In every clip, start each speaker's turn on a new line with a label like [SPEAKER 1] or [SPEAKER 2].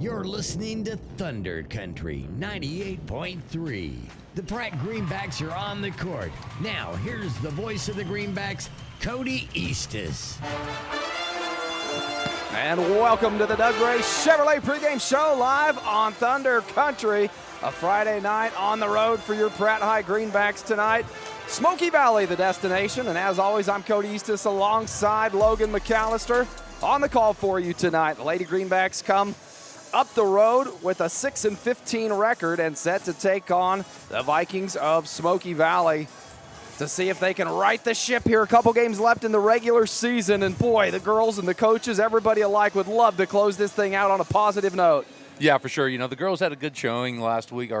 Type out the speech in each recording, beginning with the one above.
[SPEAKER 1] You're listening to Thunder Country 98.3. The Pratt Greenbacks are on the court. Now, here's the voice of the Greenbacks, Cody Eastis.
[SPEAKER 2] And welcome to the Doug Ray Chevrolet pregame show live on Thunder Country. A Friday night on the road for your Pratt High Greenbacks tonight. Smoky Valley, the destination. And as always, I'm Cody Eastis alongside Logan McAllister on the call for you tonight. The Lady Greenbacks come up the road with a 6-15 record and set to take on the Vikings of Smoky Valley to see if they can right the ship here. A couple games left in the regular season, and boy, the girls and the coaches, everybody alike would love to close this thing out on a positive note.
[SPEAKER 3] Yeah, for sure. You know, the girls had a good showing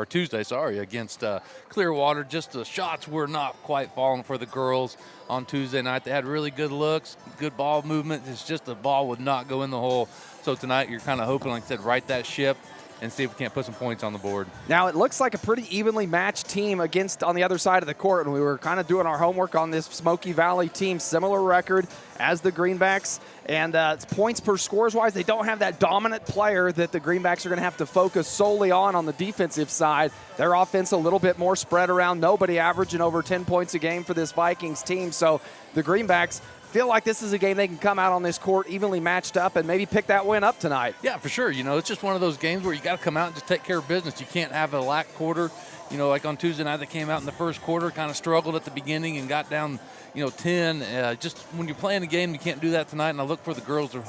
[SPEAKER 3] Tuesday, against Clearwater. Just the shots were not quite falling for the girls on Tuesday night. They had really good looks, good ball movement. It's just the ball would not go in the hole. So tonight you're kind of hoping, like I said, right that ship and see if we can't put some points on the board. Now,
[SPEAKER 2] it looks like a pretty evenly matched team against on the other side of the court, and we were kind of doing our homework on this Smoky Valley team. Similar record as the Greenbacks, and it's points per scores-wise. They don't have that dominant player that the Greenbacks are going to have to focus solely on the defensive side. Their offense a little bit more spread around. Nobody averaging over 10 points a game for this Vikings team. So the Greenbacks feel like this is a game they can come out on this court evenly matched up and maybe pick that win up tonight.
[SPEAKER 3] Yeah, for sure. You know, it's just one of those games where you got to come out and just take care of business. You can't have a lack quarter. You know, like on Tuesday night, they came out in the first quarter, kind of struggled at the beginning and got down, 10. Just when you're playing a game, you can't do that tonight. And I look for the girls to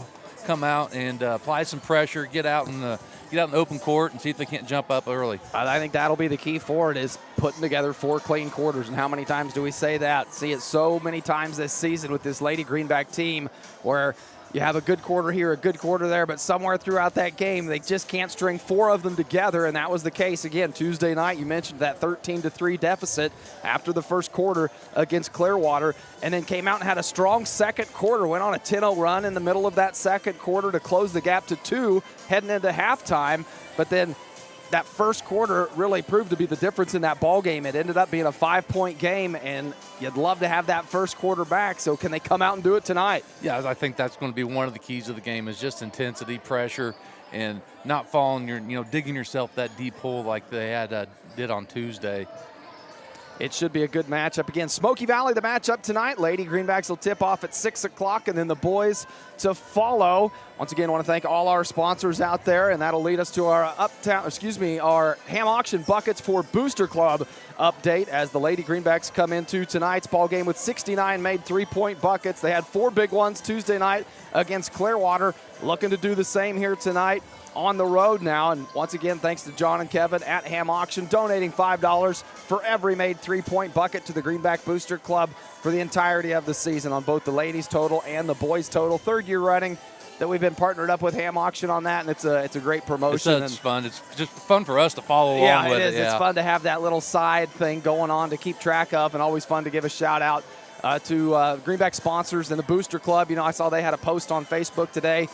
[SPEAKER 3] come out and apply some pressure, get out in the open court and see if they can't jump up early.
[SPEAKER 2] I think that'll be the key for it, is putting together 4 clean quarters. And how many times do we say that? See it so many times this season with this Lady Greenback team where you have a good quarter here, a good quarter there, but somewhere throughout that game, they just can't string 4 of them together, and that was the case again Tuesday night. You mentioned that 13-3 deficit after the first quarter against Clearwater, and then came out and had a strong second quarter, went on a 10-0 run in the middle of that second quarter to close the gap to 2 heading into halftime, but then that first quarter really proved to be the difference in that ball game. It ended up being a 5-point game, and you'd love to have that first quarter back. So can they come out and do it tonight?
[SPEAKER 3] Yeah, I think that's going to be one of the keys of the game, is just intensity, pressure, and not falling, digging yourself that deep hole like they did on Tuesday.
[SPEAKER 2] It should be a good matchup. Again, Smoky Valley, the matchup tonight. Lady Greenbacks will tip off at 6 o'clock, and then the boys to follow. Once again, I want to thank all our sponsors out there, and that'll lead us to our our Ham Auction Buckets for Booster Club update as the Lady Greenbacks come into tonight's ball game with 69 made 3-point buckets. They had 4 big ones Tuesday night against Clearwater. Looking to do the same here tonight on the road now. And once again, thanks to John and Kevin at Ham Auction, donating $5 for every made 3-point bucket to the Greenback Booster Club for the entirety of the season on both the ladies total and the boys total. 3rd year running that we've been partnered up with Ham Auction on that, and it's a great promotion.
[SPEAKER 3] It's fun. It's just fun for us to follow along with it.
[SPEAKER 2] Yeah, it's fun to have that little side thing going on to keep track of, and always fun to give a shout out to Greenback sponsors and the Booster Club. I saw they had a post on Facebook today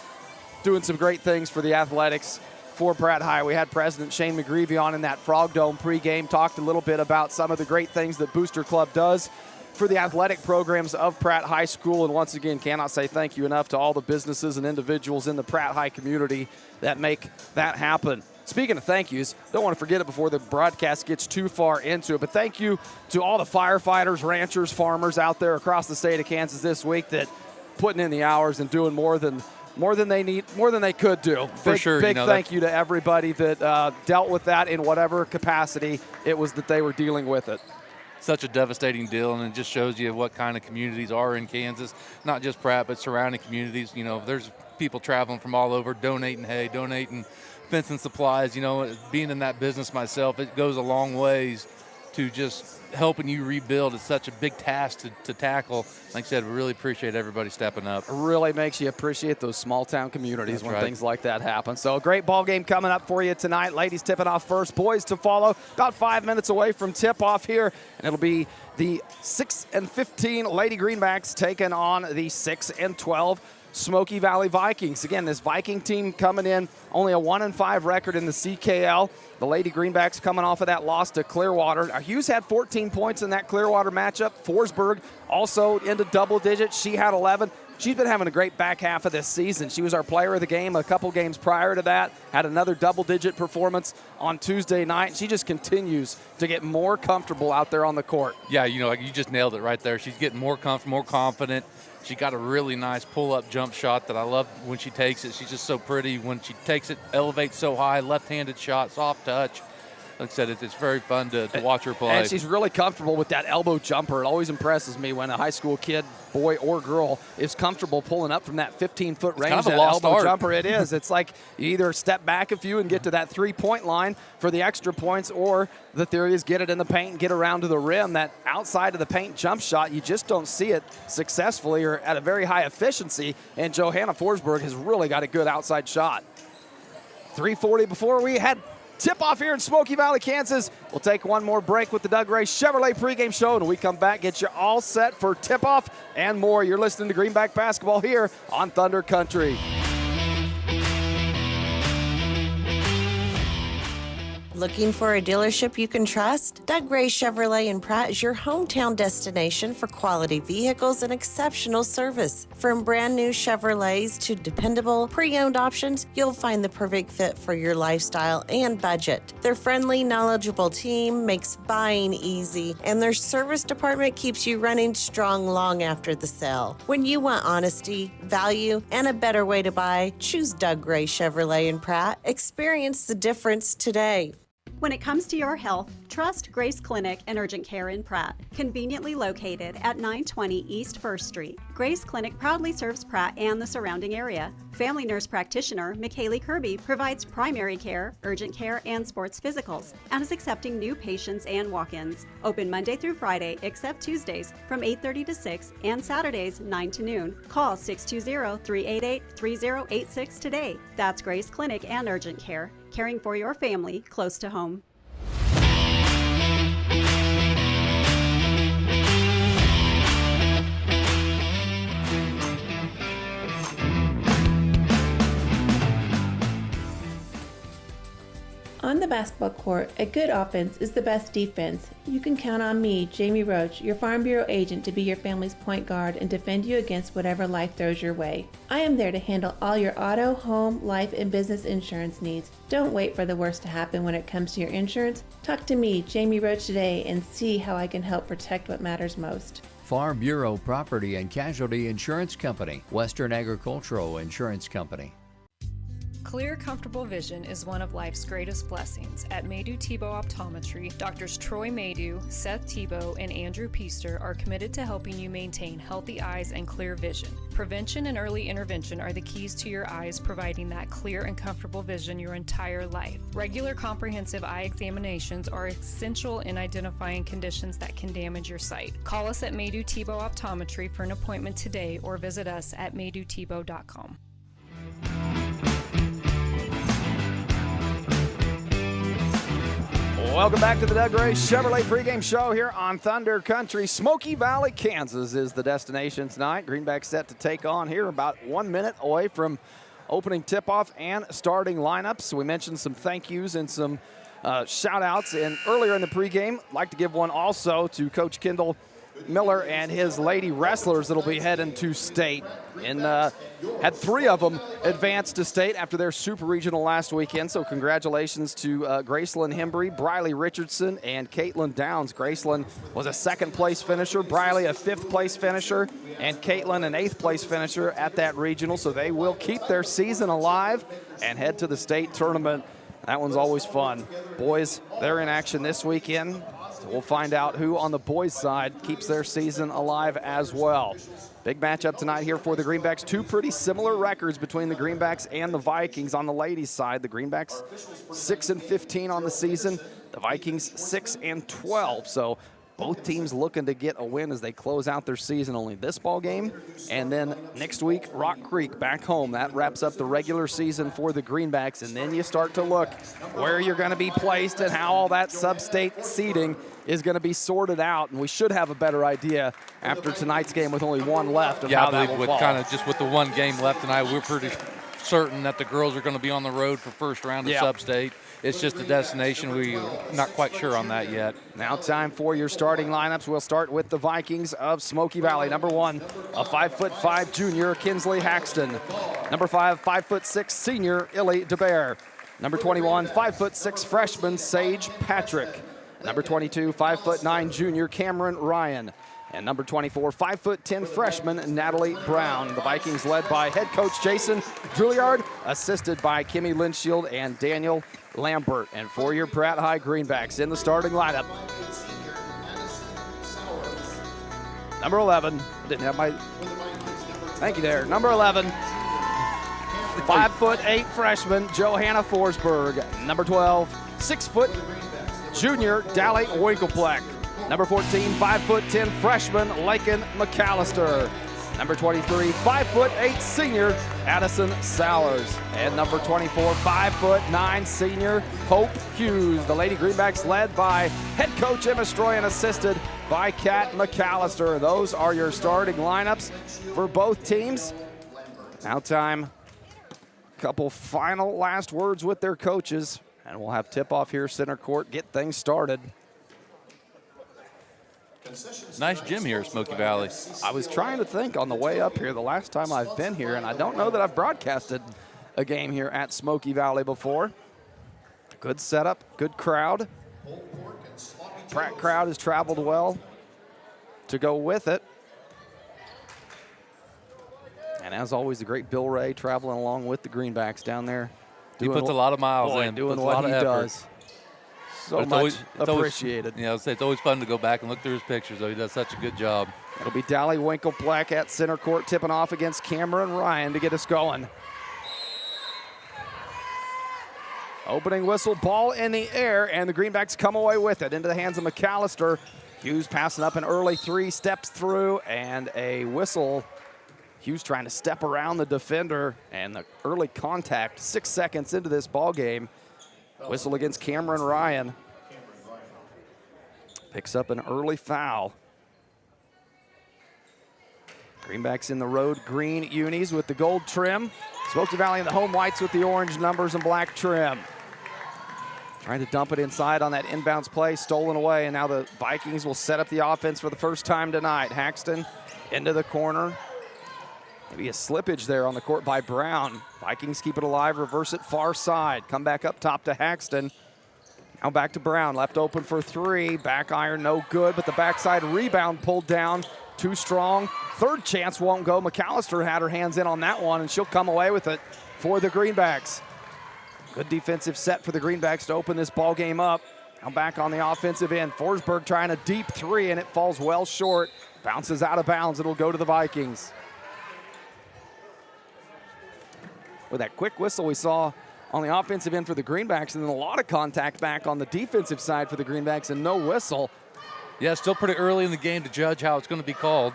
[SPEAKER 2] doing some great things for the athletics for Pratt High. We had President Shane McGreevy on in that Frog Dome pregame, talked a little bit about some of the great things that Booster Club does for the athletic programs of Pratt High School. And once again, cannot say thank you enough to all the businesses and individuals in the Pratt High community that make that happen. Speaking of thank yous, don't want to forget it before the broadcast gets too far into it, but thank you to all the firefighters, ranchers, farmers out there across the state of Kansas this week that putting in the hours and doing more than they could do.
[SPEAKER 3] For sure.
[SPEAKER 2] Big thank you to everybody that dealt with that in whatever capacity it was that they were dealing with it.
[SPEAKER 3] Such a devastating deal, and it just shows you what kind of communities are in Kansas, not just Pratt, but surrounding communities. There's people traveling from all over, donating hay, donating fencing supplies. Being in that business myself, it goes a long ways to just helping you rebuild. It's such a big task to tackle. Like I said, we really appreciate everybody stepping up.
[SPEAKER 2] It really makes you appreciate those small town communities. That's when
[SPEAKER 3] right.
[SPEAKER 2] Things like that happen. So a great ball game coming up for you tonight. Ladies tipping off first, boys to follow. About 5 minutes away from tip off here, and it'll be the 6-15 Lady Greenbacks taking on the 6-12 Smoky Valley Vikings. Again, this Viking team coming in only a 1-5 record in the CKL. The Lady Greenbacks coming off of that loss to Clearwater. Hughes had 14 points in that Clearwater matchup. Forsberg also into double digits. She had 11. she's been having a great back half of this season. She was our player of the game a couple games prior to that, had another double-digit performance on Tuesday night. She just continues to get more comfortable out there on the court.
[SPEAKER 3] Yeah, you know, like you just nailed it right there. She's getting more comfortable, more confident. She got a really nice pull-up jump shot that I love when she takes it. She's just so pretty. When she takes it, elevates so high, left-handed shot, soft touch. Like I said, it's very fun to watch her play.
[SPEAKER 2] And she's really comfortable with that elbow jumper. It always impresses me when a high school kid, boy or girl, is comfortable pulling up from that 15-foot range.
[SPEAKER 3] Kind of a
[SPEAKER 2] that
[SPEAKER 3] lost
[SPEAKER 2] elbow
[SPEAKER 3] art.
[SPEAKER 2] jumper, it is. It's like you either step back a few and get to that three-point line for the extra points, or the theory is get it in the paint and get around to the rim. That outside of the paint jump shot, you just don't see it successfully or at a very high efficiency, and Johanna Forsberg has really got a good outside shot. 3:40 before we had tip-off here in Smoky Valley, Kansas. We'll take one more break with the Doug Ray Chevrolet pregame show, and when we come back, get you all set for tip-off and more. You're listening to Greenback Basketball here on Thunder Country.
[SPEAKER 4] Looking for a dealership you can trust? Doug Ray Chevrolet in Pratt is your hometown destination for quality vehicles and exceptional service. From brand new Chevrolets to dependable, pre-owned options, you'll find the perfect fit for your lifestyle and budget. Their friendly, knowledgeable team makes buying easy, and their service department keeps you running strong long after the sale. When you want honesty, value, and a better way to buy, choose Doug Ray Chevrolet in Pratt. Experience the difference today.
[SPEAKER 5] When it comes to your health, trust Grace Clinic and Urgent Care in Pratt, conveniently located at 920 East 1st Street. Grace Clinic proudly serves Pratt and the surrounding area. Family nurse practitioner McKaylee Kirby provides primary care, urgent care, and sports physicals, and is accepting new patients and walk-ins. Open Monday through Friday, except Tuesdays, from 8:30 to 6, and Saturdays, 9 to noon. Call 620-388-3086 today. That's Grace Clinic and Urgent Care, caring for your family close to home.
[SPEAKER 6] On the basketball court, a good offense is the best defense. You can count on me, Jamie Roach, your Farm Bureau agent, to be your family's point guard and defend you against whatever life throws your way. I am there to handle all your auto, home, life, and business insurance needs. Don't wait for the worst to happen when it comes to your insurance. Talk to me, Jamie Roach, today and see how I can help protect what matters most.
[SPEAKER 7] Farm Bureau Property and Casualty Insurance Company, Western Agricultural Insurance Company.
[SPEAKER 8] Clear, comfortable vision is one of life's greatest blessings. At Maydew Tebow Optometry, Doctors Troy Maydew, Seth Tebow, and Andrew Peaster are committed to helping you maintain healthy eyes and clear vision. Prevention and early intervention are the keys to your eyes, providing that clear and comfortable vision your entire life. Regular comprehensive eye examinations are essential in identifying conditions that can damage your sight. Call us at Maydew Tebow Optometry for an appointment today, or visit us at maydewtebow.com.
[SPEAKER 2] Welcome back to the Doug Ray Chevrolet pregame show here on Thunder Country. Smoky Valley, Kansas is the destination tonight. Greenback set to take on here about 1 minute away from opening tip-off and starting lineups. We mentioned some thank yous and some shout-outs earlier in the pregame. I'd like to give one also to Coach Kendall Miller and his lady wrestlers that'll be heading to state. And had 3 of them advance to state after their super regional last weekend. So congratulations to Gracelyn Hembry, Briley Richardson, and Caitlin Downs. Gracelyn was a 2nd place finisher, Briley a 5th place finisher, and Caitlin an 8th place finisher at that regional. So they will keep their season alive and head to the state tournament. That one's always fun. Boys, they're in action this weekend. So we'll find out who on the boys' side keeps their season alive as well. Big matchup tonight here for the Greenbacks. 2 pretty similar records between the Greenbacks and the Vikings on the ladies' side. The Greenbacks 6-15 on the season. The Vikings 6-12. So both teams looking to get a win as they close out their season. Only this ball game, and then next week, Rock Creek back home. That wraps up the regular season for the Greenbacks, and then you start to look where you're going to be placed and how all that sub-state seeding is going to be sorted out, and we should have a better idea after tonight's game with only 1 left of how that will fall.
[SPEAKER 3] With the 1 game left tonight, we're pretty certain that the girls are going to be on the road for first round of sub-state. it's just a destination. We're not quite sure on that yet.
[SPEAKER 2] Now time for your starting lineups. We'll start with the Vikings of Smoky Valley. Number 1, a 5'5" junior, Kinsley Haxton. Number 5, 5'6" senior, Illy DeBear. Number 21, 5'6" freshman, Sage Patrick. Number 22, 5'9" junior, Cameron Ryan. And number 24, 5'10" freshman, Natalie Brown. The Vikings led by head coach Jason Juilliard, assisted by Kimmy Linshield and Daniel Lambert. And for your Pratt High Greenbacks in the starting lineup, number 11, didn't have my, thank you there, number 11, 5'8" freshman, Johanna Forsberg. Number 12, 6' junior, Dally Winkelpleck. Number 14, 5'10" freshman, Laken McAllister. Number 23, 5'8" senior, Addison Sowers. And number 24, 5'9" senior, Hope Hughes. The Lady Greenbacks led by head coach Emma Stroy and assisted by Kat McAllister. Those are your starting lineups for both teams. Now time, a couple final last words with their coaches, and we'll have tip-off here center court, get things started.
[SPEAKER 3] Nice gym here at Smoky Valley.
[SPEAKER 2] I was trying to think on the way up here the last time I've been here, and I don't know that I've broadcasted a game here at Smoky Valley before. Good setup, good crowd. Pratt crowd has traveled well to go with it. And as always, the great Bill Ray traveling along with the Greenbacks down there.
[SPEAKER 3] He puts a lot of miles in.
[SPEAKER 2] Doing what he does. So much appreciated.
[SPEAKER 3] It's always fun to go back and look through his pictures, though. He does such a good job.
[SPEAKER 2] It'll be Dally Winkelpleck at center court, tipping off against Cameron Ryan to get us going. Opening whistle, ball in the air, and the Greenbacks come away with it into the hands of McAllister. Hughes passing up an early 3, steps through, and a whistle. Hughes trying to step around the defender, and the early contact 6 seconds into this ball game. Whistle against Cameron Ryan. Picks up an early foul. Greenbacks in the road green unis with the gold trim. Smoky Valley in the home whites with the orange numbers and black trim. Trying to dump it inside on that inbounds play, stolen away, and now the Vikings will set up the offense for the first time tonight. Haxton into the corner. Maybe a slippage there on the court by Brown. Vikings keep it alive, reverse it far side. Come back up top to Haxton. Now back to Brown, left open for 3. Back iron, no good, but the backside rebound pulled down. Too strong. Third chance won't go. McAllister had her hands in on that one, and she'll come away with it for the Greenbacks. Good defensive set for the Greenbacks to open this ball game up. Now back on the offensive end. Forsberg trying a deep 3, and it falls well short. Bounces out of bounds. It'll go to the Vikings. With that quick whistle we saw on the offensive end for the Greenbacks, and then a lot of contact back on the defensive side for the Greenbacks and no whistle.
[SPEAKER 3] Yeah, still pretty early in the game to judge how it's going to be called.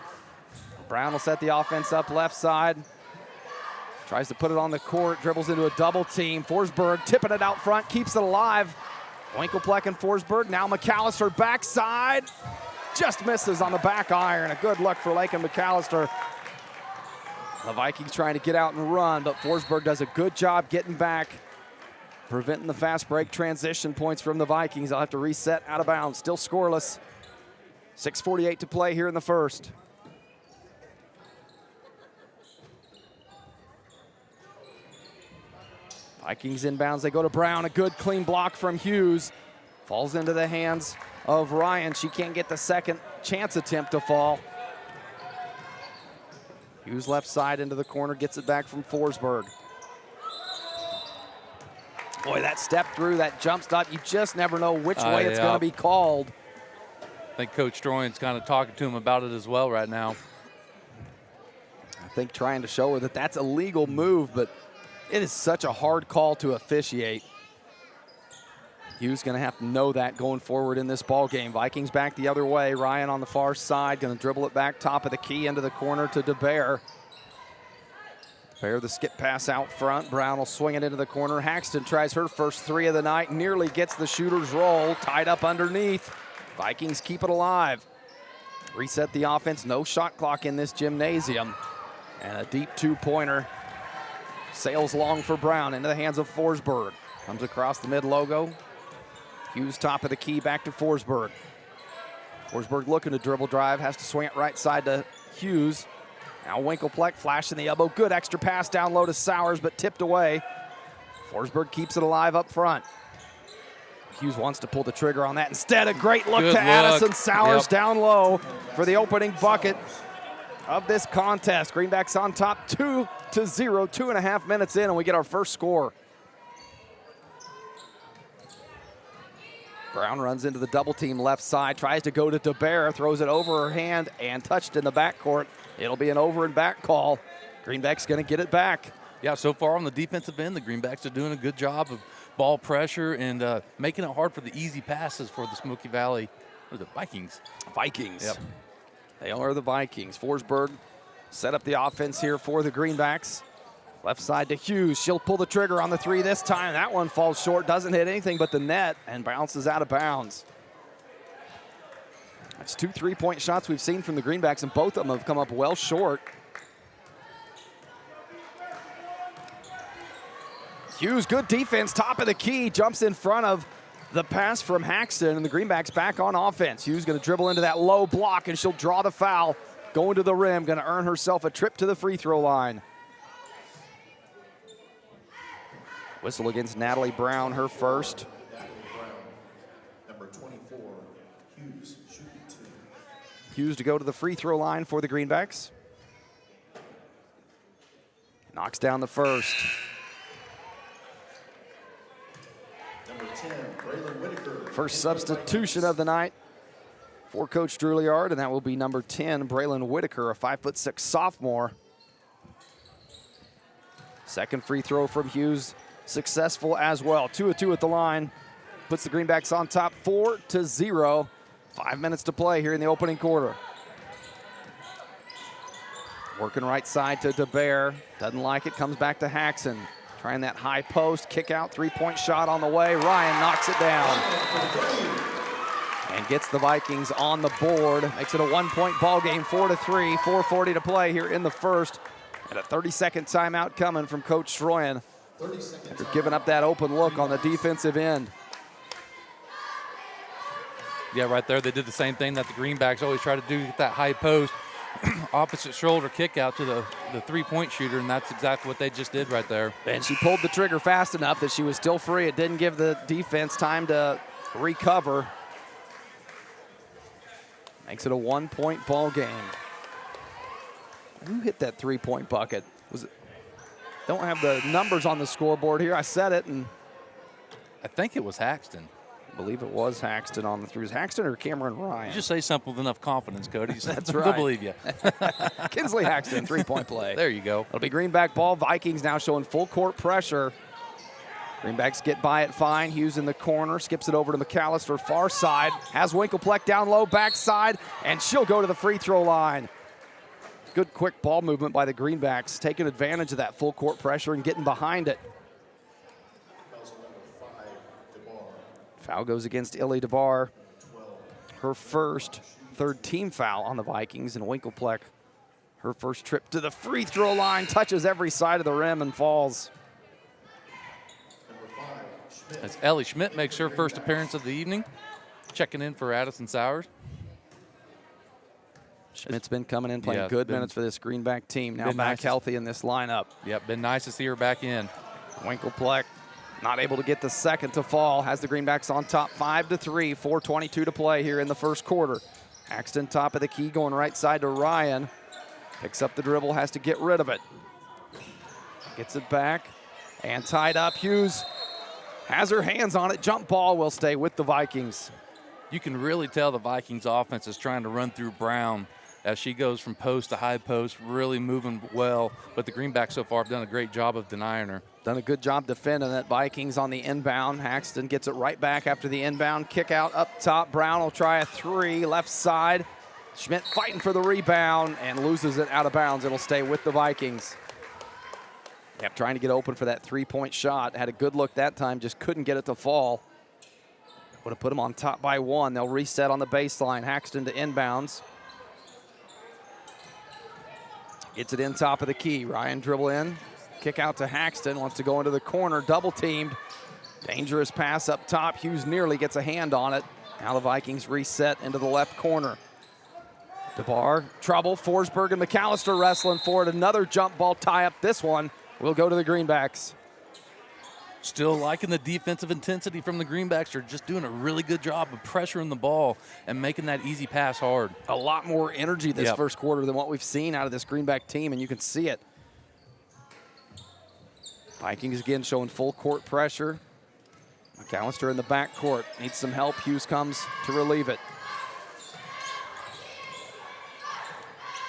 [SPEAKER 2] Brown will set the offense up left side. Tries to put it on the court, dribbles into a double team. Forsberg tipping it out front, keeps it alive. Winkelpleck and Forsberg, now McAllister backside. Just misses on the back iron. A good look for Laken McAllister. The Vikings trying to get out and run, but Forsberg does a good job getting back, preventing the fast break transition points from the Vikings. They'll have to reset out of bounds. Still scoreless. 6:48 to play here in the first. Vikings inbounds. They go to Brown. A good clean block from Hughes. Falls into the hands of Ryan. She can't get the second chance attempt to fall. Hughes left side into the corner, gets it back from Forsberg. Boy, that step through, that jump stop, you just never know which way it's going to be called.
[SPEAKER 3] I think Coach Stroyan's kind of talking to him about it as well right now.
[SPEAKER 2] I think trying to show her that that's a legal move, but it is such a hard call to officiate. Hughes going to have to know that going forward in this ball game. Vikings back the other way. Ryan on the far side, going to dribble it back top of the key into the corner to DeBear. DeBear the skip pass out front. Brown will swing it into the corner. Haxton tries her first 3 of the night, nearly gets the shooter's roll, tied up underneath. Vikings keep it alive. Reset the offense, no shot clock in this gymnasium. And a deep 2-pointer. Sails long for Brown into the hands of Forsberg. Comes across the mid logo. Hughes top of the key, back to Forsberg. Forsberg looking to dribble drive, has to swing it right side to Hughes. Now Winklepleck flashing the elbow. Good extra pass down low to Sowers, but tipped away. Forsberg keeps it alive up front. Hughes wants to pull the trigger on that. Instead, a great look to Addison Sowers down low for the opening bucket of this contest. Greenbacks on top 2-0, 2.5 minutes in, and we get our first score. Brown runs into the double team left side, tries to go to DeBear, throws it over her hand and touched in the backcourt. It'll be an over and back call. Greenbacks going to get it back.
[SPEAKER 3] Yeah, so far on the defensive end, the Greenbacks are doing a good job of ball pressure and making it hard for the easy passes for the Smoky Valley, or the Vikings.
[SPEAKER 2] Vikings.
[SPEAKER 3] Yep.
[SPEAKER 2] They are the Vikings. Forsberg set up the offense here for the Greenbacks. Left side to Hughes. She'll pull the trigger on the three this time. That one falls short, doesn't hit anything but the net, and bounces out of bounds. That's 2 3-point shots we've seen from the Greenbacks, and both of them have come up well short. Hughes, good defense, top of the key, jumps in front of the pass from Haxton, and the Greenbacks back on offense. Hughes going to dribble into that low block, and she'll draw the foul. Going to the rim, going to earn herself a trip to the free throw line. Whistle against Natalie Brown, her first.
[SPEAKER 9] Number 24, Hughes, shooting 2.
[SPEAKER 2] Hughes to go to the free throw line for the Greenbacks. Knocks down the first.
[SPEAKER 9] Number 10, Braylon Whitaker.
[SPEAKER 2] First substitution of the night for Coach Drouillard, and that will be number 10, Braylon Whitaker, a 5'6" sophomore. Second free throw from Hughes, successful as well. 2 of 2 at the line. Puts the Greenbacks on top 4-0. 5 minutes to play here in the opening quarter. Working right side to DeBear. Doesn't like it, comes back to Haxton. Trying that high post, kick out, 3-point shot on the way. Ryan knocks it down. And gets the Vikings on the board. Makes it a 1-point ball game, 4-3. 4:40 to play here in the first. And a 30-second timeout coming from Coach Stroyan after giving up that open look on the defensive end.
[SPEAKER 3] Yeah, right there, they did the same thing that the Greenbacks always try to do, get that high post, opposite shoulder kick out to the 3-point shooter, and that's exactly what they just did right there.
[SPEAKER 2] And she pulled the trigger fast enough that she was still free. It didn't give the defense time to recover. Makes it a 1-point ball game. Who hit that 3-point bucket? Was it? Don't have the numbers on the scoreboard here. I said it, and
[SPEAKER 3] I think it was Haxton.
[SPEAKER 2] I believe it was Haxton on the through. Haxton or Cameron Ryan?
[SPEAKER 3] You just say something with enough confidence, Cody.
[SPEAKER 2] That's
[SPEAKER 3] They'll
[SPEAKER 2] right.
[SPEAKER 3] believe you.
[SPEAKER 2] Kinsley Haxton, 3-point play.
[SPEAKER 3] There you go.
[SPEAKER 2] It'll be Greenback ball. Vikings now showing full court pressure. Greenbacks get by it fine. Hughes in the corner, skips it over to McAllister, far side. Has Winklepleck down low, backside, and she'll go to the free throw line. Good quick ball movement by the Greenbacks, taking advantage of that full court pressure and getting behind it. Foul goes against Illy DeBar. Her first third team foul on the Vikings, and Winklepleck, her first trip to the free throw line, touches every side of the rim and falls.
[SPEAKER 3] As Ellie Schmidt makes her first appearance of the evening, checking in for Addison Sowers.
[SPEAKER 2] Schmidt's been coming in, playing good minutes for this Greenback team. Now back healthy in this lineup.
[SPEAKER 3] Yep, been nice to see her back in.
[SPEAKER 2] Winklepleck not able to get the second to fall. Has the Greenbacks on top 5-3, 4:22 to play here in the first quarter. Axton top of the key, going right side to Ryan. Picks up the dribble, has to get rid of it. Gets it back and tied up. Hughes has her hands on it. Jump ball will stay with the Vikings.
[SPEAKER 3] You can really tell the Vikings offense is trying to run through Brown as she goes from post to high post, really moving well. But the Greenbacks so far have done a great job of denying her.
[SPEAKER 2] Done a good job defending that. Vikings on the inbound. Haxton gets it right back after the inbound. Kick out up top. Brown will try a three, left side. Schmidt fighting for the rebound and loses it out of bounds. It'll stay with the Vikings. Kept trying to get open for that 3-point shot. Had a good look that time, just couldn't get it to fall. Would have put them on top by 1. They'll reset on the baseline. Haxton to inbounds. Gets it in top of the key. Ryan dribble in. Kick out to Haxton. Wants to go into the corner. Double teamed. Dangerous pass up top. Hughes nearly gets a hand on it. Now the Vikings reset into the left corner. DeBar, trouble. Forsberg and McAllister wrestling for it. Another jump ball tie-up. This one will go to the Greenbacks.
[SPEAKER 3] Still liking the defensive intensity from the Greenbacks. They're just doing a really good job of pressuring the ball and making that easy pass hard.
[SPEAKER 2] A lot more energy this first quarter than what we've seen out of this Greenback team, and you can see it. Vikings again showing full court pressure. McAllister in the back court. Needs some help. Hughes comes to relieve it.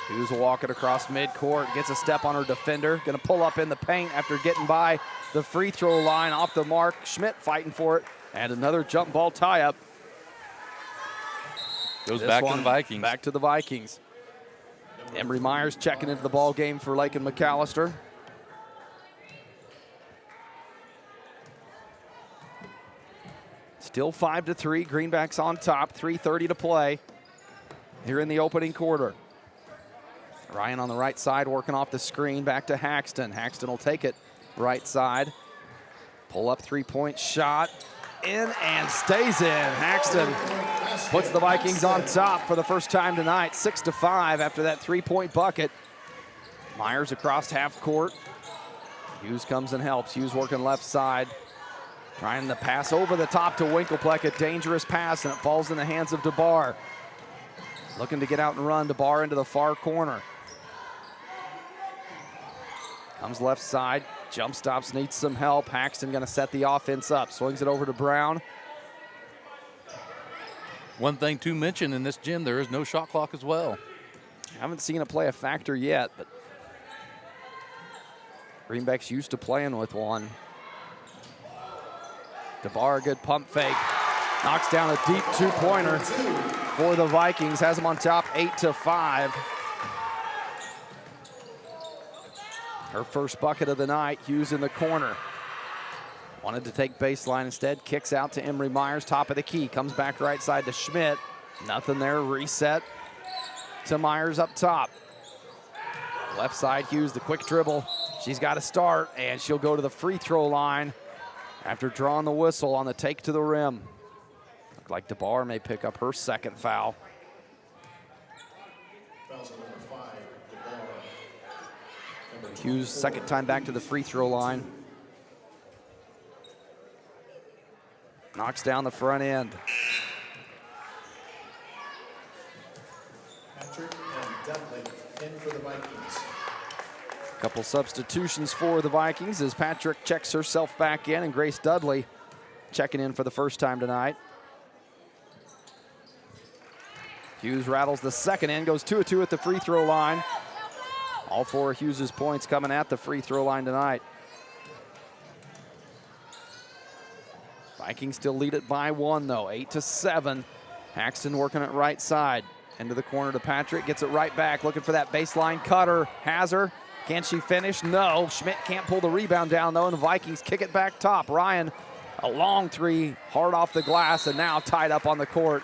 [SPEAKER 2] Hughes will walk it across midcourt. Gets a step on her defender. Going to pull up in the paint after getting by the free throw line off the mark. Schmidt fighting for it. And another jump ball tie-up.
[SPEAKER 3] Goes back to the Vikings.
[SPEAKER 2] Back to the Vikings. Emery Myers checking into the ball game for Lakin McAllister. Still 5-3. Greenbacks on top. 3:30 to play here in the opening quarter. Ryan on the right side working off the screen. Back to Haxton. Haxton will take it right side. Pull up three-point shot. In and stays in. Haxton puts the Vikings on top for the first time tonight. 6-5 after that three-point bucket. Myers across half court. Hughes comes and helps. Hughes working left side. Trying to pass over the top to Winklepleck. A dangerous pass, and it falls in the hands of DeBar. Looking to get out and run. DeBar into the far corner. Comes left side, jump stops, needs some help. Haxton gonna set the offense up. Swings it over to Brown.
[SPEAKER 3] One thing to mention in this gym, there is no shot clock as well.
[SPEAKER 2] Haven't seen it play a factor yet, but Greenback's used to playing with one. DeBar, a good pump fake. Knocks down a deep two-pointer for the Vikings. Has them on top 8-5. Her first bucket of the night. Hughes in the corner. Wanted to take baseline instead. Kicks out to Emery Myers, top of the key. Comes back right side to Schmidt. Nothing there. Reset to Myers up top. Left side, Hughes, the quick dribble. She's got to start, and she'll go to the free throw line after drawing the whistle on the take to the rim. Looked like DeBar may pick up her second foul. Hughes, second time back to the free throw line. Knocks down the front end.
[SPEAKER 9] Patrick and Dudley in for the Vikings.
[SPEAKER 2] Couple substitutions for the Vikings as Patrick checks herself back in, and Grace Dudley checking in for the first time tonight. Hughes rattles the second in, goes 2 of 2 at the free throw line. All four of Hughes' points coming at the free throw line tonight. Vikings still lead it by 1 though, 8-7. Haxton working it right side. Into the corner to Patrick, gets it right back, looking for that baseline cutter. Has her. Can she finish? No. Schmidt can't pull the rebound down though, and the Vikings kick it back top. Ryan, a long three, hard off the glass, and now tied up on the court.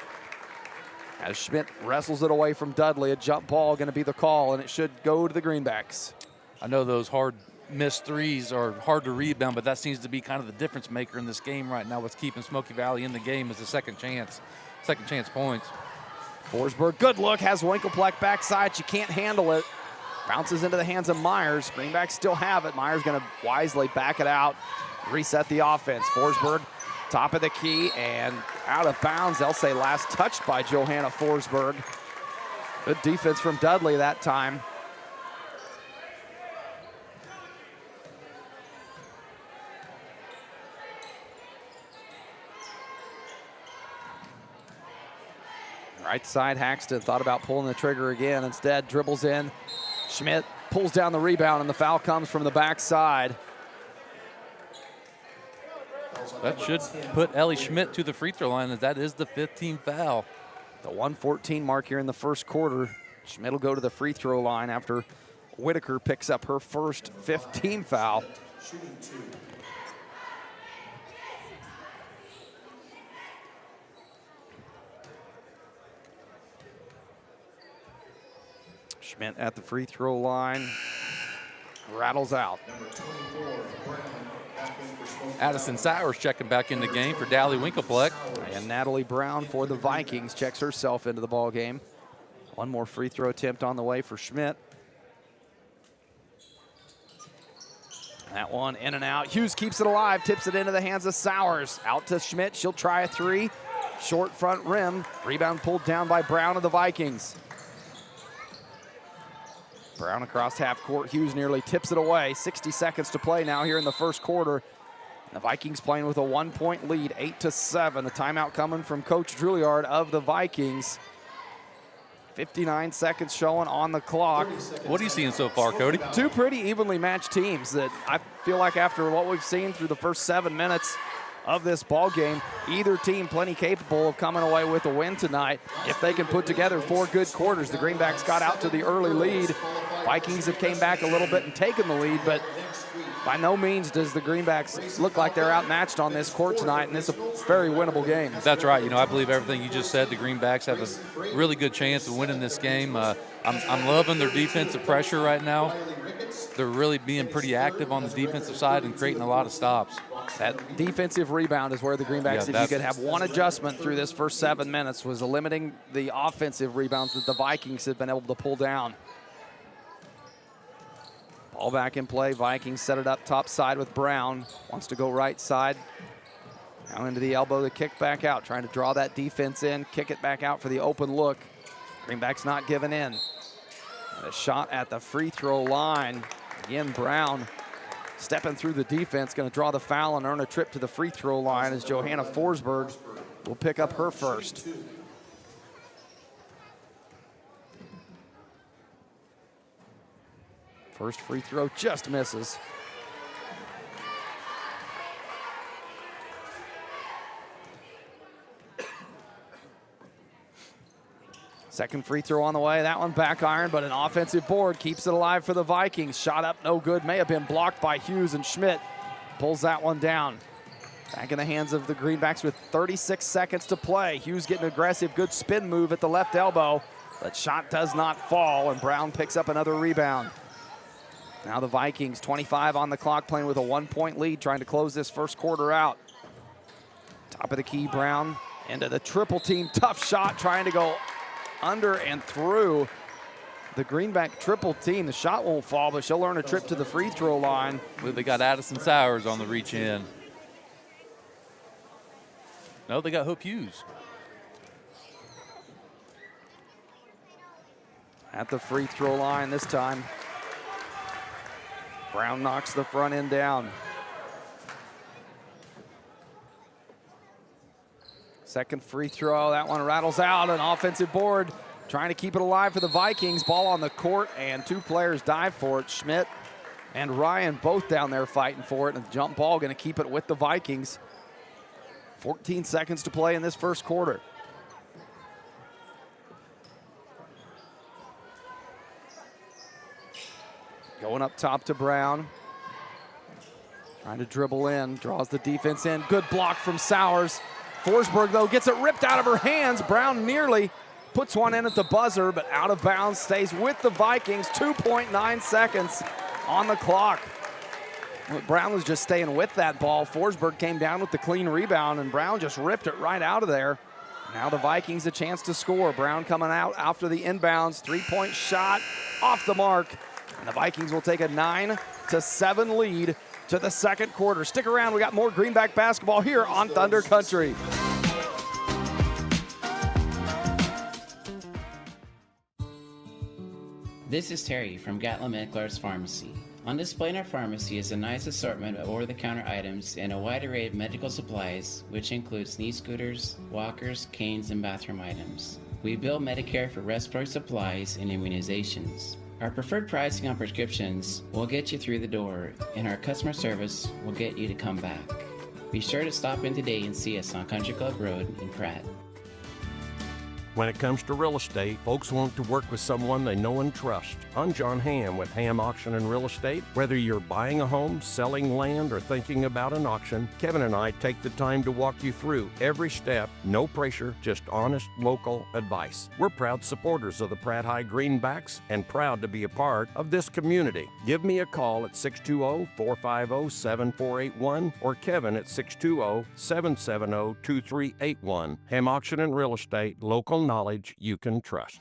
[SPEAKER 2] As Schmidt wrestles it away from Dudley, a jump ball going to be the call, and it should go to the Greenbacks.
[SPEAKER 3] I know those hard missed threes are hard to rebound, but that seems to be kind of the difference maker in this game right now. What's keeping Smoky Valley in the game is the second chance points.
[SPEAKER 2] Forsberg, good look, has Winklepleck backside. She can't handle it. Bounces into the hands of Myers. Greenbacks still have it. Myers going to wisely back it out, reset the offense. Forsberg, top of the key, and out of bounds. They'll say last touched by Johanna Forsberg. Good defense from Dudley that time. Right side, Haxton thought about pulling the trigger again. Instead, dribbles in. Schmidt pulls down the rebound, and the foul comes from the backside.
[SPEAKER 3] That should put Ellie Schmidt to the free throw line, as that is the 15th foul.
[SPEAKER 2] The 1:14 mark here in the first quarter. Schmidt will go to the free throw line after Whitaker picks up her first 15 foul.
[SPEAKER 9] Shooting 2.
[SPEAKER 2] Schmidt at the free throw line. Rattles out.
[SPEAKER 9] Number 24, Brown, at
[SPEAKER 3] Addison Sowers checking back in the game for Dally Winkelpleck.
[SPEAKER 2] And Natalie Brown for the Vikings checks herself into the ball game. One more free throw attempt on the way for Schmidt. That one in and out. Hughes keeps it alive, tips it into the hands of Sowers. Out to Schmidt, she'll try a three. Short front rim, rebound pulled down by Brown of the Vikings. Brown across half court, Hughes nearly tips it away. 60 seconds to play now here in the first quarter. The Vikings playing with a 1-point lead, 8-7. The timeout coming from Coach Juilliard of the Vikings. 59 seconds showing on the clock.
[SPEAKER 3] What are you seeing so far, Cody?
[SPEAKER 2] Two pretty evenly matched teams that I feel like after what we've seen through the first 7 minutes of this ball game, either team plenty capable of coming away with a win tonight if they can put together 4 good quarters. The Greenbacks got out to the early lead. Vikings have came back a little bit and taken the lead, but by no means does the Greenbacks look like they're outmatched on this court tonight, and it's a very winnable game.
[SPEAKER 3] That's right. You know, I believe everything you just said. The Greenbacks have a really good chance of winning this game. I'm loving their defensive pressure right now. They're really being pretty active on the defensive side and creating a lot of stops.
[SPEAKER 2] That defensive rebound is where the Greenbacks, if you could have one adjustment through this first 7 minutes, was limiting the offensive rebounds that the Vikings have been able to pull down. Ball back in play. Vikings set it up top side with Brown. Wants to go right side. Now into the elbow, the kick back out. Trying to draw that defense in. Kick it back out for the open look. Greenbacks not giving in. And a shot at the free throw line. Again, Brown stepping through the defense. Going to draw the foul and earn a trip to the free throw line as Johanna Forsberg will pick up her first. First free throw just misses. Second free throw on the way. That one back iron, but an offensive board keeps it alive for the Vikings. Shot up, no good. May have been blocked by Hughes, and Schmidt pulls that one down. Back in the hands of the Greenbacks with 36 seconds to play. Hughes getting aggressive, good spin move at the left elbow, but shot does not fall, and Brown picks up another rebound. Now the Vikings, 25 on the clock, playing with a 1-point lead, trying to close this first quarter out. Top of the key, Brown into the triple team. Tough shot, trying to go under and through the Greenback triple team. The shot won't fall, but she'll earn a trip to the free throw line.
[SPEAKER 3] They got Addison Sowers on the reach in. No, they got Hope Hughes.
[SPEAKER 2] At the free throw line this time. Brown knocks the front end down. Second free throw, that one rattles out. An offensive board trying to keep it alive for the Vikings. Ball on the court, and 2 players dive for it. Schmidt and Ryan both down there fighting for it, and the jump ball going to keep it with the Vikings. 14 seconds to play in this first quarter. Going up top to Brown. Trying to dribble in, draws the defense in. Good block from Sowers. Forsberg, though, gets it ripped out of her hands. Brown nearly puts one in at the buzzer, but out of bounds, stays with the Vikings. 2.9 seconds on the clock. Brown was just staying with that ball. Forsberg came down with the clean rebound, and Brown just ripped it right out of there. Now the Vikings a chance to score. Brown coming out after the inbounds. 3-point shot off the mark. And the Vikings will take a 9-7 lead to the second quarter. Stick around, we got more Greenback basketball here on Thunder Country.
[SPEAKER 10] This is Terry from Gatlin Meckler's Pharmacy. On display in our pharmacy is a nice assortment of over-the-counter items and a wide array of medical supplies, which includes knee scooters, walkers, canes, and bathroom items. We bill Medicare for respiratory supplies and immunizations. Our preferred pricing on prescriptions will get you through the door, and our customer service will get you to come back. Be sure to stop in today and see us on Country Club Road in Pratt.
[SPEAKER 11] When it comes to real estate, folks want to work with someone they know and trust. I'm John Hamm with Hamm Auction and Real Estate. Whether you're buying a home, selling land, or thinking about an auction, Kevin and I take the time to walk you through every step. No pressure, just honest local advice. We're proud supporters of the Pratt High Greenbacks and proud to be a part of this community. Give me a call at 620-450-7481 or Kevin at 620-770-2381. Hamm Auction and Real Estate, local knowledge you can trust.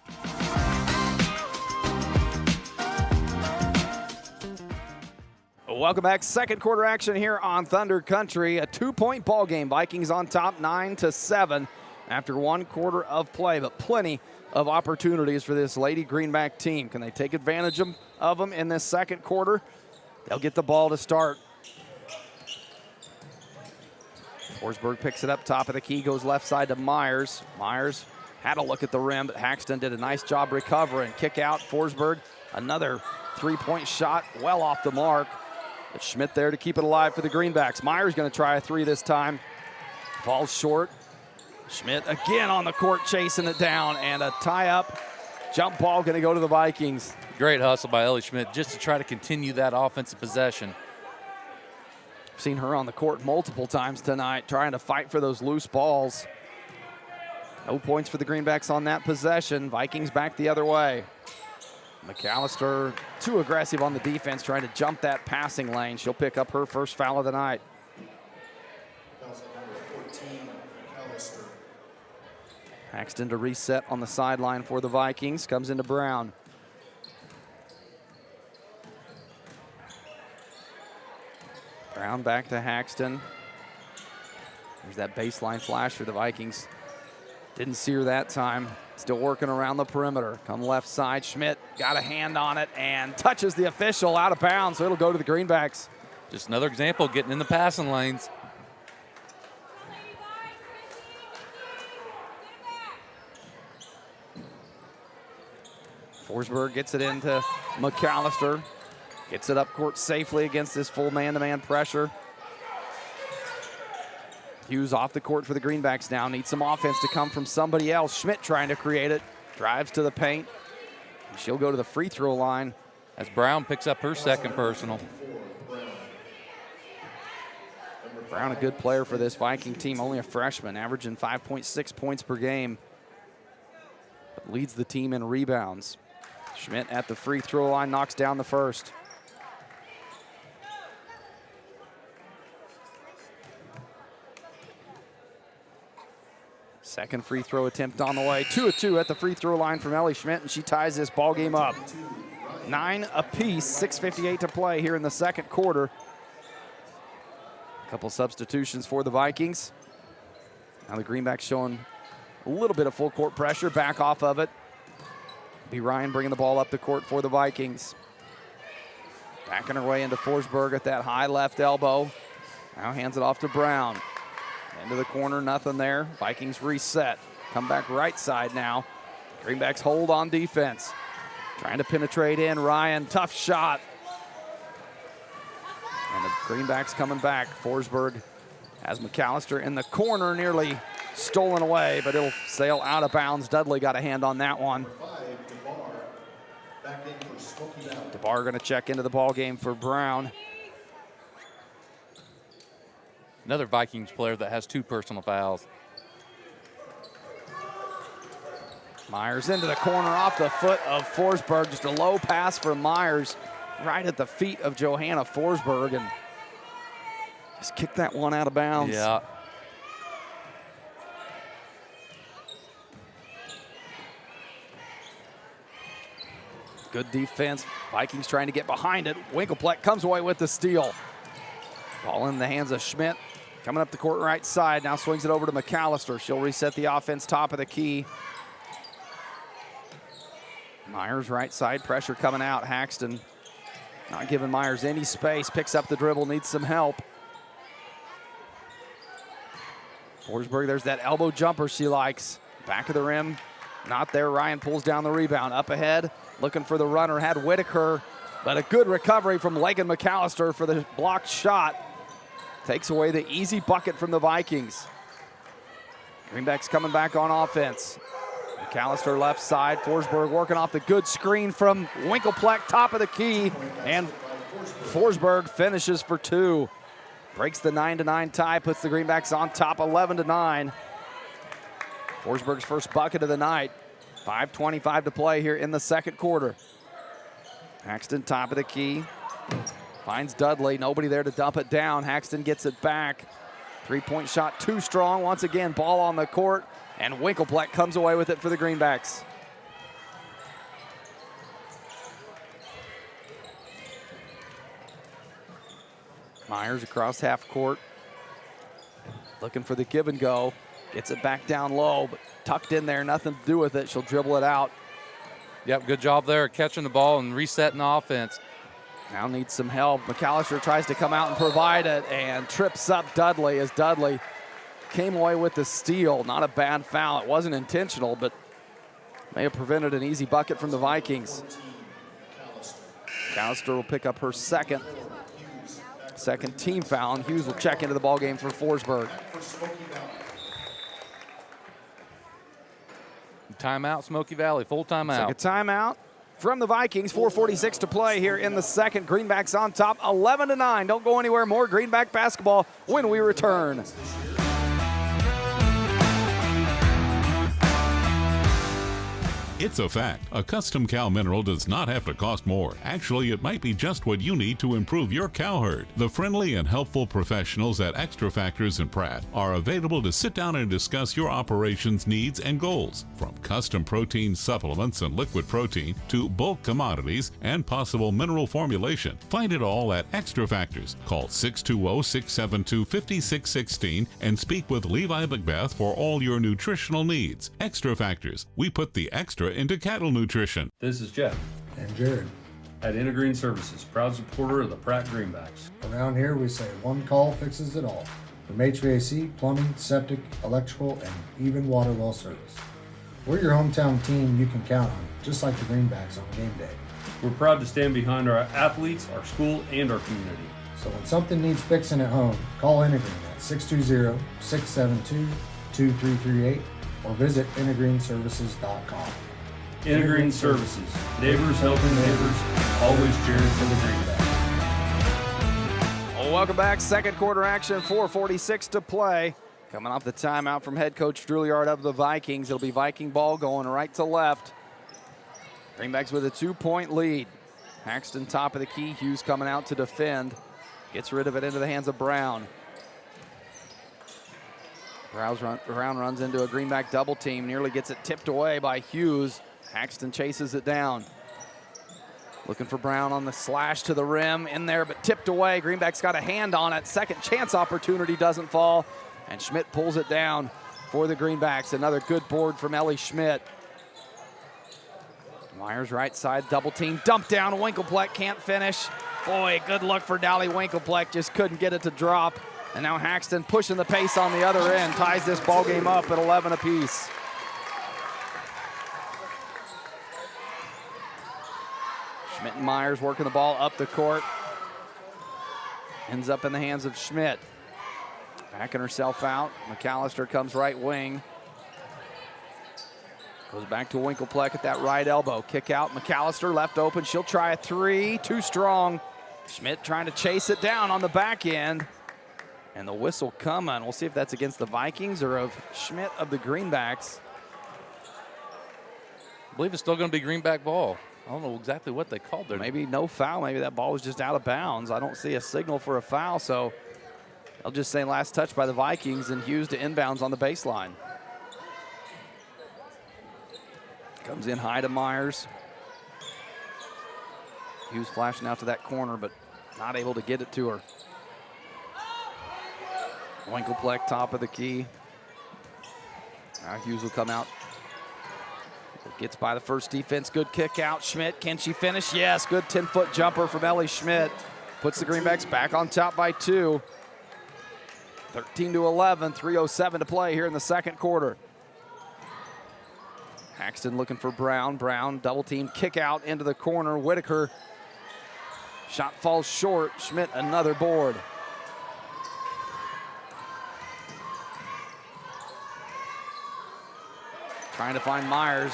[SPEAKER 2] Welcome back. Second quarter action here on Thunder Country. A 2-point ball game. Vikings on top 9-7 after 1 quarter of play, but plenty of opportunities for this Lady Greenback team. Can they take advantage of them in this second quarter? They'll get the ball to start. Forsberg picks it up top of the key, goes left side to Myers. Myers had a look at the rim, but Haxton did a nice job recovering. Kick out, Forsberg, another 3-point shot, well off the mark. But Schmidt there to keep it alive for the Greenbacks. Myers going to try a 3 this time. Falls short. Schmidt again on the court chasing it down, and a tie-up jump ball going to go to the Vikings.
[SPEAKER 3] Great hustle by Ellie Schmidt just to try to continue that offensive possession.
[SPEAKER 2] I've seen her on the court multiple times tonight trying to fight for those loose balls. No points for the Greenbacks on that possession. Vikings back the other way. McAllister too aggressive on the defense, trying to jump that passing lane. She'll pick up her first foul of the night.
[SPEAKER 9] Fouls at number 14, McAllister.
[SPEAKER 2] Paxton to reset on the sideline for the Vikings. Comes into Brown. Brown back to Haxton. There's that baseline flash for the Vikings. Didn't see her that time. Still working around the perimeter. Come left side, Schmidt got a hand on it and touches the official out of bounds, so it'll go to the Greenbacks.
[SPEAKER 3] Just another example, getting in the passing lanes.
[SPEAKER 2] Forsberg gets it into McAllister. Gets it up court safely against this full man-to-man pressure. Hughes off the court for the Greenbacks now. Needs some offense to come from somebody else. Schmidt trying to create it. Drives to the paint. She'll go to the free throw line.
[SPEAKER 3] As Brown picks up her second personal.
[SPEAKER 2] Brown, a good player for this Viking team. Only a freshman, averaging 5.6 points per game. But leads the team in rebounds. Schmidt at the free throw line, knocks down the first. Second free throw attempt on the way. 2 of 2 at the free throw line from Ellie Schmidt, and she ties this ball game up. 9 apiece, 6:58 to play here in the second quarter. A couple substitutions for the Vikings. Now the Greenbacks showing a little bit of full court pressure, back off of it. B. Ryan bringing the ball up the court for the Vikings. Backing her way into Forsberg at that high left elbow. Now hands it off to Brown. Into the corner, nothing there. Vikings reset. Come back right side now. Greenbacks hold on defense. Trying to penetrate in. Ryan, tough shot. And the Greenbacks coming back. Forsberg has McAllister in the corner, nearly stolen away, but it'll sail out of bounds. Dudley got a hand on that one.
[SPEAKER 9] Back in for Smokey Valley.
[SPEAKER 2] DeBar going to check into the ball game for Brown.
[SPEAKER 3] Another Vikings player that has 2 personal fouls.
[SPEAKER 2] Myers into the corner off the foot of Forsberg. Just a low pass for Myers right at the feet of Johanna Forsberg, and just kicked that one out of bounds.
[SPEAKER 3] Yeah.
[SPEAKER 2] Good defense. Vikings trying to get behind it. Winklepleck comes away with the steal. Ball in the hands of Schmidt. Coming up the court right side. Now swings it over to McAllister. She'll reset the offense top of the key. Myers right side. Pressure coming out. Haxton not giving Myers any space. Picks up the dribble. Needs some help. Forsberg, there's that elbow jumper she likes. Back of the rim. Not there. Ryan pulls down the rebound. Up ahead. Looking for the runner. Had Whitaker. But a good recovery from Lagan McAllister for the blocked shot. Takes away the easy bucket from the Vikings. Greenbacks coming back on offense. McAllister left side. Forsberg working off the good screen from Winkelpleck, top of the key. And Forsberg finishes for 2. Breaks the 9-9 tie, puts the Greenbacks on top 11-9. Forsberg's first bucket of the night. 5:25 to play here in the second quarter. Haxton top of the key. Finds Dudley, nobody there to dump it down. Haxton gets it back. 3-point shot too strong. Once again, ball on the court, and Winkelpleck comes away with it for the Greenbacks. Myers across half court. Looking for the give and go. Gets it back down low, but tucked in there, nothing to do with it. She'll dribble it out.
[SPEAKER 3] Yep, good job there catching the ball and resetting the offense.
[SPEAKER 2] Now needs some help. McAllister tries to come out and provide it and trips up Dudley as Dudley came away with the steal. Not a bad foul. It wasn't intentional, but may have prevented an easy bucket from the Vikings. McAllister will pick up her second team foul, and Hughes will check into the ballgame for Forsberg.
[SPEAKER 3] Timeout, Smoky Valley, full timeout.
[SPEAKER 2] Second timeout from the Vikings. 4:46 to play here in the second. Greenbacks on top, 11-9. Don't go anywhere. More Greenback basketball when we return.
[SPEAKER 12] It's a fact. A custom cow mineral does not have to cost more. Actually, it might be just what you need to improve your cow herd. The friendly and helpful professionals at Extra Factors in Pratt are available to sit down and discuss your operations needs and goals. From custom protein supplements and liquid protein to bulk commodities and possible mineral formulation. Find it all at Extra Factors. Call 620-672-5616 and speak with Levi Macbeth for all your nutritional needs. Extra Factors. We put the extra into cattle nutrition.
[SPEAKER 13] This is Jeff
[SPEAKER 9] And Jared.
[SPEAKER 13] at Intergreen Services, proud supporter of the Pratt Greenbacks.
[SPEAKER 9] Around here, we say one call fixes it all. From HVAC, plumbing, septic, electrical, and even water well service. We're your hometown team you can count on, just like the Greenbacks on game day.
[SPEAKER 13] We're proud to stand behind our athletes, our school, and our community.
[SPEAKER 9] So when something needs fixing at home, call Intergreen at 620-672-2338 or visit intergreenservices.com.
[SPEAKER 13] Intergreen Services, neighbors helping neighbors, always cheering for the Greenbacks.
[SPEAKER 2] Well, welcome back. Second quarter action, 4:46 to play. Coming off the timeout from head coach Drouillard of the Vikings. It'll be Viking ball going right to left. Greenbacks with a 2-point lead. Haxton top of the key. Hughes coming out to defend. Gets rid of it into the hands of Brown. Brown runs into a Greenback double team. Nearly gets it tipped away by Hughes. Haxton chases it down. Looking for Brown on the slash to the rim. In there, but tipped away. Greenback's got a hand on it. Second chance opportunity doesn't fall. And Schmidt pulls it down for the Greenbacks. Another good board from Ellie Schmidt. Myers right side, double team, dump down. Winkelpleck can't finish. Boy, good luck for Dally Winkelpleck. Just couldn't get it to drop. And now Haxton pushing the pace on the other end. Ties this ball game up at 11 apiece. Schmidt and Myers working the ball up the court. Ends up in the hands of Schmidt. Backing herself out. McAllister comes right wing. Goes back to Winkelpleck at that right elbow. Kick out. McAllister left open. She'll try a three. Too strong. Schmidt trying to chase it down on the back end. And the whistle coming. We'll see if that's against the Vikings or of Schmidt of the Greenbacks.
[SPEAKER 3] I believe it's still going to be Greenback ball. I don't know exactly what they called there.
[SPEAKER 2] Maybe no foul. Maybe that ball was just out of bounds. I don't see a signal for a foul, so I'll just say last touch by the Vikings and Hughes to inbounds on the baseline. Comes in high to Myers. Hughes flashing out to that corner, but not able to get it to her. Winkelpleck top of the key. Now Hughes will come out. Gets by the first defense. Good kick out. Schmidt, can she finish? Yes, good 10-foot jumper from Ellie Schmidt. Puts the Greenbacks back on top by 2. 13-11, 3:07 to play here in the second quarter. Haxton looking for Brown. Brown double team, kick out into the corner. Whitaker. Shot falls short. Schmidt another board. trying to find Myers.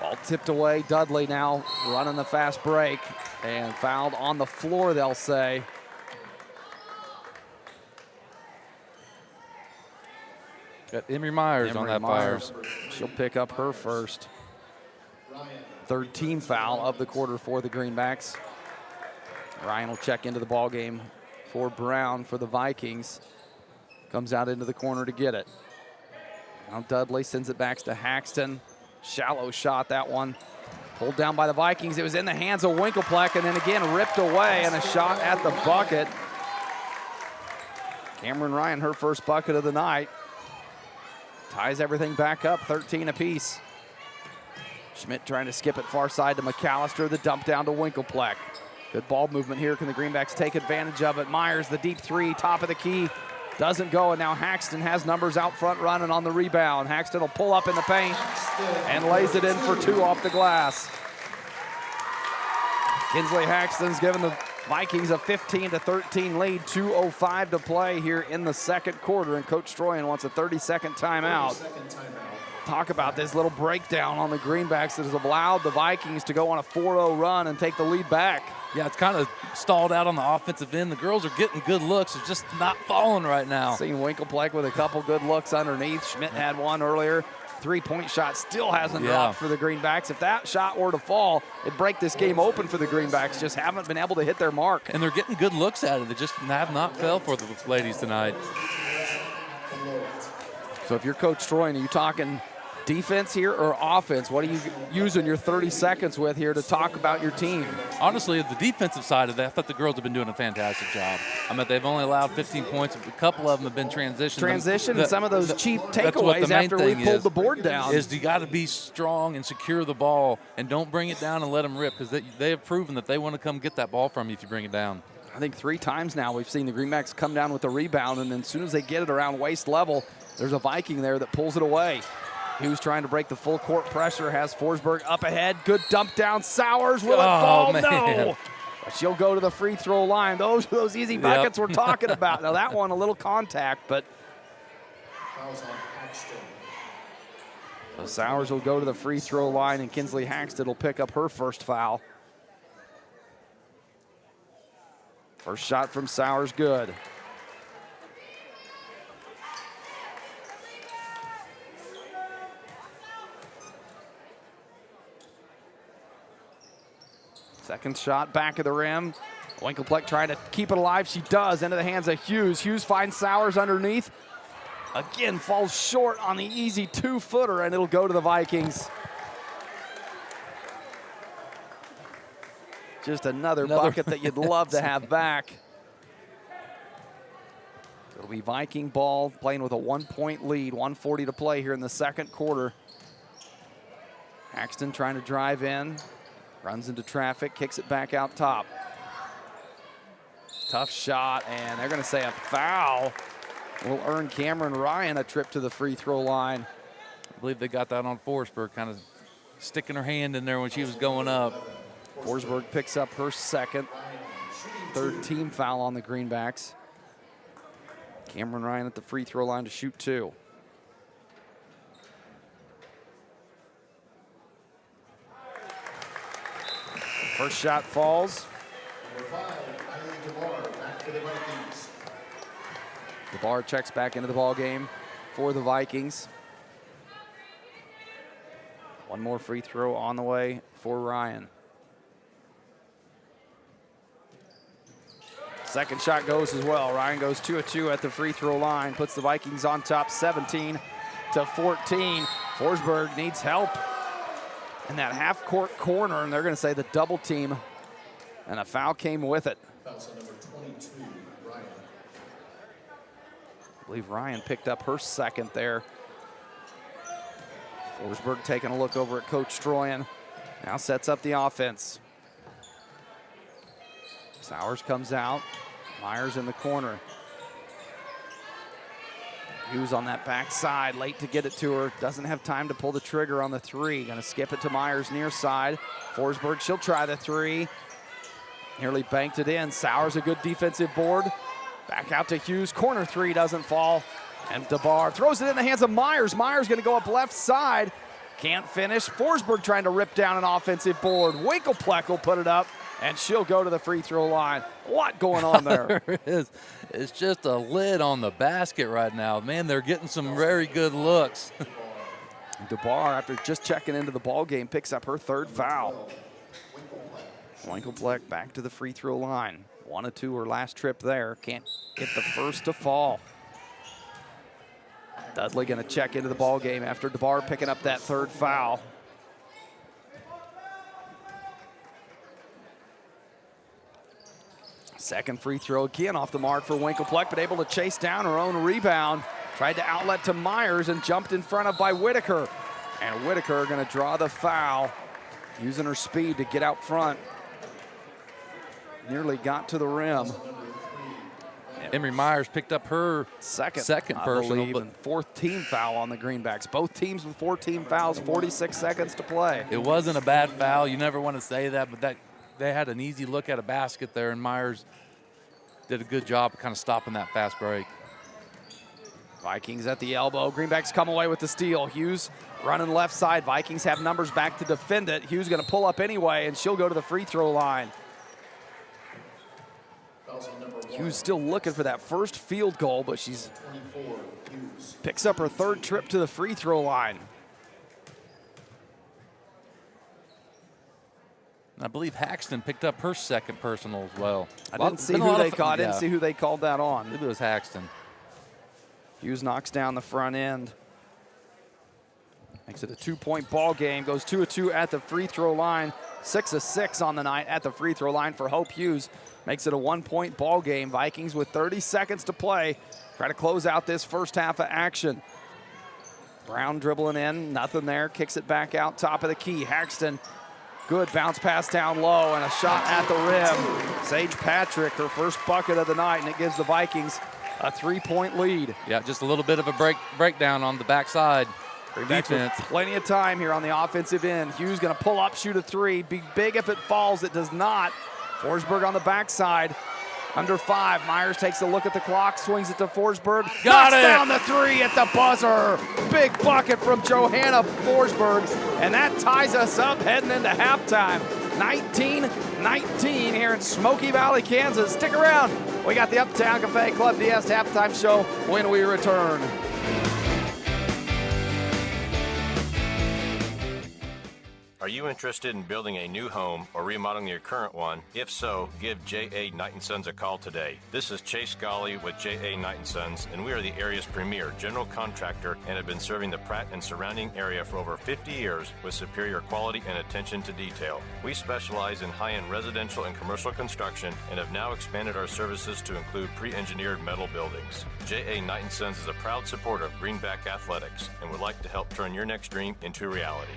[SPEAKER 2] Ball tipped away. Dudley now running the fast break and fouled on the floor, they'll say.
[SPEAKER 3] Got Emery Myers on that fire.
[SPEAKER 2] She'll pick up her first. Third team foul of the quarter for the Greenbacks. Ryan will check into the ball game for Brown for the Vikings. Comes out into the corner to get it. Now Dudley sends it back to Haxton. Shallow shot, that one. Pulled down by the Vikings. It was in the hands of Winkelpleck and then again ripped away, and a shot at the bucket. Cameron Ryan, her first bucket of the night. Ties everything back up, 13 apiece. Schmidt trying to skip it far side to McAllister. The dump down to Winkelpleck. Good ball movement here. Can the Greenbacks take advantage of it? Myers, the deep three, top of the key. Doesn't go, and now Haxton has numbers out front running on the rebound. Haxton will pull up in the paint and lays it in for two off the glass. Kinsley Haxton's given the Vikings a 15-13 lead. 2:05 to play here in the second quarter, and Coach Stroyan wants a 30-second timeout. Talk about this little breakdown on the Greenbacks that has allowed the Vikings to go on a 4-0 run and take the lead back.
[SPEAKER 3] Yeah, it's kind of stalled out on the offensive end. The girls are getting good looks. It's just not falling right now.
[SPEAKER 2] Seeing Winkelpleck with a couple good looks underneath. Schmidt had one earlier. Three-point shot still hasn't dropped for the Greenbacks. If that shot were to fall, it'd break this game open for the Greenbacks. Just haven't been able to hit their mark.
[SPEAKER 3] And they're getting good looks at it. They just have not fell for the ladies tonight.
[SPEAKER 2] So if you're Coach Stroyan, are you talking defense here or offense? What are you using your 30 seconds with here to talk about your team?
[SPEAKER 3] Honestly, the defensive side of that, I thought the girls have been doing a fantastic job. I mean, they've only allowed 15 points. A couple of them have been transition.
[SPEAKER 2] And some of those cheap takeaways after we pulled the board down.
[SPEAKER 3] Is you got to be strong and secure the ball and don't bring it down and let them rip, because they have proven that they want to come get that ball from you if you bring it down.
[SPEAKER 2] I think 3 times now we've seen the Greenbacks come down with the rebound, and then as soon as they get it around waist level, there's a Viking there that pulls it away. Hughes trying to break the full court pressure, has Forsberg up ahead. Good dump down. Sowers, will it fall?
[SPEAKER 3] Man.
[SPEAKER 2] No. But she'll go to the free throw line. Those easy buckets we're talking about. Now that one, a little contact, but so Sowers will go to the free throw line, and Kinsley Haxton will pick up her first foul. First shot from Sowers, good. Second shot, back of the rim. Winkelpleck trying to keep it alive. She does, into the hands of Hughes. Hughes finds Sowers underneath. Again, falls short on the easy 2-footer, and it'll go to the Vikings. Just another bucket that you'd love to have back. It'll be Viking ball, playing with a 1-point lead. 1:40 to play here in the second quarter. Axton trying to drive in. Runs into traffic, kicks it back out top. Tough shot, and they're going to say a foul will earn Cameron Ryan a trip to the free throw line.
[SPEAKER 3] I believe they got that on Forsberg, kind of sticking her hand in there when she was going up.
[SPEAKER 2] Forsberg picks up her second. Third team foul on the Greenbacks. Cameron Ryan at the free throw line to shoot 2. First shot falls. DeBar checks back into the ball game for the Vikings. One more free throw on the way for Ryan. Second shot goes as well. Ryan goes 2 of 2 at the free throw line, puts the Vikings on top 17-14. Forsberg needs help in that half-court corner, and they're going to say the double team, and a foul came with it.
[SPEAKER 9] Foul number 22, Ryan.
[SPEAKER 2] I believe Ryan picked up her second there. Forsberg taking a look over at Coach Stroyan. Now sets up the offense. Sowers comes out. Myers in the corner. Hughes on that backside, late to get it to her. Doesn't have time to pull the trigger on the 3. Gonna skip it to Myers near side. Forsberg, she'll try the 3. Nearly banked it in. Sowers a good defensive board. Back out to Hughes. Corner 3 doesn't fall. And DeBar throws it in the hands of Myers. Myers going to go up left side. Can't finish. Forsberg trying to rip down an offensive board. Winkelpleck will put it up, and she'll go to the free throw line. A lot going on there.
[SPEAKER 3] There is. It's just a lid on the basket right now. Man, they're getting some very good looks.
[SPEAKER 2] DeBar, after just checking into the ball game, picks up her third foul. Winkelpleck back to the free throw line. 1 of 2 her last trip there. Can't get the first to fall. Dudley going to check into the ball game after DeBar picking up that third foul. Second free throw again off the mark for Winkelpleck, but able to chase down her own rebound. Tried to outlet to Myers and jumped in front of by Whitaker. And Whitaker going to draw the foul, using her speed to get out front. Nearly got to the rim.
[SPEAKER 3] Emery Myers picked up her second personal,
[SPEAKER 2] but fourth team foul on the Greenbacks. Both teams with 4 team fouls, 46 seconds to play.
[SPEAKER 3] It wasn't a bad foul. You never want to say that, but they had an easy look at a basket there, and Myers did a good job of kind of stopping that fast break.
[SPEAKER 2] Vikings at the elbow. Greenbacks come away with the steal. Hughes running left side. Vikings have numbers back to defend it. Hughes going to pull up anyway, and she'll go to the free throw line. Hughes still looking for that first field goal, but she's picks up her third trip to the free throw line.
[SPEAKER 3] I believe Haxton picked up her second personal as well.
[SPEAKER 2] I didn't see who they called. Didn't see who they called that on.
[SPEAKER 3] I believe it was Haxton.
[SPEAKER 2] Hughes knocks down the front end. Makes it a 2-point ball game. Goes 2 of 2 at the free throw line. 6 of 6 on the night at the free throw line for Hope Hughes. Makes it a 1-point ball game. Vikings with 30 seconds to play. Try to close out this first half of action. Brown dribbling in, nothing there. Kicks it back out, top of the key. Haxton, good bounce pass down low and a shot at the rim. Sage Patrick, her first bucket of the night, and it gives the Vikings a 3-point lead.
[SPEAKER 3] Yeah, just a little bit of a breakdown on the backside. Defense.
[SPEAKER 2] Plenty of time here on the offensive end. Hughes going to pull up, shoot a 3. Be big if it falls. It does not. Forsberg on the backside. Under 5. Myers takes a look at the clock, swings it to Forsberg.
[SPEAKER 3] Got it.
[SPEAKER 2] Down the 3 at the buzzer. Big bucket from Johanna Forsberg. And that ties us up heading into halftime. 19-19 here in Smoky Valley, Kansas. Stick around. We got the Uptown Cafe Club DS halftime show when we return.
[SPEAKER 14] Are you interested in building a new home or remodeling your current one? If so, give J.A. Knight & Sons a call today. This is Chase Golly with J.A. Knight & Sons, and we are the area's premier general contractor and have been serving the Pratt and surrounding area for over 50 years with superior quality and attention to detail. We specialize in high-end residential and commercial construction and have now expanded our services to include pre-engineered metal buildings. J.A. Knight & Sons is a proud supporter of Greenback Athletics and would like to help turn your next dream into reality.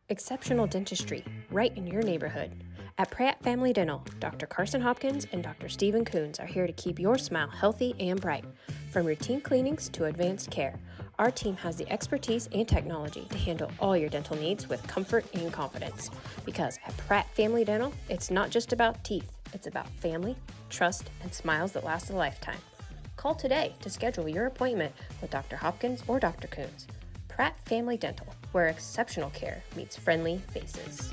[SPEAKER 15] Exceptional dentistry, right in your neighborhood. At Pratt Family Dental, Dr. Carson Hopkins and Dr. Stephen Coons are here to keep your smile healthy and bright. From routine cleanings to advanced care, our team has the expertise and technology to handle all your dental needs with comfort and confidence. Because at Pratt Family Dental, it's not just about teeth, it's about family, trust, and smiles that last a lifetime. Call today to schedule your appointment with Dr. Hopkins or Dr. Coons. Pratt Family Dental, where exceptional care meets friendly faces.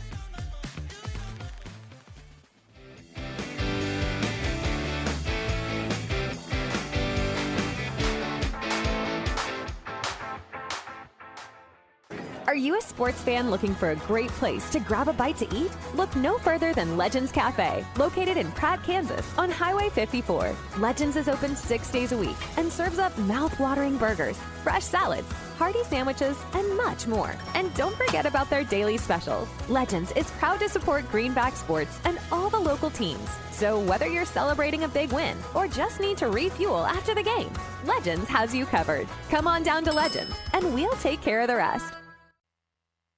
[SPEAKER 16] Are you a sports fan looking for a great place to grab a bite to eat? Look no further than Legends Cafe, located in Pratt, Kansas, on Highway 54. Legends is open 6 days a week and serves up mouth-watering burgers, fresh salads, hearty sandwiches, and much more. And don't forget about their daily specials. Legends is proud to support Greenback Sports and all the local teams. So whether you're celebrating a big win or just need to refuel after the game, Legends has you covered. Come on down to Legends, and we'll take care of the rest.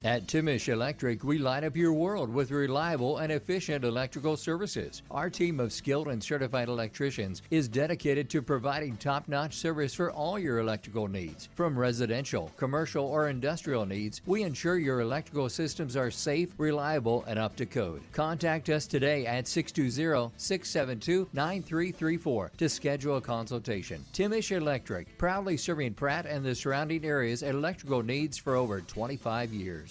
[SPEAKER 7] At Timish Electric, we light up your world with reliable and efficient electrical services. Our team of skilled and certified electricians is dedicated to providing top-notch service for all your electrical needs. From residential, commercial, or industrial needs, we ensure your electrical systems are safe, reliable, and up to code. Contact us today at 620-672-9334 to schedule a consultation. Timish Electric, proudly serving Pratt and the surrounding area's electrical needs for over 25 years.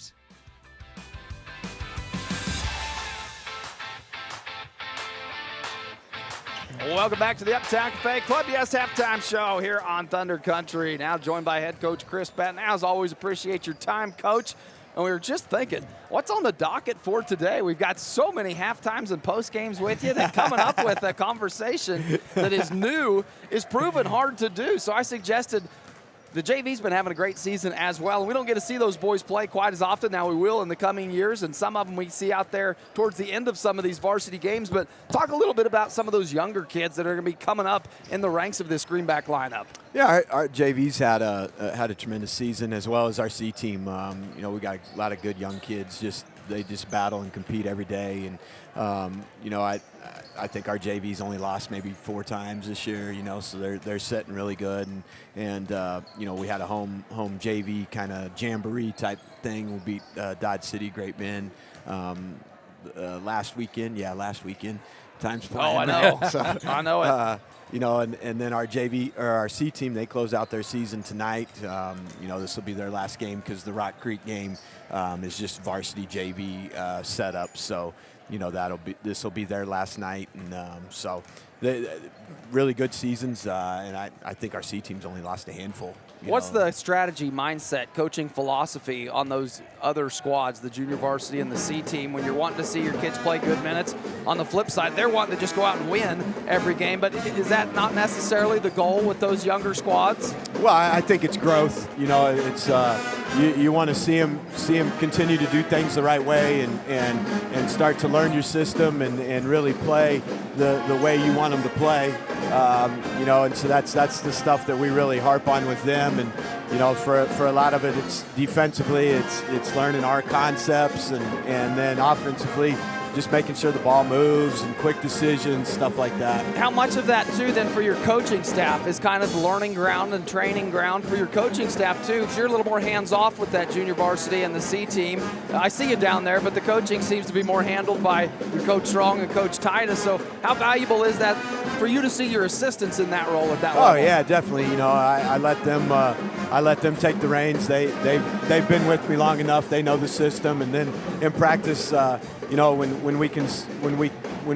[SPEAKER 2] Welcome back to the Uptown Cafe Club Yes halftime show here on Thunder Country. Now joined by head coach Chris Pratt. As always, appreciate your time, Coach. And we were just thinking, what's on the docket for today? We've got so many halftimes and post games with you that coming up with a conversation that is new is proven hard to do. So I suggested the JV's been having a great season as well. We don't get to see those boys play quite as often. Now we will in the coming years, and some of them we see out there towards the end of some of these varsity games. But talk a little bit about some of those younger kids that are going to be coming up in the ranks of this Greenback lineup.
[SPEAKER 17] Yeah, our JV's had a tremendous season, as well as our C team. We got a lot of good young kids. They just battle and compete every day, and I think our JV's only lost maybe 4 times this year. So they're sitting really good, and we had a home JV kind of jamboree type thing. We beat Dodge City Great Bend last weekend. Yeah, last weekend. Time's flying.
[SPEAKER 2] Oh, I know.
[SPEAKER 17] So,
[SPEAKER 2] I know it.
[SPEAKER 17] And then our JV or our C team, they close out their season tonight. This will be their last game because the Rock Creek game is just varsity JV setup. So, this will be their last night, and really good seasons. And I think our C team's only lost a handful.
[SPEAKER 2] What's the strategy, mindset, coaching philosophy on those other squads, the junior varsity and the C team, when you're wanting to see your kids play good minutes? On the flip side, they're wanting to just go out and win every game, but is that not necessarily the goal with those younger squads?
[SPEAKER 17] Well, I think it's growth. It's you want to see them continue to do things the right way and start to learn your system and really play the way you want them to play. And so that's the stuff that we really harp on with them. And for a lot of it, it's defensively, it's learning our concepts, and then offensively, just making sure the ball moves and quick decisions, stuff like that.
[SPEAKER 2] How much of that, too, then, for your coaching staff is kind of learning ground and training ground for your coaching staff, too? Because you're a little more hands-off with that junior varsity and the C team. I see you down there, but the coaching seems to be more handled by your Coach Strong and Coach Titus. So how valuable is that for you to see your assistants in that role at that level?
[SPEAKER 17] Oh, yeah, definitely. I let them take the reins. They've been with me long enough. They know the system. And then in practice, when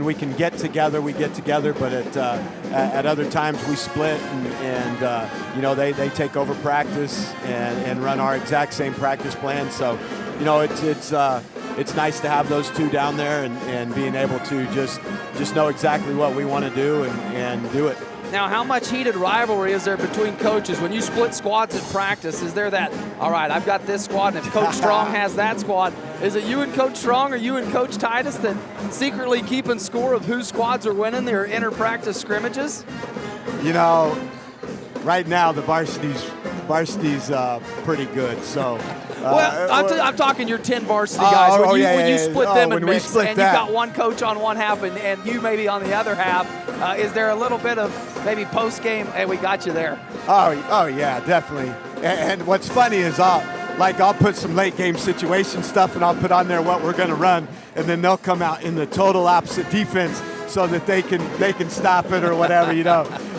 [SPEAKER 17] we can get together, we get together. But at other times we split, and they take over practice and run our exact same practice plan. So, it's nice to have those two down there and being able to just know exactly what we want to do and do it.
[SPEAKER 2] Now, how much heated rivalry is there between coaches? When you split squads at practice, is there that, all right, I've got this squad, and if Coach Strong has that squad, is it you and Coach Strong or you and Coach Titus that secretly keeping score of whose squads are winning their inter-practice scrimmages?
[SPEAKER 17] Right now the varsity's pretty good, so...
[SPEAKER 2] I'm talking your 10 varsity guys. When you split them and mix, and you've got one coach on one half and you maybe on the other half, is there a little bit of maybe post-game, hey, we got you there?
[SPEAKER 17] Oh yeah, definitely. And what's funny is I'll put some late game situation stuff and I'll put on there what we're going to run, and then they'll come out in the total opposite defense so that they can stop it or whatever,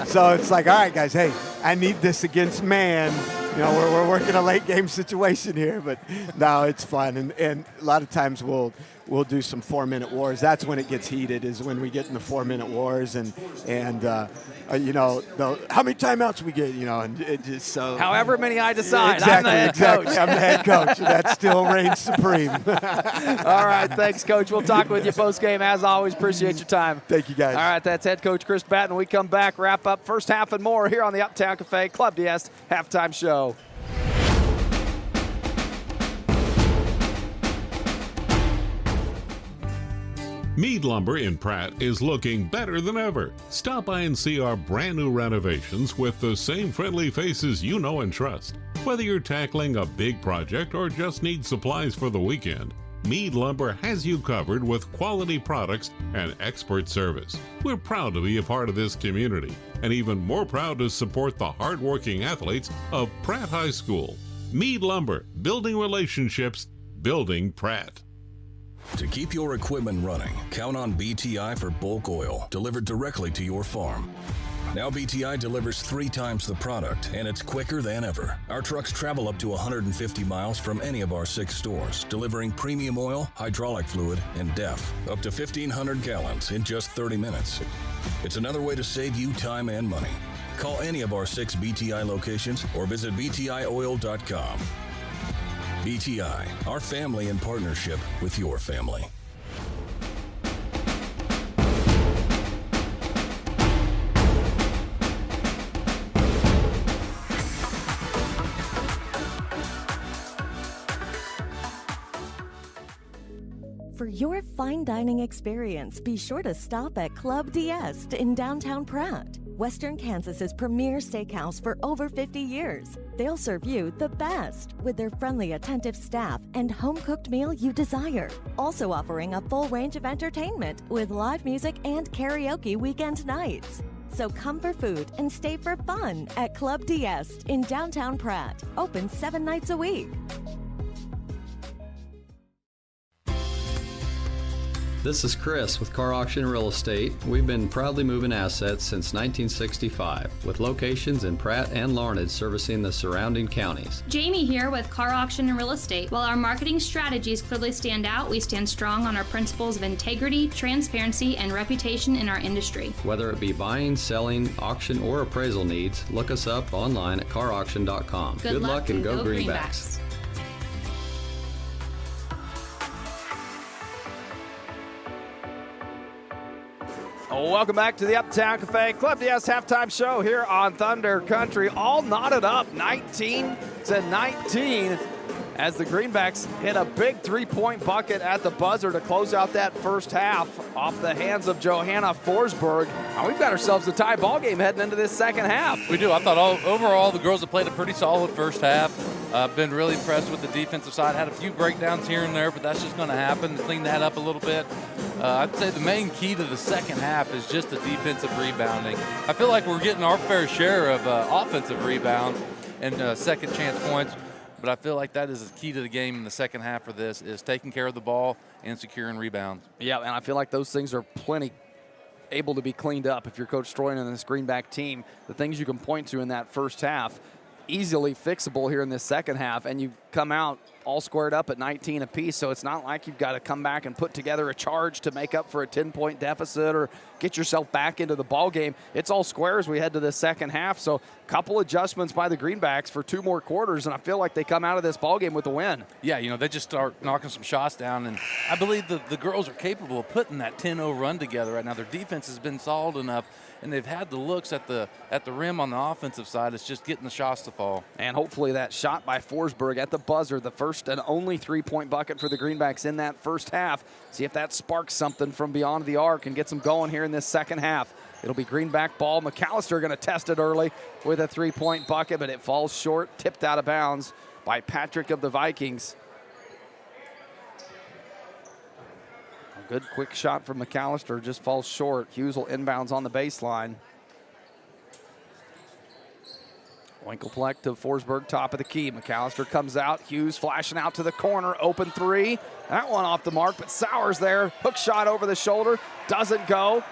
[SPEAKER 17] So it's like, all right, guys, hey, I need this against man. We're working a late game situation here, but no, it's fun. And a lot of times we'll do some 4-minute wars. That's when it gets heated, is when we get in the 4-minute wars and how many timeouts we get, and it just so.
[SPEAKER 2] However many I decide.
[SPEAKER 17] Exactly,
[SPEAKER 2] I'm the head coach.
[SPEAKER 17] I'm the head coach. That still reigns supreme.
[SPEAKER 2] All right, thanks, Coach. We'll talk with you post-game. As always, appreciate your time.
[SPEAKER 17] Thank you, guys.
[SPEAKER 2] All right, that's head coach Chris Pratt, and we come back, wrap up first half and more here on the Uptown Cafe Club DS halftime show.
[SPEAKER 12] Mead Lumber in Pratt is looking better than ever. Stop by and see our brand new renovations with the same friendly faces you know and trust. Whether you're tackling a big project or just need supplies for the weekend, Mead Lumber has you covered with quality products and expert service. We're proud to be a part of this community and even more proud to support the hardworking athletes of Pratt High School. Mead Lumber, building relationships, building Pratt.
[SPEAKER 18] To keep your equipment running, count on BTI for bulk oil delivered directly to your farm. Now BTI delivers 3 times the product, and it's quicker than ever. Our trucks travel up to 150 miles from any of our 6 stores, delivering premium oil, hydraulic fluid, and DEF, up to 1,500 gallons in just 30 minutes. It's another way to save you time and money. Call any of our 6 BTI locations or visit btioil.com. BTI, our family in partnership with your family.
[SPEAKER 19] For your fine dining experience, be sure to stop at Club D'Este in downtown Pratt. Western Kansas's premier steakhouse for over 50 years. They'll serve you the best with their friendly, attentive staff and home-cooked meal you desire. Also offering a full range of entertainment with live music and karaoke weekend nights. So come for food and stay for fun at Club D'Este in downtown Pratt. Open 7 nights a week.
[SPEAKER 20] This is Chris with Car Auction Real Estate. We've been proudly moving assets since 1965, with locations in Pratt and Larned servicing the surrounding counties.
[SPEAKER 21] Jamie here with Car Auction and Real Estate. While our marketing strategies clearly stand out, we stand strong on our principles of integrity, transparency, and reputation in our industry.
[SPEAKER 20] Whether it be buying, selling, auction, or appraisal needs, look us up online at carauction.com.
[SPEAKER 21] Good luck and go Greenbacks.
[SPEAKER 2] Welcome back to the Uptown Cafe Club D'Este halftime show here on Thunder Country. All knotted up, 19-19, as the Greenbacks hit a big 3-point bucket at the buzzer to close out that first half off the hands of Johanna Forsberg. Now we've got ourselves a tie ball game heading into this second half.
[SPEAKER 3] We do. I thought overall the girls have played a pretty solid first half. Been really impressed with the defensive side. Had a few breakdowns here and there, but that's just going to happen to clean that up a little bit. I'd say the main key to the second half is just the defensive rebounding. I feel like we're getting our fair share of offensive rebounds and second chance points, but I feel like that is the key to the game in the second half for this, is taking care of the ball and securing rebounds.
[SPEAKER 2] Yeah, and I feel like those things are plenty able to be cleaned up if you're Coach Stroyan and this Greenback team. The things you can point to in that first half, easily fixable here in this second half, and you come out all squared up at 19 apiece, so it's not like you've got to come back and put together a charge to make up for a 10-point deficit or get yourself back into the ball game. It's all square as we head to the second half, so a couple adjustments by the Greenbacks for 2 more quarters, and I feel like they come out of this ball game with a win.
[SPEAKER 3] Yeah, you know, they just start knocking some shots down, and I believe the girls are capable of putting that 10-0 run together right now. Their defense has been solid enough, and they've had the looks at the rim on the offensive side. It's just getting the shots to fall.
[SPEAKER 2] And hopefully that shot by Forsberg at the buzzer, the first and only 3-point bucket for the Greenbacks in that first half. See if that sparks something from beyond the arc and gets them going here in this second half. It'll be Greenback ball. McAllister going to test it early with a 3-point bucket, but it falls short, tipped out of bounds by Patrick of the Vikings. A good quick shot from McAllister, just falls short. Hughes will inbounds on the baseline. Winkelpleck to Forsberg, top of the key. McAllister comes out. Hughes flashing out to the corner. Open 3. That one off the mark, but Sowers there. Hook shot over the shoulder. Doesn't go.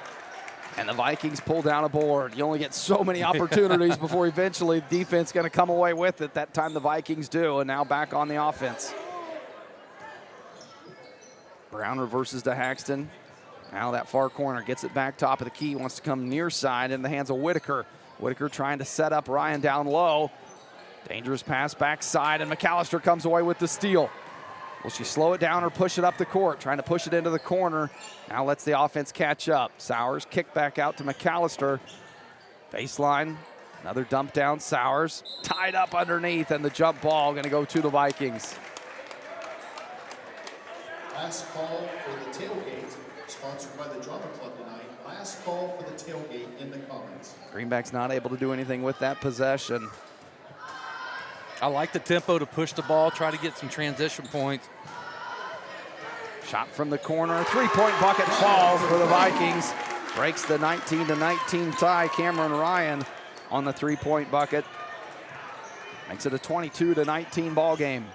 [SPEAKER 2] And the Vikings pull down a board. You only get so many opportunities before eventually the defense going to come away with it. That time the Vikings do, and now back on the offense. Brown reverses to Haxton. Now that far corner, gets it back top of the key. Wants to come near side in the hands of Whitaker. Whitaker trying to set up Ryan down low. Dangerous pass backside, and McAllister comes away with the steal. Will she slow it down or push it up the court? Trying to push it into the corner. Now lets the offense catch up. Sowers kick back out to McAllister. Baseline, another dump down. Sowers tied up underneath, and the jump ball going to go to the Vikings.
[SPEAKER 22] Last call for the tailgate, sponsored by the Drama Club tonight. Last call for the tailgate in the comments.
[SPEAKER 2] Greenback's not able to do anything with that possession.
[SPEAKER 3] I like the tempo to push the ball, try to get some transition points.
[SPEAKER 2] Shot from the corner, three-point bucket falls for the Vikings. Breaks the 19-19 tie. Cameron Ryan on the three-point bucket. Makes it a 22-19 ball game.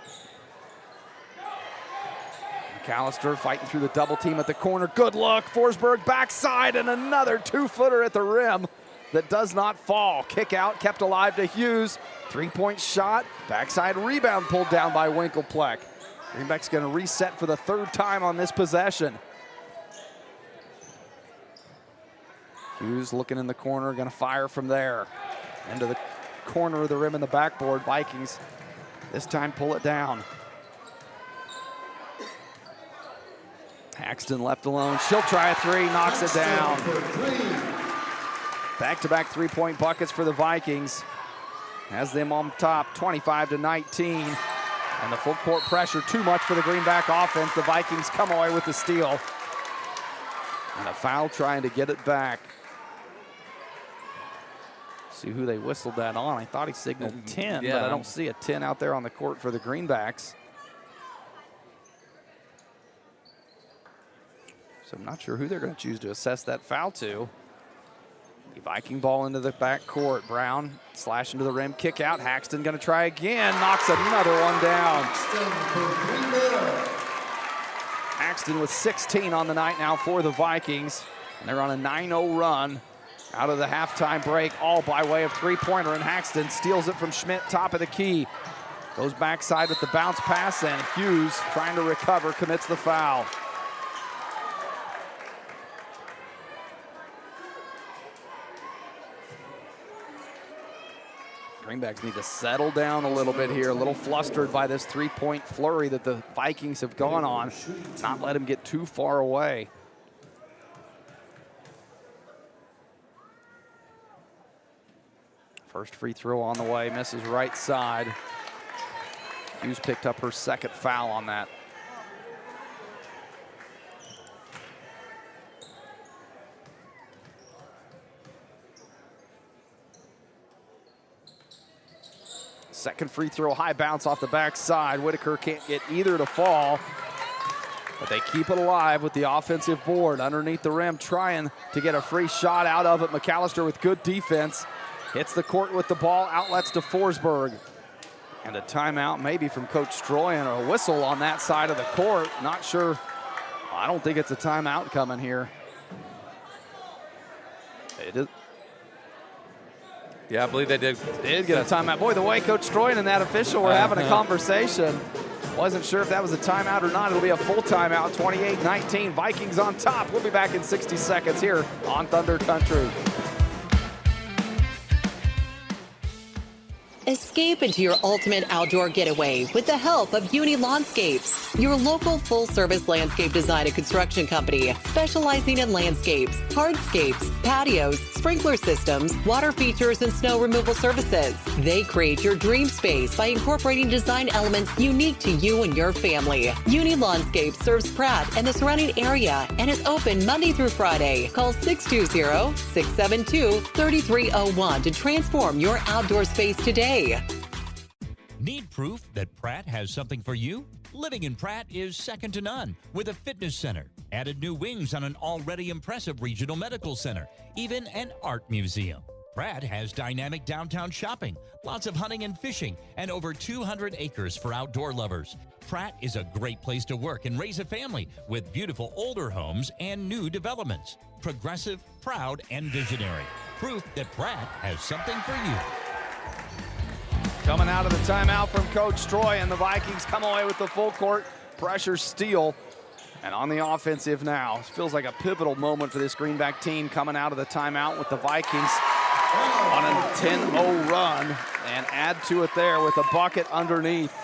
[SPEAKER 2] McAllister fighting through the double team at the corner. Good look, Forsberg backside, and another two-footer at the rim that does not fall. Kick out, kept alive to Hughes. Three-point shot, backside rebound pulled down by Winkelpleck. Greenback's going to reset for the third time on this possession. Hughes looking in the corner, going to fire from there. Into the corner of the rim and the backboard. Vikings this time pull it down. Haxton left alone. She'll try a three, knocks it down. Back-to-back three-point buckets for the Vikings. Has them on top, 25-19. And the full court pressure, too much for the Greenback offense. The Vikings come away with the steal. And a foul trying to get it back. See who they whistled that on. I thought he signaled 10,
[SPEAKER 3] yeah,
[SPEAKER 2] but I don't see a 10 out there on the court for the Greenbacks. So I'm not sure who they're going to choose to assess that foul to. The Viking ball into the back court. Brown slash into the rim, kick out. Haxton going to try again, knocks another one down. Haxton with 16 on the night now for the Vikings. And they're on a 9-0 run out of the halftime break, all by way of three-pointer, and Haxton steals it from Schmidt, top of the key. Goes backside with the bounce pass, and Hughes trying to recover, commits the foul. Greenbacks need to settle down a little bit here, a little flustered by this three-point flurry that the Vikings have gone on. Not let him get too far away. First free throw on the way, misses right side. Hughes picked up her second foul on that. Second free throw, high bounce off the backside. Whitaker can't get either to fall, but they keep it alive with the offensive board underneath the rim, trying to get a free shot out of it. McAllister with good defense. Hits the court with the ball, outlets to Forsberg. And a timeout maybe from Coach Stroyan, or a whistle on that side of the court. Not sure. I don't think it's a timeout coming here. It is.
[SPEAKER 3] Yeah, I believe they did
[SPEAKER 2] Did get a timeout. Boy, the way Coach Stroyan and that official were having a conversation. Wasn't sure if that was a timeout or not. It'll be a full timeout, 28-19. Vikings on top. We'll be back in 60 seconds here on Thunder Country.
[SPEAKER 1] Escape into your ultimate outdoor getaway with the help of Uni Landscapes, your local full-service landscape design and construction company specializing in landscapes, hardscapes, patios, sprinkler systems, water features, and snow removal services. They create your dream space by incorporating design elements unique to you and your family. Uni Landscapes serves Pratt and the surrounding area and is open Monday through Friday. Call 620-672-3301 to transform your outdoor space today.
[SPEAKER 4] Need proof that Pratt has something for you? Living in Pratt is second to none with a fitness center, added new wings on an already impressive regional medical center, even an art museum. Pratt has dynamic downtown shopping, lots of hunting and fishing, and over 200 acres for outdoor lovers. Pratt is a great place to work and raise a family with beautiful older homes and new developments. Progressive, proud, and visionary. Proof that Pratt has something for you.
[SPEAKER 2] Coming out of the timeout from Coach Troy, and the Vikings come away with the full court pressure steal. And on the offensive now, it feels like a pivotal moment for this Greenback team coming out of the timeout with the Vikings on a 10-0 run, and add to it there with a bucket underneath.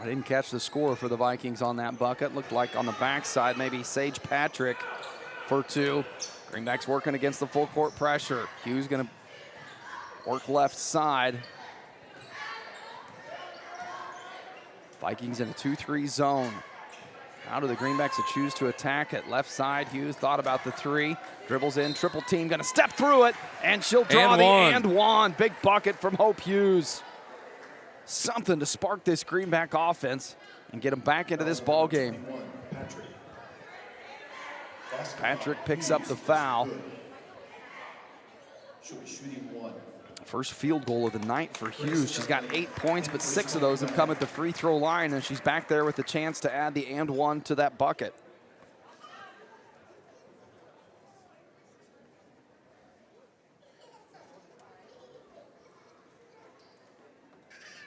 [SPEAKER 2] I didn't catch the score for the Vikings on that bucket. Looked like on the backside, maybe Sage Patrick for two. Greenback's working against the full court pressure. Hughes gonna work left side. Vikings in a 2-3 zone. How do the Greenbacks choose to attack at left side? Hughes thought about the three, dribbles in, triple team, gonna step through it, and she'll draw and one. Big bucket from Hope Hughes. Something to spark this Greenback offense and get them back into this ball game. Patrick picks up the foul. First field goal of the night for Hughes. She's got 8 points, but 6 of those have come at the free throw line, and she's back there with the chance to add the and one to that bucket.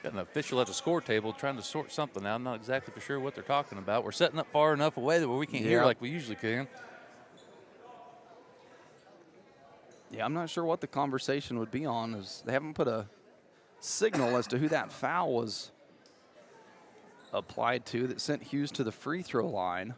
[SPEAKER 3] Got an official at the score table trying to sort something out. I'm not exactly for sure what they're talking about. We're setting up far enough away that we can't hear like we usually can.
[SPEAKER 2] Yeah, I'm not sure what the conversation would be on, as they haven't put a signal as to who that foul was applied to that sent Hughes to the free throw line.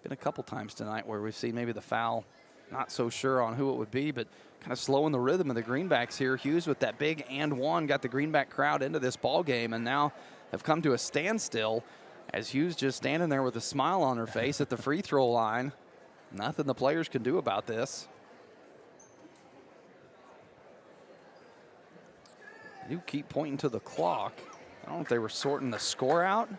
[SPEAKER 2] Been a couple times tonight where we've seen maybe the foul, not so sure on who it would be, but kind of slowing the rhythm of the Greenbacks here. Hughes with that big and one got the Greenback crowd into this ball game, and now have come to a standstill as Hughes just standing there with a smile on her face at the free throw line. Nothing the players can do about this. You keep pointing to the clock. I don't know if they were sorting the score out.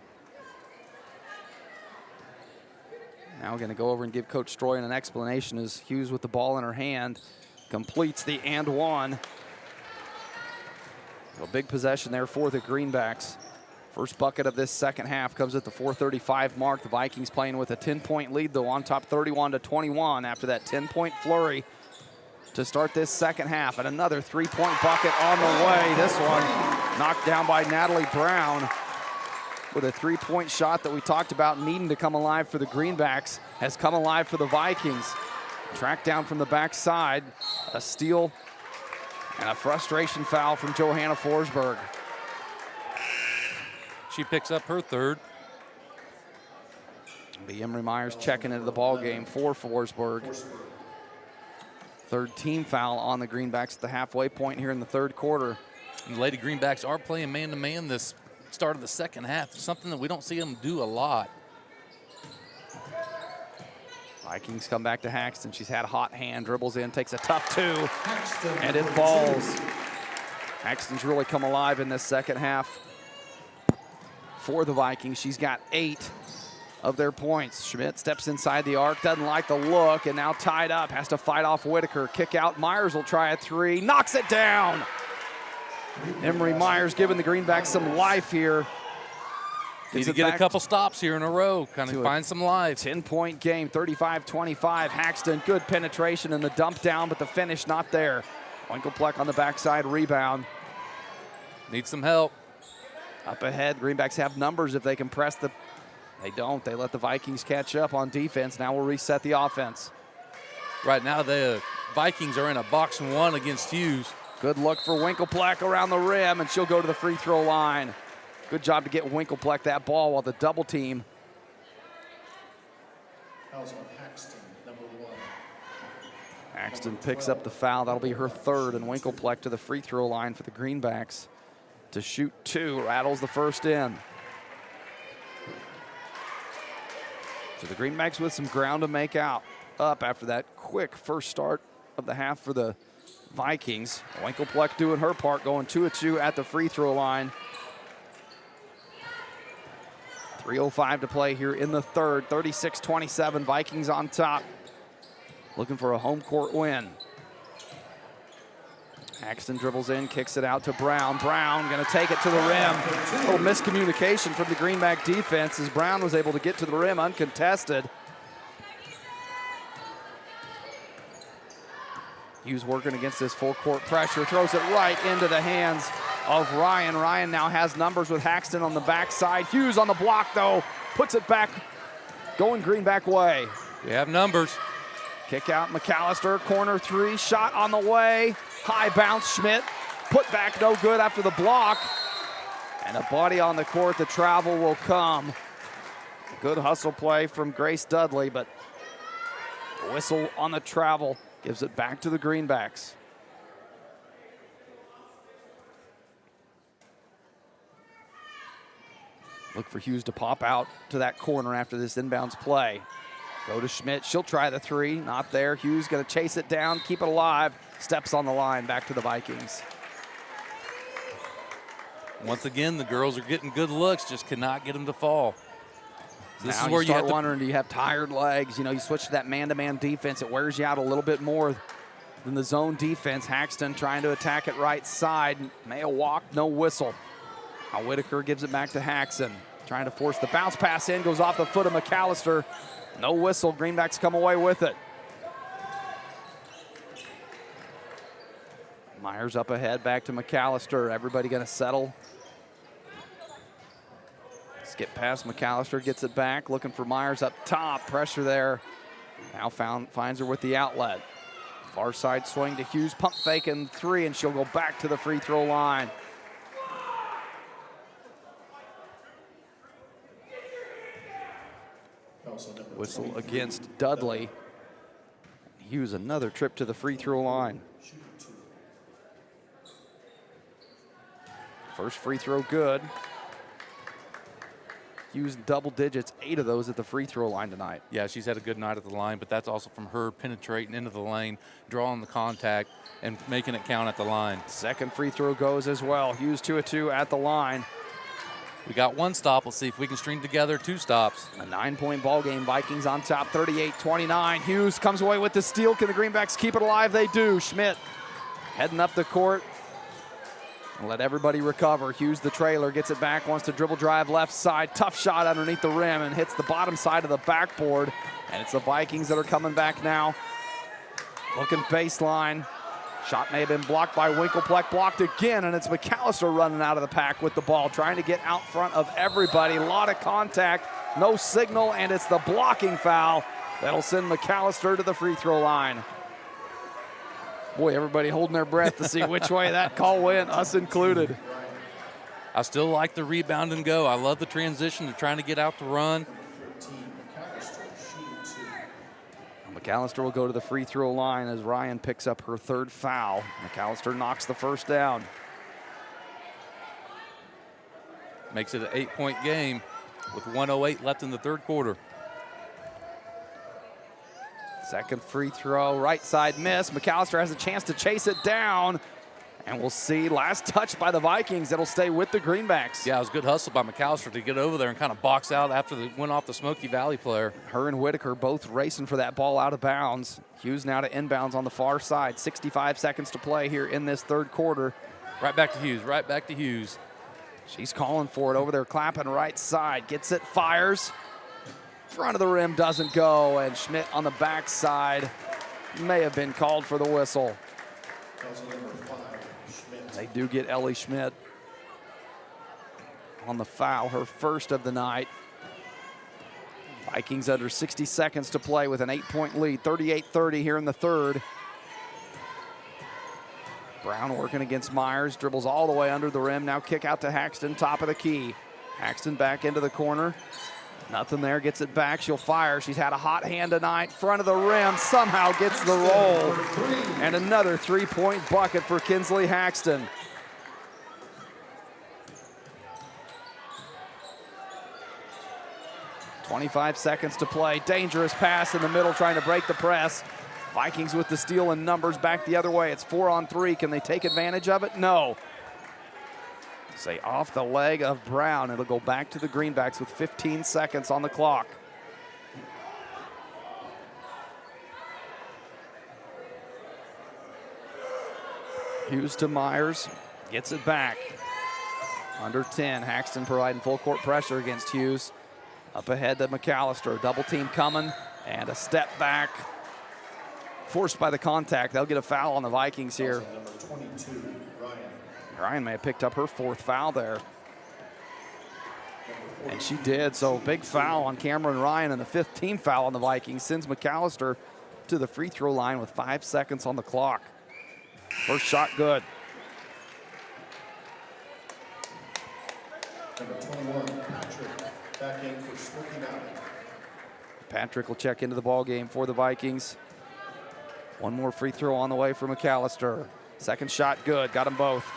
[SPEAKER 2] Now we're going to go over and give Coach Stroyan an explanation as Hughes with the ball in her hand completes the and one. A big possession there for the Greenbacks. First bucket of this second half comes at the 4:35 mark. The Vikings playing with a 10-point lead, though, on top 31-21 after that 10-point flurry to start this second half. And another three-point bucket on the way. This one knocked down by Natalie Brown with a three-point shot that we talked about needing to come alive for the Greenbacks has come alive for the Vikings. Tracked down from the backside, a steal and a frustration foul from Johanna Forsberg.
[SPEAKER 3] She picks up her third.
[SPEAKER 2] The Emery Myers checking into the ball game for Forsberg. Third team foul on the Greenbacks at the halfway point here in the third quarter.
[SPEAKER 3] And the Lady Greenbacks are playing man-to-man this start of the second half, something that we don't see them do a lot.
[SPEAKER 2] Vikings come back to Haxton. She's had a hot hand, dribbles in, takes a tough two, and it falls. Haxton's really come alive in this second half for the Vikings. She's got 8 of their points. Schmidt steps inside the arc, doesn't like the look, and now tied up, has to fight off Whitaker. Kick out, Myers will try a three, knocks it down. Emery Myers giving the Greenbacks some life here.
[SPEAKER 3] Need to get a couple stops here in a row, kind of find some life.
[SPEAKER 2] 10-point game, 35-25. Haxton, good penetration in the dump down, but the finish not there. Winkelpleck on the backside rebound.
[SPEAKER 3] Needs some help.
[SPEAKER 2] Up ahead, Greenbacks have numbers if they can press the... They don't. They let the Vikings catch up on defense. Now we'll reset the offense.
[SPEAKER 3] Right now the Vikings are in a box and one against Hughes.
[SPEAKER 2] Good look for Winkelpleck around the rim, and she'll go to the free throw line. Good job to get Winkelpleck that ball while the double team. Axton picks up the foul. That'll be her third, and Winkelpleck to the free throw line for the Greenbacks to shoot 2. Rattles the first in. So the Greenbacks with some ground to make up after that quick first start of the half for the Vikings. Winkelpleck doing her part, going 2 of 2 at the free throw line. 3:05 to play here in the third. 36-27, Vikings on top. Looking for a home court win. Axton dribbles in, kicks it out to Brown. Brown gonna take it to the rim. A little miscommunication from the Greenback defense as Brown was able to get to the rim uncontested. Hughes working against this full court pressure, throws it right into the hands of Ryan. Ryan now has numbers with Haxton on the backside. Hughes on the block though, puts it back, going Greenback way.
[SPEAKER 3] We have numbers.
[SPEAKER 2] Kick out McAllister, corner three, shot on the way. High bounce, Schmidt, put back no good after the block. And a body on the court, the travel will come. Good hustle play from Grace Dudley, but a whistle on the travel gives it back to the Greenbacks. Look for Hughes to pop out to that corner after this inbounds play. Go to Schmidt. She'll try the three. Not there. Hughes going to chase it down, keep it alive. Steps on the line. Back to the Vikings.
[SPEAKER 3] Once again, the girls are getting good looks, just cannot get them to fall.
[SPEAKER 2] This is where you start wondering, do you have tired legs? You know, you switch to that man-to-man defense. It wears you out a little bit more than the zone defense. Haxton trying to attack it right side. May walk, no whistle. Now Whitaker gives it back to Haxton. Trying to force the bounce pass in, goes off the foot of McAllister. No whistle, Greenbacks come away with it. Myers up ahead, back to McAllister. Everybody gonna settle. Skip past McAllister, gets it back, looking for Myers up top. Pressure there. Now finds her with the outlet. Far side swing to Hughes, pump fake and three, and she'll go back to the free throw line. Whistle against Dudley. Hughes another trip to the free throw line. First free throw good. Hughes double digits, 8 of those at the free throw line tonight.
[SPEAKER 3] Yeah, she's had a good night at the line, but that's also from her penetrating into the lane, drawing the contact, and making it count at the line.
[SPEAKER 2] Second free throw goes as well. Hughes 2 of 2 at the line.
[SPEAKER 3] We got one stop. Let's see if we can string together 2 stops.
[SPEAKER 2] A 9-point ball game. Vikings on top, 38-29. Hughes comes away with the steal. Can the Greenbacks keep it alive? They do. Schmidt heading up the court. Let everybody recover. Hughes, the trailer, gets it back, wants to dribble drive left side. Tough shot underneath the rim and hits the bottom side of the backboard. And it's the Vikings that are coming back now. Looking baseline. Shot may have been blocked by Winkelpleck, blocked again, and it's McAllister running out of the pack with the ball, trying to get out front of everybody. A lot of contact, no signal, and it's the blocking foul that'll send McAllister to the free throw line. Boy, everybody holding their breath to see which way that call went, us included.
[SPEAKER 3] I still like the rebound and go. I love the transition. They're trying to get out the run.
[SPEAKER 2] McAllister will go to the free throw line as Ryan picks up her 3rd foul. McAllister knocks the first down.
[SPEAKER 3] Makes it an 8-point game with 1:08 left in the 3rd quarter.
[SPEAKER 2] Second free throw, right side miss. McAllister has a chance to chase it down. And we'll see, last touch by the Vikings. It'll stay with the Greenbacks.
[SPEAKER 3] Yeah, it was a good hustle by McAllister to get over there and kind of box out after the went off the Smokey Valley player.
[SPEAKER 2] Her and Whitaker both racing for that ball out of bounds. Hughes now to inbounds on the far side. 65 seconds to play here in this 3rd quarter.
[SPEAKER 3] Right back to Hughes, right back to Hughes.
[SPEAKER 2] She's calling for it over there, clapping right side. Gets it, fires. Front of the rim doesn't go, and Schmidt on the backside may have been called for the whistle. They do get Ellie Schmidt on the foul, her first of the night. Vikings under 60 seconds to play with an 8-point lead, 38-30 here in the 3rd. Brown working against Myers, dribbles all the way under the rim. Now kick out to Haxton, top of the key. Haxton back into the corner. Nothing there, gets it back, she'll fire. She's had a hot hand tonight, front of the rim, somehow gets the roll. And another 3-point bucket for Kinsley Haxton. .25 seconds to play, dangerous pass in the middle, trying to break the press. Vikings with the steal and numbers back the other way. It's 4-on-3, can they take advantage of it? No. Say off the leg of Brown. It'll go back to the Greenbacks with 15 seconds on the clock. Hughes to Myers, gets it back. Under 10, Haxton providing full court pressure against Hughes. Up ahead to McAllister, double team coming, and a step back. Forced by the contact, they'll get a foul on the Vikings here.
[SPEAKER 22] Number 22,
[SPEAKER 2] Ryan may have picked up her 4th foul there. And she did, so big foul on Cameron Ryan, and the 5th team foul on the Vikings sends McAllister to the free throw line with 5 seconds on the clock. First shot good.
[SPEAKER 22] Number 21, Patrick, back in for Smokey Valley.
[SPEAKER 2] Patrick will check into the ball game for the Vikings. One more free throw on the way for McAllister. Second shot good, got them both.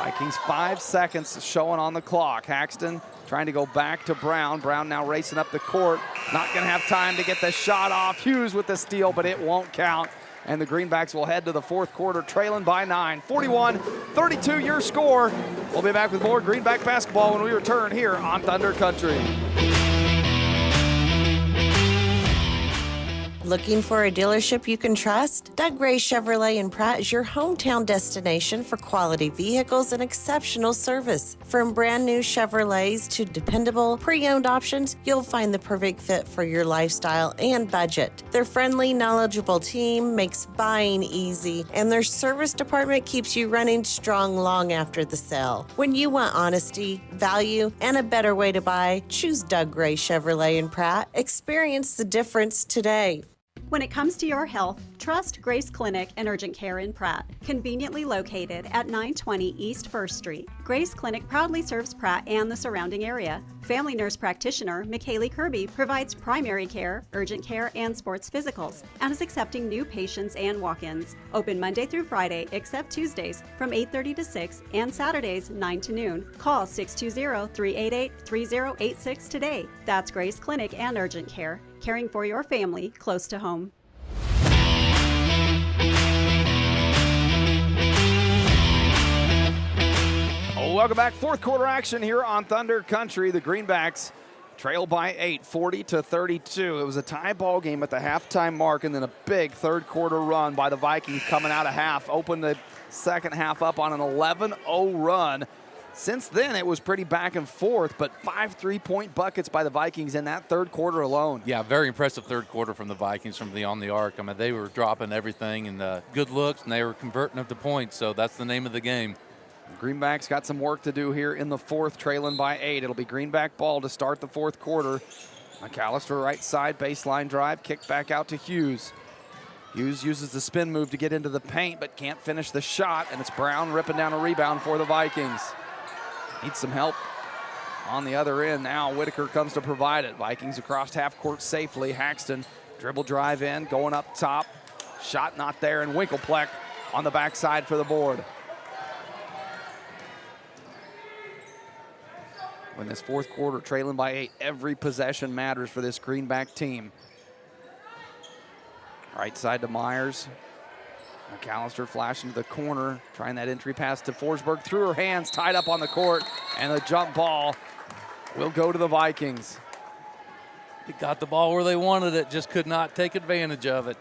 [SPEAKER 2] Vikings 5 seconds showing on the clock. Haxton trying to go back to Brown. Brown now racing up the court. Not going to have time to get the shot off. Hughes with the steal, but it won't count. And the Greenbacks will head to the fourth quarter, trailing by 9. 41-32 your score. We'll be back with more Greenback basketball when we return here on Thunder Country.
[SPEAKER 5] Looking for a dealership you can trust? Doug Ray Chevrolet in Pratt is your hometown destination for quality vehicles and exceptional service. From brand new Chevrolets to dependable pre-owned options, you'll find the perfect fit for your lifestyle and budget. Their friendly, knowledgeable team makes buying easy, and their service department keeps you running strong long after the sale. When you want honesty, value, and a better way to buy, choose Doug Ray Chevrolet in Pratt. Experience the difference today.
[SPEAKER 6] When it comes to your health, trust Grace Clinic and Urgent Care in Pratt, conveniently located at 920 East 1st Street. Grace Clinic proudly serves Pratt and the surrounding area. Family nurse practitioner McKaylee Kirby provides primary care, urgent care, and sports physicals, and is accepting new patients and walk-ins. Open Monday through Friday, except Tuesdays, from 8:30 to 6, and Saturdays, 9 to noon. Call 620-388-3086 today. That's Grace Clinic and Urgent Care, caring for your family close to home.
[SPEAKER 2] Welcome back. Fourth quarter action here on Thunder Country. The Greenbacks trail by 8, 40-32. It was a tie ball game at the halftime mark, and then a big third quarter run by the Vikings coming out of half. Opened the second half up on an 11-0 run. Since then, it was pretty back and forth, but 5 3-point buckets by the Vikings in that third quarter alone.
[SPEAKER 3] Yeah, very impressive third quarter from the Vikings from on the arc. I mean, they were dropping everything and good looks, and they were converting them to points, so that's the name of the game.
[SPEAKER 2] Greenbacks got some work to do here in the fourth, trailing by 8. It'll be Greenback ball to start the fourth quarter. McAllister right side, baseline drive, kick back out to Hughes. Hughes uses the spin move to get into the paint, but can't finish the shot, and it's Brown ripping down a rebound for the Vikings. Needs some help on the other end now. Whitaker comes to provide it. Vikings across half court safely. Haxton dribble drive in, going up top. Shot not there, and Winklepleck on the backside for the board. In this fourth quarter, trailing by 8, every possession matters for this Greenback team. Right side to Myers. McAllister flashing to the corner, trying that entry pass to Forsberg. Through her hands, tied up on the court, and the jump ball will go to the Vikings.
[SPEAKER 3] They got the ball where they wanted it, just could not take advantage of it.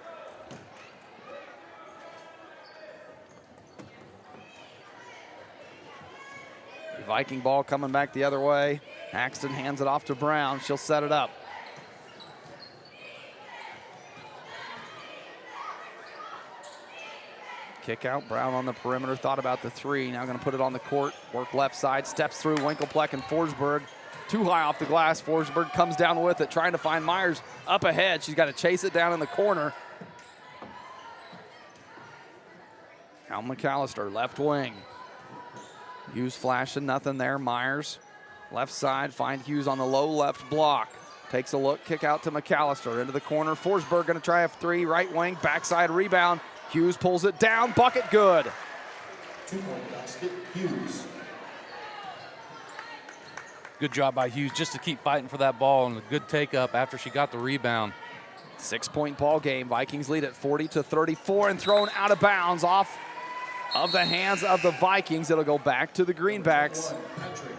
[SPEAKER 2] Viking ball coming back the other way. Haxton hands it off to Brown. She'll set it up. Kick out. Brown on the perimeter. Thought about the three. Now going to put it on the court. Work left side. Steps through Winklepleck and Forsberg. Too high off the glass. Forsberg comes down with it, trying to find Myers up ahead. She's got to chase it down in the corner. Now McAllister, left wing. Hughes flashing, nothing there. Myers, left side, find Hughes on the low left block. Takes a look, kick out to McAllister, into the corner. Forsberg gonna try a three, right wing, backside rebound. Hughes pulls it down, bucket good.
[SPEAKER 22] 2-point basket, Hughes.
[SPEAKER 3] Good job by Hughes just to keep fighting for that ball, and a good take up after she got the rebound.
[SPEAKER 2] 6-point ball game. Vikings lead at 40-34 and thrown out of bounds off of the hands of the Vikings. It'll go back to the Greenbacks.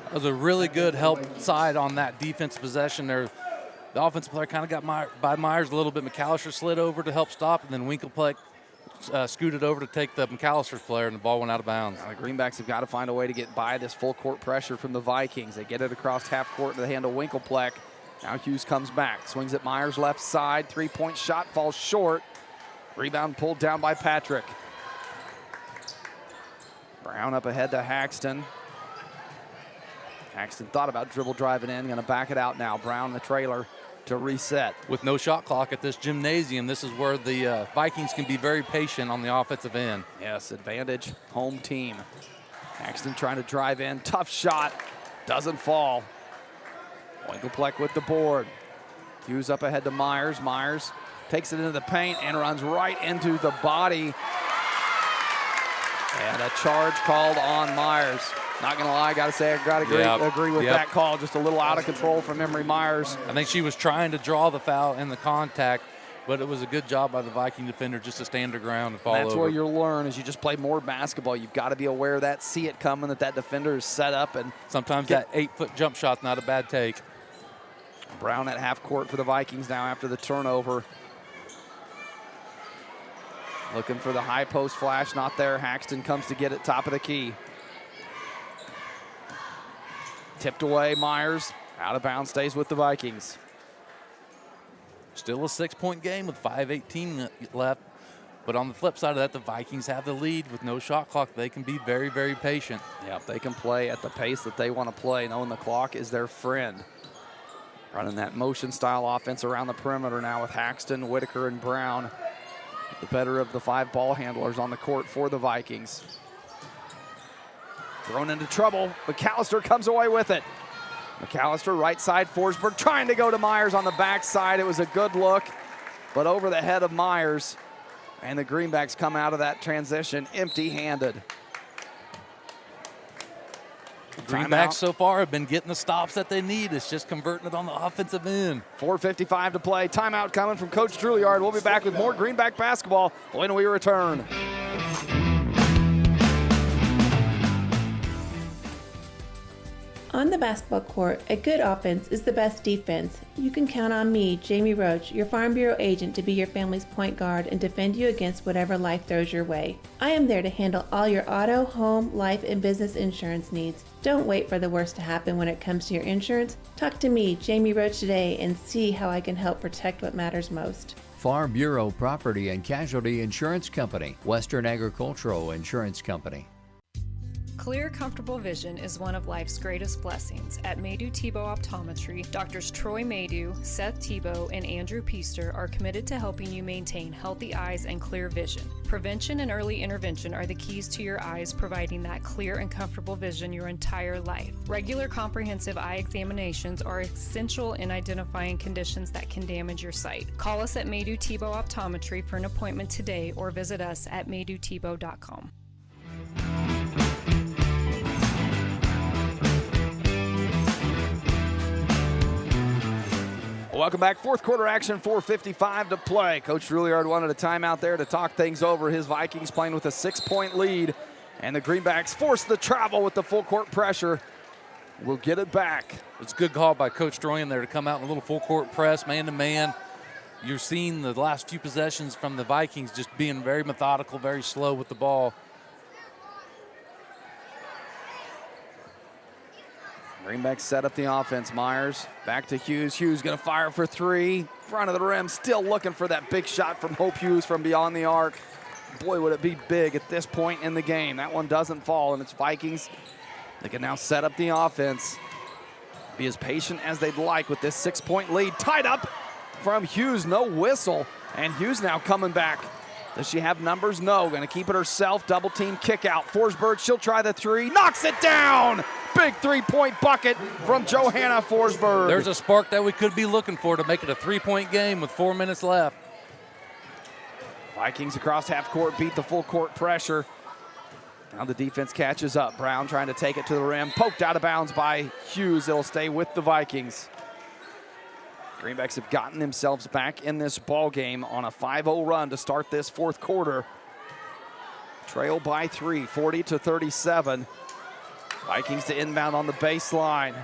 [SPEAKER 3] That was a really good help side on that defensive possession there. The offensive player kind of got by Myers a little bit. McAllister slid over to help stop, and then Winklepleck scooted over to take the McAllister's player, and the ball went out of bounds.
[SPEAKER 2] Now the Greenbacks have got to find a way to get by this full court pressure from the Vikings. They get it across half court to the hand of Winklepleck. Now Hughes comes back, swings at Myers left side. 3-point shot falls short. Rebound pulled down by Patrick. Brown up ahead to Haxton. Haxton thought about dribble driving in, gonna back it out now. Brown the trailer to reset.
[SPEAKER 3] With no shot clock at this gymnasium, this is where the Vikings can be very patient on the offensive end.
[SPEAKER 2] Yes, advantage, home team. Haxton trying to drive in, tough shot, doesn't fall. Winklepleck with the board. Hughes up ahead to Myers. Myers takes it into the paint and runs right into the body. And a charge called on Myers. Not going to lie, got to say, I got to agree with that call. Just a little out of control from Emery Myers.
[SPEAKER 3] I think she was trying to draw the foul and the contact, but it was a good job by the Viking defender just to stand her ground and fall over.
[SPEAKER 2] That's where you'll learn as you just play more basketball. You've got to be aware of that, see it coming, that defender is set up. And
[SPEAKER 3] sometimes that 8-foot jump shot's not a bad take.
[SPEAKER 2] Brown at half court for the Vikings now after the turnover. Looking for the high post flash, not there. Haxton comes to get it, top of the key. Tipped away, Myers. Out of bounds, stays with the Vikings.
[SPEAKER 3] Still a 6-point game with 5:18 left. But on the flip side of that, the Vikings have the lead with no shot clock. They can be very, very patient.
[SPEAKER 2] Yep, they can play at the pace that they want to play, knowing the clock is their friend. Running that motion style offense around the perimeter now with Haxton, Whitaker, and Brown. The better of the 5 ball handlers on the court for the Vikings. Thrown into trouble. McAllister comes away with it. McAllister, right side, Forsberg trying to go to Myers on the backside. It was a good look, but over the head of Myers. And the Greenbacks come out of that transition empty-handed.
[SPEAKER 3] Greenbacks so far have been getting the stops that they need. It's just converting it on the offensive end.
[SPEAKER 2] 4:55 to play. Timeout coming from Coach Truliard. We'll be back with more Greenback basketball when we return.
[SPEAKER 8] On the basketball court, a good offense is the best defense. You can count on me, Jamie Roach, your Farm Bureau agent, to be your family's point guard and defend you against whatever life throws your way. I am there to handle all your auto, home, life, and business insurance needs. Don't wait for the worst to happen when it comes to your insurance. Talk to me, Jamie Roach, today and see how I can help protect what matters most.
[SPEAKER 7] Farm Bureau Property and Casualty Insurance Company, Western Agricultural Insurance Company.
[SPEAKER 10] Clear, comfortable vision is one of life's greatest blessings. At Maydew Tebow Optometry, Doctors Troy Maydew, Seth Tebow, and Andrew Peaster are committed to helping you maintain healthy eyes and clear vision. Prevention and early intervention are the keys to your eyes, providing that clear and comfortable vision your entire life. Regular comprehensive eye examinations are essential in identifying conditions that can damage your sight. Call us at Maydew Tebow Optometry for an appointment today or visit us at maydewtebow.com.
[SPEAKER 2] Welcome back. Fourth quarter action, 4:55 to play. Coach Truliard wanted a timeout there to talk things over. His Vikings playing with a 6-point lead, and the Greenbacks force the travel with the full court pressure. We'll get it back.
[SPEAKER 3] It's a good call by Coach Troy in there to come out in a little full court press, man-to-man. You're seeing the last few possessions from the Vikings just being very methodical, very slow with the ball.
[SPEAKER 2] Greenbacks set up the offense. Myers back to Hughes. Hughes going to fire for 3. Front of the rim, still looking for that big shot from Hope Hughes from beyond the arc. Boy, would it be big at this point in the game. That one doesn't fall, and it's Vikings. They can now set up the offense. Be as patient as they'd like with this 6-point lead. Tied up from Hughes, no whistle. And Hughes now coming back. Does she have numbers? No. Going to keep it herself. Double team kick out. Forsberg, she'll try the 3. Knocks it down. Big 3-point bucket from Johanna Forsberg.
[SPEAKER 3] There's a spark that we could be looking for to make it a 3-point game with 4 minutes left.
[SPEAKER 2] Vikings across half court beat the full court pressure. Now the defense catches up. Brown trying to take it to the rim. Poked out of bounds by Hughes. It'll stay with the Vikings. Greenbacks have gotten themselves back in this ball game on a 5-0 run to start this fourth quarter. Trail by 3, 40-37. Vikings to inbound on the baseline.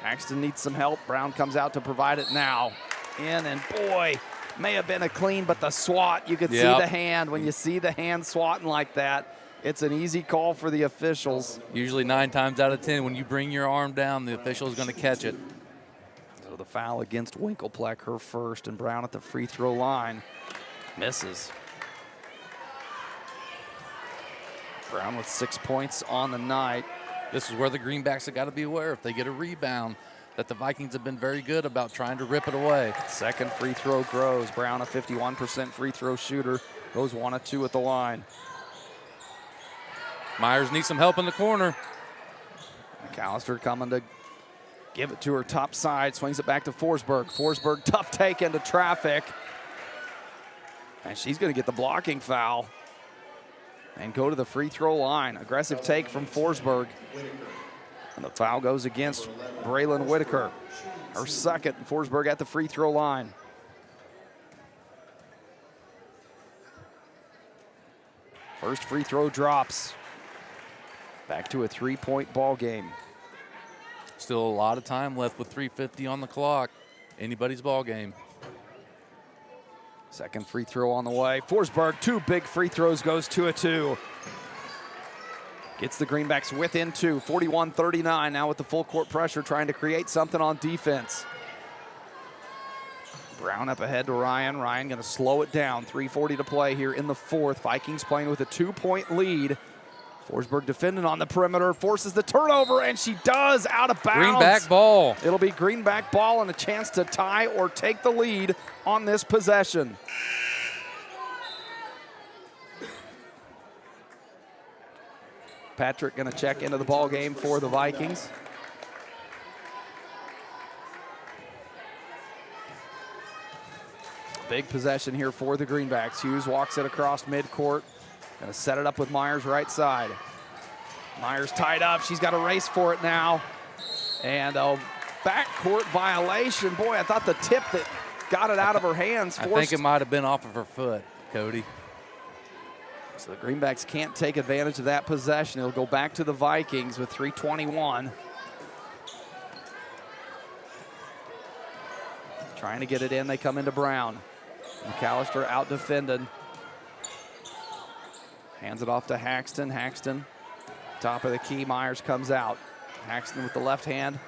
[SPEAKER 2] Axton needs some help. Brown comes out to provide it now. In, and boy, may have been a clean, but the swat, you could see the hand. When you see the hand swatting like that, it's an easy call for the officials.
[SPEAKER 3] Usually 9 times out of 10, when you bring your arm down, the official is going to catch it.
[SPEAKER 2] So the foul against Winkelpleck, her first, and Brown at the free throw line. Misses. Brown with 6 points on the night.
[SPEAKER 3] This is where the Greenbacks have got to be aware. If they get a rebound, that the Vikings have been very good about trying to rip it away.
[SPEAKER 2] Second free throw grows. Brown, a 51% free throw shooter, goes 1 of 2 at the line.
[SPEAKER 3] Myers needs some help in the corner.
[SPEAKER 2] McAllister coming to give it to her top side, swings it back to Forsberg. Forsberg, tough take into traffic. And she's going to get the blocking foul. and go to the free throw line. Aggressive take from Forsberg. And the foul goes against Braylon Whitaker. Her second, Forsberg at the free throw line. First free throw drops. Back to a 3-point ball game.
[SPEAKER 3] Still a lot of time left with 3:50 on the clock. Anybody's ball game.
[SPEAKER 2] Second free throw on the way. Forsberg, 2 big free throws, goes 2-2. Gets the Greenbacks within 2, 41-39. Now with the full court pressure, trying to create something on defense. Brown up ahead to Ryan. Ryan going to slow it down. 3:40 to play here in the fourth. Vikings playing with a 2-point lead. Forsberg defending on the perimeter, forces the turnover, and she does, out of bounds.
[SPEAKER 3] Greenback ball.
[SPEAKER 2] It'll be Greenback ball and a chance to tie or take the lead on this possession. Patrick going to check into the ball game for the Vikings. Big possession here for the Greenbacks. Hughes walks it across midcourt. Going to set it up with Myers right side. Myers tied up. She's got to race for it now. And a backcourt violation. Boy, I thought the tip that got it out of her hands.
[SPEAKER 3] I think it might have been off of her foot, Cody.
[SPEAKER 2] So the Greenbacks can't take advantage of that possession. It'll go back to the Vikings with 3:21. Trying to get it in. They come into Brown. McAllister out defended. Hands it off to Haxton. Haxton, top of the key. Myers comes out. Haxton with the left hand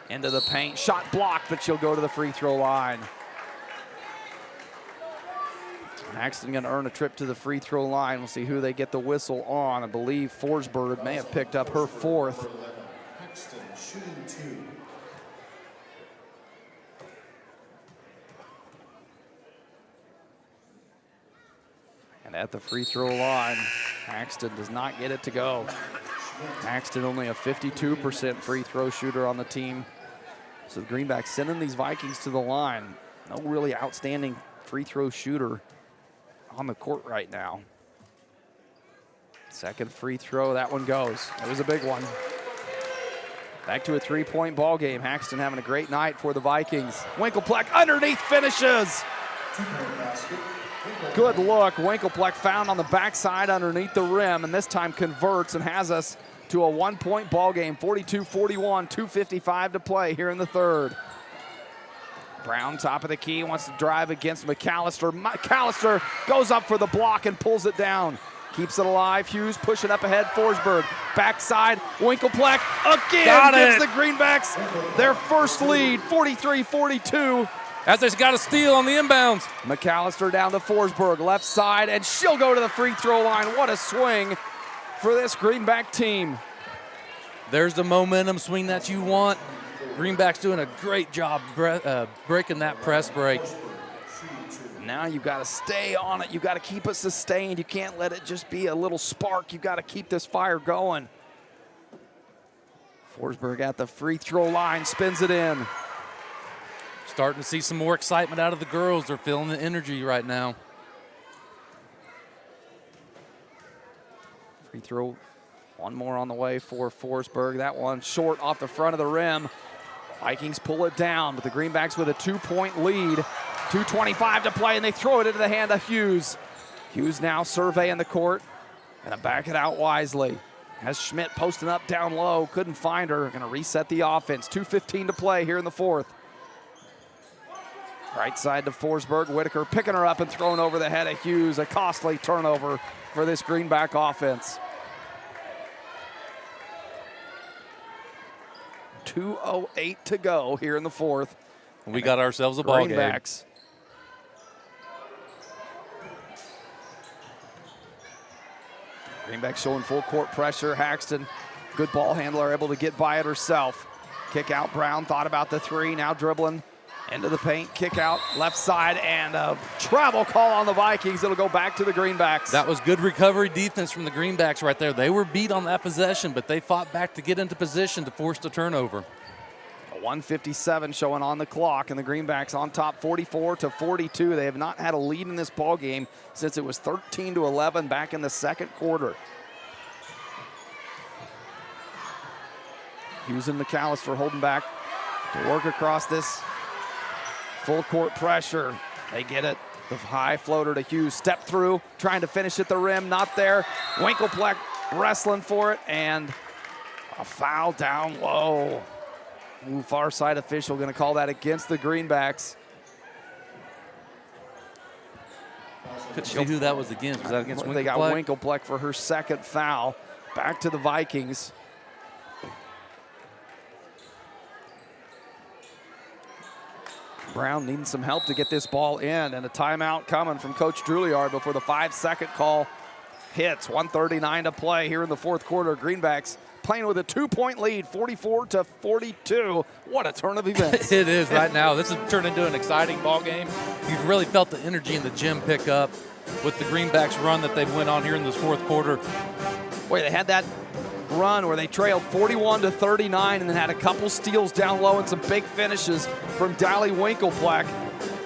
[SPEAKER 2] into the paint. Shot blocked, but she'll go to the free throw line. Haxton going to earn a trip to the free throw line. We'll see who they get the whistle on. I believe Forsberg may have picked up her fourth.
[SPEAKER 22] Haxton shooting 2.
[SPEAKER 2] And at the free throw line, Haxton does not get it to go. Haxton only a 52% free throw shooter on the team. So the Greenbacks sending these Vikings to the line. No really outstanding free throw shooter on the court right now. Second free throw, that one goes. It was a big one. Back to a 3-point ball game. Haxton having a great night for the Vikings. Winklepleck underneath finishes. Good look. Winklepleck found on the backside underneath the rim, and this time converts and has us to a 1-point ball game. 42-41, 2:55 to play here in the third. Brown, top of the key, wants to drive against McAllister. McAllister goes up for the block and pulls it down. Keeps it alive. Hughes pushing up ahead. Forsberg, backside. Winklepleck again gives the Greenbacks their first lead, 43-42.
[SPEAKER 3] As they've got a steal on the inbounds.
[SPEAKER 2] McAllister down to Forsberg, left side, and she'll go to the free throw line. What a swing for this Greenback team.
[SPEAKER 3] There's the momentum swing that you want. Greenback's doing a great job breaking that press break.
[SPEAKER 2] Now you've got to stay on it. You've got to keep it sustained. You can't let it just be a little spark. You've got to keep this fire going. Forsberg at the free throw line, spins it in.
[SPEAKER 3] Starting to see some more excitement out of the girls. They're feeling the energy right now.
[SPEAKER 2] Free throw, one more on the way for Forsberg. That one short off the front of the rim. Vikings pull it down, but the Greenbacks with a 2-point lead. 2:25 to play, and they throw it into the hand of Hughes. Hughes now surveying the court, and to back it out wisely. Has Schmidt posting up down low, couldn't find her. Going to reset the offense. 2:15 to play here in the fourth. Right side to Forsberg. Whitaker picking her up and throwing over the head of Hughes. A costly turnover for this Greenback offense. 2:08 to go here in the fourth.
[SPEAKER 3] We got ourselves a ball game.
[SPEAKER 2] Greenbacks. Greenback showing full court pressure. Haxton, good ball handler, able to get by it herself. Kick out Brown, thought about the three, now dribbling into the paint, kick out left side, and a travel call on the Vikings. It'll go back to the Greenbacks.
[SPEAKER 3] That was good recovery defense from the Greenbacks right there. They were beat on that possession, but they fought back to get into position to force the turnover.
[SPEAKER 2] 1:57 showing on the clock, and the Greenbacks on top 44-42. They have not had a lead in this ball game since it was 13-11 back in the second quarter. Hughes and McAllister holding back to work across this full court pressure. They get it. The high floater to Hughes. Step through, trying to finish at the rim. Not there. Winkelpleck wrestling for it, and a foul down low. Ooh, far side official going to call that against the Greenbacks.
[SPEAKER 3] Couldn't see who that was against. Was that against Winkelpleck?
[SPEAKER 2] They got Winkelpleck for her second foul. Back to the Vikings. Brown needing some help to get this ball in, and a timeout coming from Coach Druliard before the 5-second call hits. 1:39 to play here in the fourth quarter. Greenbacks playing with a 2-point lead, 44-42. What a turn of events.
[SPEAKER 3] It is right now. This has turned into an exciting ball game. You've really felt the energy in the gym pick up with the Greenbacks run that they've went on here in this fourth quarter.
[SPEAKER 2] Boy, they had that run where they trailed 41-39 and then had a couple steals down low and some big finishes from Dally Winkelpleck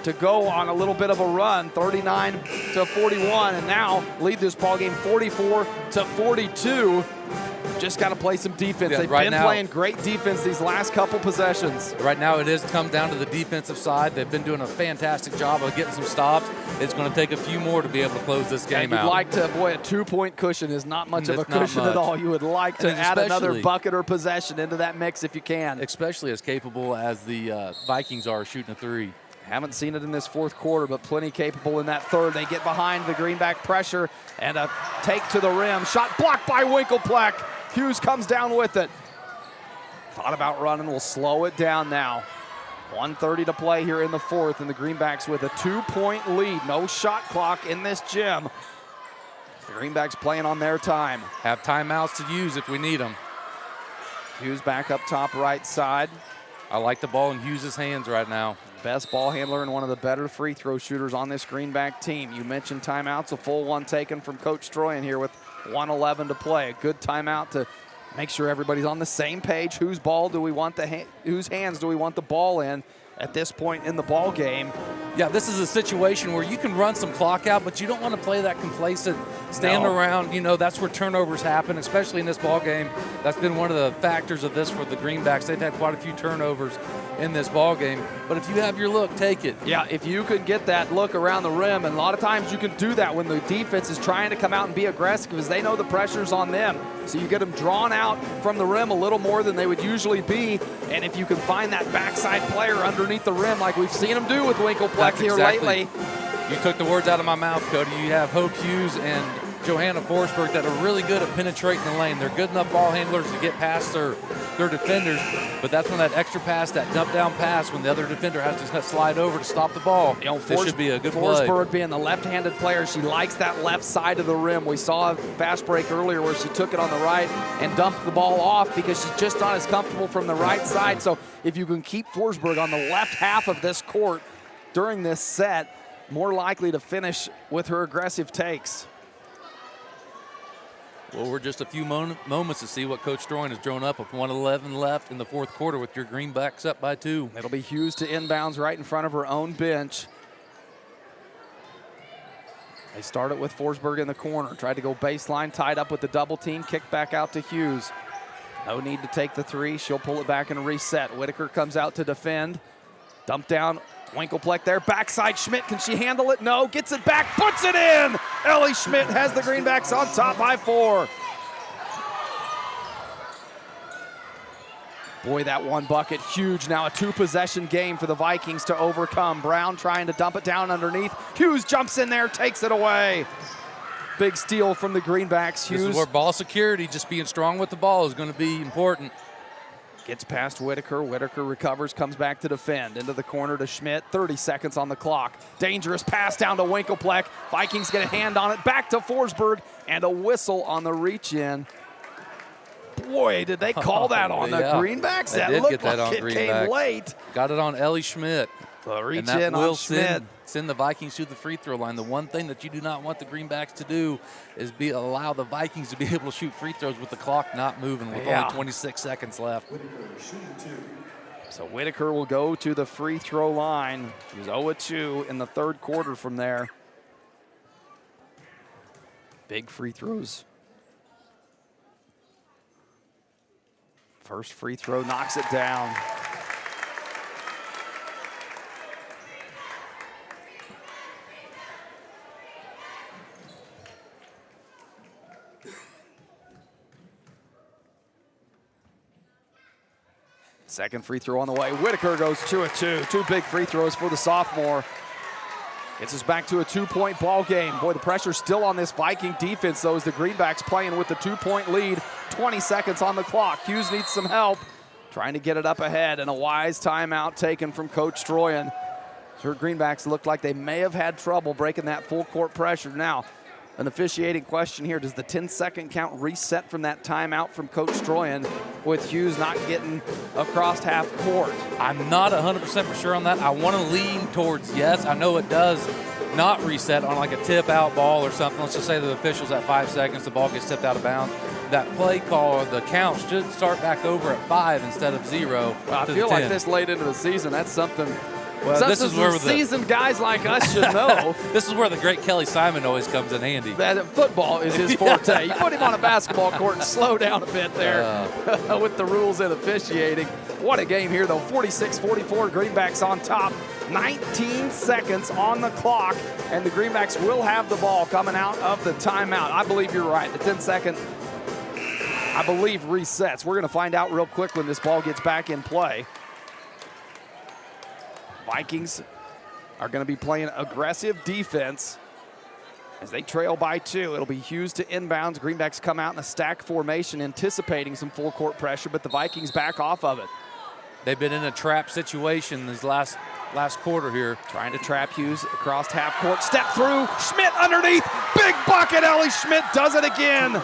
[SPEAKER 2] to go on a little bit of a run, 39-41, and now lead this ball game 44-42. Just got to play some defense.
[SPEAKER 3] Yeah,
[SPEAKER 2] They've
[SPEAKER 3] right
[SPEAKER 2] been
[SPEAKER 3] now,
[SPEAKER 2] playing great defense these last couple possessions.
[SPEAKER 3] Right now it has come down to the defensive side. They've been doing a fantastic job of getting some stops. It's going to take a few more to be able to close this game out.
[SPEAKER 2] You'd like to, boy, a 2-point cushion is not much of a cushion at all. You would like to add another bucket or possession into that mix if you can.
[SPEAKER 3] Especially as capable as the Vikings are shooting a three.
[SPEAKER 2] Haven't seen it in this fourth quarter, but plenty capable in that third. They get behind the Greenback pressure and a take to the rim. Shot blocked by Winkelpleck. Hughes comes down with it. Thought about running, will slow it down now. 1:30 to play here in the fourth, and the Greenbacks with a 2-point lead. No shot clock in this gym. The Greenbacks playing on their time.
[SPEAKER 3] Have timeouts to use if we need them.
[SPEAKER 2] Hughes back up top right side.
[SPEAKER 3] I like the ball in Hughes' hands right now.
[SPEAKER 2] Best ball handler and one of the better free throw shooters on this Greenback team. You mentioned timeouts, a full one taken from Coach Stroyan here with 1:11 to play. A good timeout to make sure everybody's on the same page. Whose ball do we want whose hands do we want the ball in at this point in the ball game?
[SPEAKER 3] Yeah, this is a situation where you can run some clock out, but you don't want to play that complacent, stand around. You know, that's where turnovers happen, especially in this ball game. That's been one of the factors of this for the Greenbacks. They've had quite a few turnovers in this ball game. But if you have your look, take it.
[SPEAKER 2] Yeah, if you could get that look around the rim, and a lot of times you can do that when the defense is trying to come out and be aggressive because they know the pressure's on them. So you get them drawn out from the rim a little more than they would usually be. And if you can find that backside player underneath the rim like we've seen them do with Winkelpleck here lately.
[SPEAKER 3] You took the words out of my mouth, Cody. You have Hope Hughes and Johanna Forsberg that are really good at penetrating the lane. They're good enough ball handlers to get past their defenders, but that's when that extra pass, that dump down pass, when the other defender has to slide over to stop the ball.
[SPEAKER 2] You know,
[SPEAKER 3] this should be a good play.
[SPEAKER 2] Forsberg being the left-handed player, she likes that left side of the rim. We saw a fast break earlier where she took it on the right and dumped the ball off because she's just not as comfortable from the right side. So if you can keep Forsberg on the left half of this court during this set, more likely to finish with her aggressive takes.
[SPEAKER 3] Well, we're just a few moments to see what Coach Stroyan has drawn up with 1:11 left in the fourth quarter with your Greenbacks up by 2.
[SPEAKER 2] It'll be Hughes to inbounds right in front of her own bench. They started with Forsberg in the corner. Tried to go baseline, tied up with the double team, kicked back out to Hughes. No need to take the three. She'll pull it back and reset. Whitaker comes out to defend. Dump down. Winkelpleck there, backside Schmidt, can she handle it? No, gets it back, puts it in! Ellie Schmidt has the Greenbacks on top by 4. Boy, that one bucket, huge. Now a 2-possession game for the Vikings to overcome. Brown trying to dump it down underneath. Hughes jumps in there, takes it away. Big steal from the Greenbacks. Hughes.
[SPEAKER 3] This is where ball security, just being strong with the ball, is going to be important.
[SPEAKER 2] Gets past Whitaker. Whitaker recovers, comes back to defend. Into the corner to Schmidt. 30 seconds on the clock. Dangerous pass down to Winkelpleck. Vikings get a hand on it. Back to Forsberg. And a whistle on the reach-in. Boy, did they call that on the Greenbacks?
[SPEAKER 3] They
[SPEAKER 2] That
[SPEAKER 3] did
[SPEAKER 2] looked
[SPEAKER 3] get that
[SPEAKER 2] like
[SPEAKER 3] on
[SPEAKER 2] it
[SPEAKER 3] Greenbacks.
[SPEAKER 2] came late.
[SPEAKER 3] Got it on Ellie Schmidt.
[SPEAKER 2] The reach
[SPEAKER 3] and that
[SPEAKER 2] in
[SPEAKER 3] will
[SPEAKER 2] on Schmidt.
[SPEAKER 3] send the Vikings to the free throw line. The one thing that you do not want the Greenbacks to do is allow the Vikings to be able to shoot free throws with the clock not moving with only 26 seconds left.
[SPEAKER 2] So Whitaker will go to the free throw line. He was 0-2 in the third quarter from there. Big free throws. First free throw knocks it down. Second free throw on the way. Whitaker goes 2 of 2. 2 big free throws for the sophomore. Gets us back to a 2-point ball game. Boy, the pressure's still on this Viking defense, though, as the Greenbacks playing with the 2-point lead. 20 seconds on the clock. Hughes needs some help, trying to get it up ahead, and a wise timeout taken from Coach Stroyan. So Greenbacks looked like they may have had trouble breaking that full court pressure. Now, an officiating question here. Does the 10-second count reset from that timeout from Coach Stroyan with Hughes not getting across half court?
[SPEAKER 3] I'm not 100% for sure on that. I want to lean towards yes. I know it does not reset on like a tip out ball or something. Let's just say the official's at 5 seconds, the ball gets tipped out of bounds. That play call or the count should start back over at 5 instead of 0.
[SPEAKER 2] Well, I feel like this late into the season, that's something.
[SPEAKER 3] Well, this is where the
[SPEAKER 2] seasoned guys like us should know.
[SPEAKER 3] This is where the great Kelly Simon always comes in handy.
[SPEAKER 2] That football is his forte. You put him on a basketball court and slow down a bit there with the rules and officiating. What a game here, though. 46-44, Greenbacks on top. 19 seconds on the clock, and the Greenbacks will have the ball coming out of the timeout. I believe you're right. The 10-second, I believe, resets. We're going to find out real quick when this ball gets back in play. Vikings are going to be playing aggressive defense as they trail by 2. It'll be Hughes to inbounds. Greenbacks come out in a stack formation, anticipating some full court pressure, but the Vikings back off of it.
[SPEAKER 3] They've been in a trap situation this last quarter here.
[SPEAKER 2] Trying to trap Hughes across half court. Step through. Schmidt underneath. Big bucket. Ellie Schmidt does it again.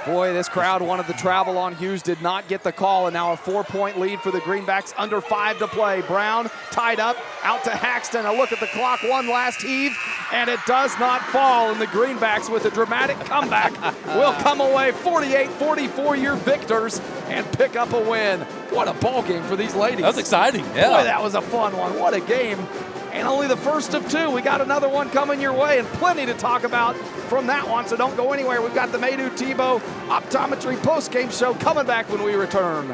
[SPEAKER 2] Boy, this crowd wanted the travel on Hughes, did not get the call, and now a 4-point lead for the Greenbacks, under 5 to play. Brown tied up, out to Haxton. A look at the clock, one last heave, and it does not fall, and the Greenbacks, with a dramatic comeback, will come away 48-44 year victors and pick up a win. What a ball game for these ladies.
[SPEAKER 3] That was exciting, yeah.
[SPEAKER 2] Boy, that was a fun one. What a game. And only the first of 2. We got another one coming your way, and plenty to talk about from that one, so don't go anywhere. We've got the Maydew Tebow Optometry post-game show coming back when we return.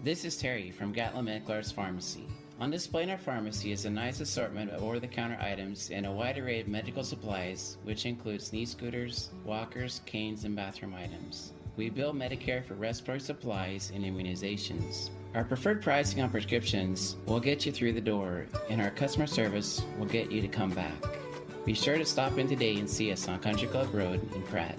[SPEAKER 11] This is Terry from Gatlin Meckler's Pharmacy. On display in our pharmacy is a nice assortment of over-the-counter items and a wide array of medical supplies, which includes knee scooters, walkers, canes, and bathroom items. We bill Medicare for respiratory supplies and immunizations. Our preferred pricing on prescriptions will get you through the door, and our customer service will get you to come back. Be sure to stop in today and see us on Country Club Road in Pratt.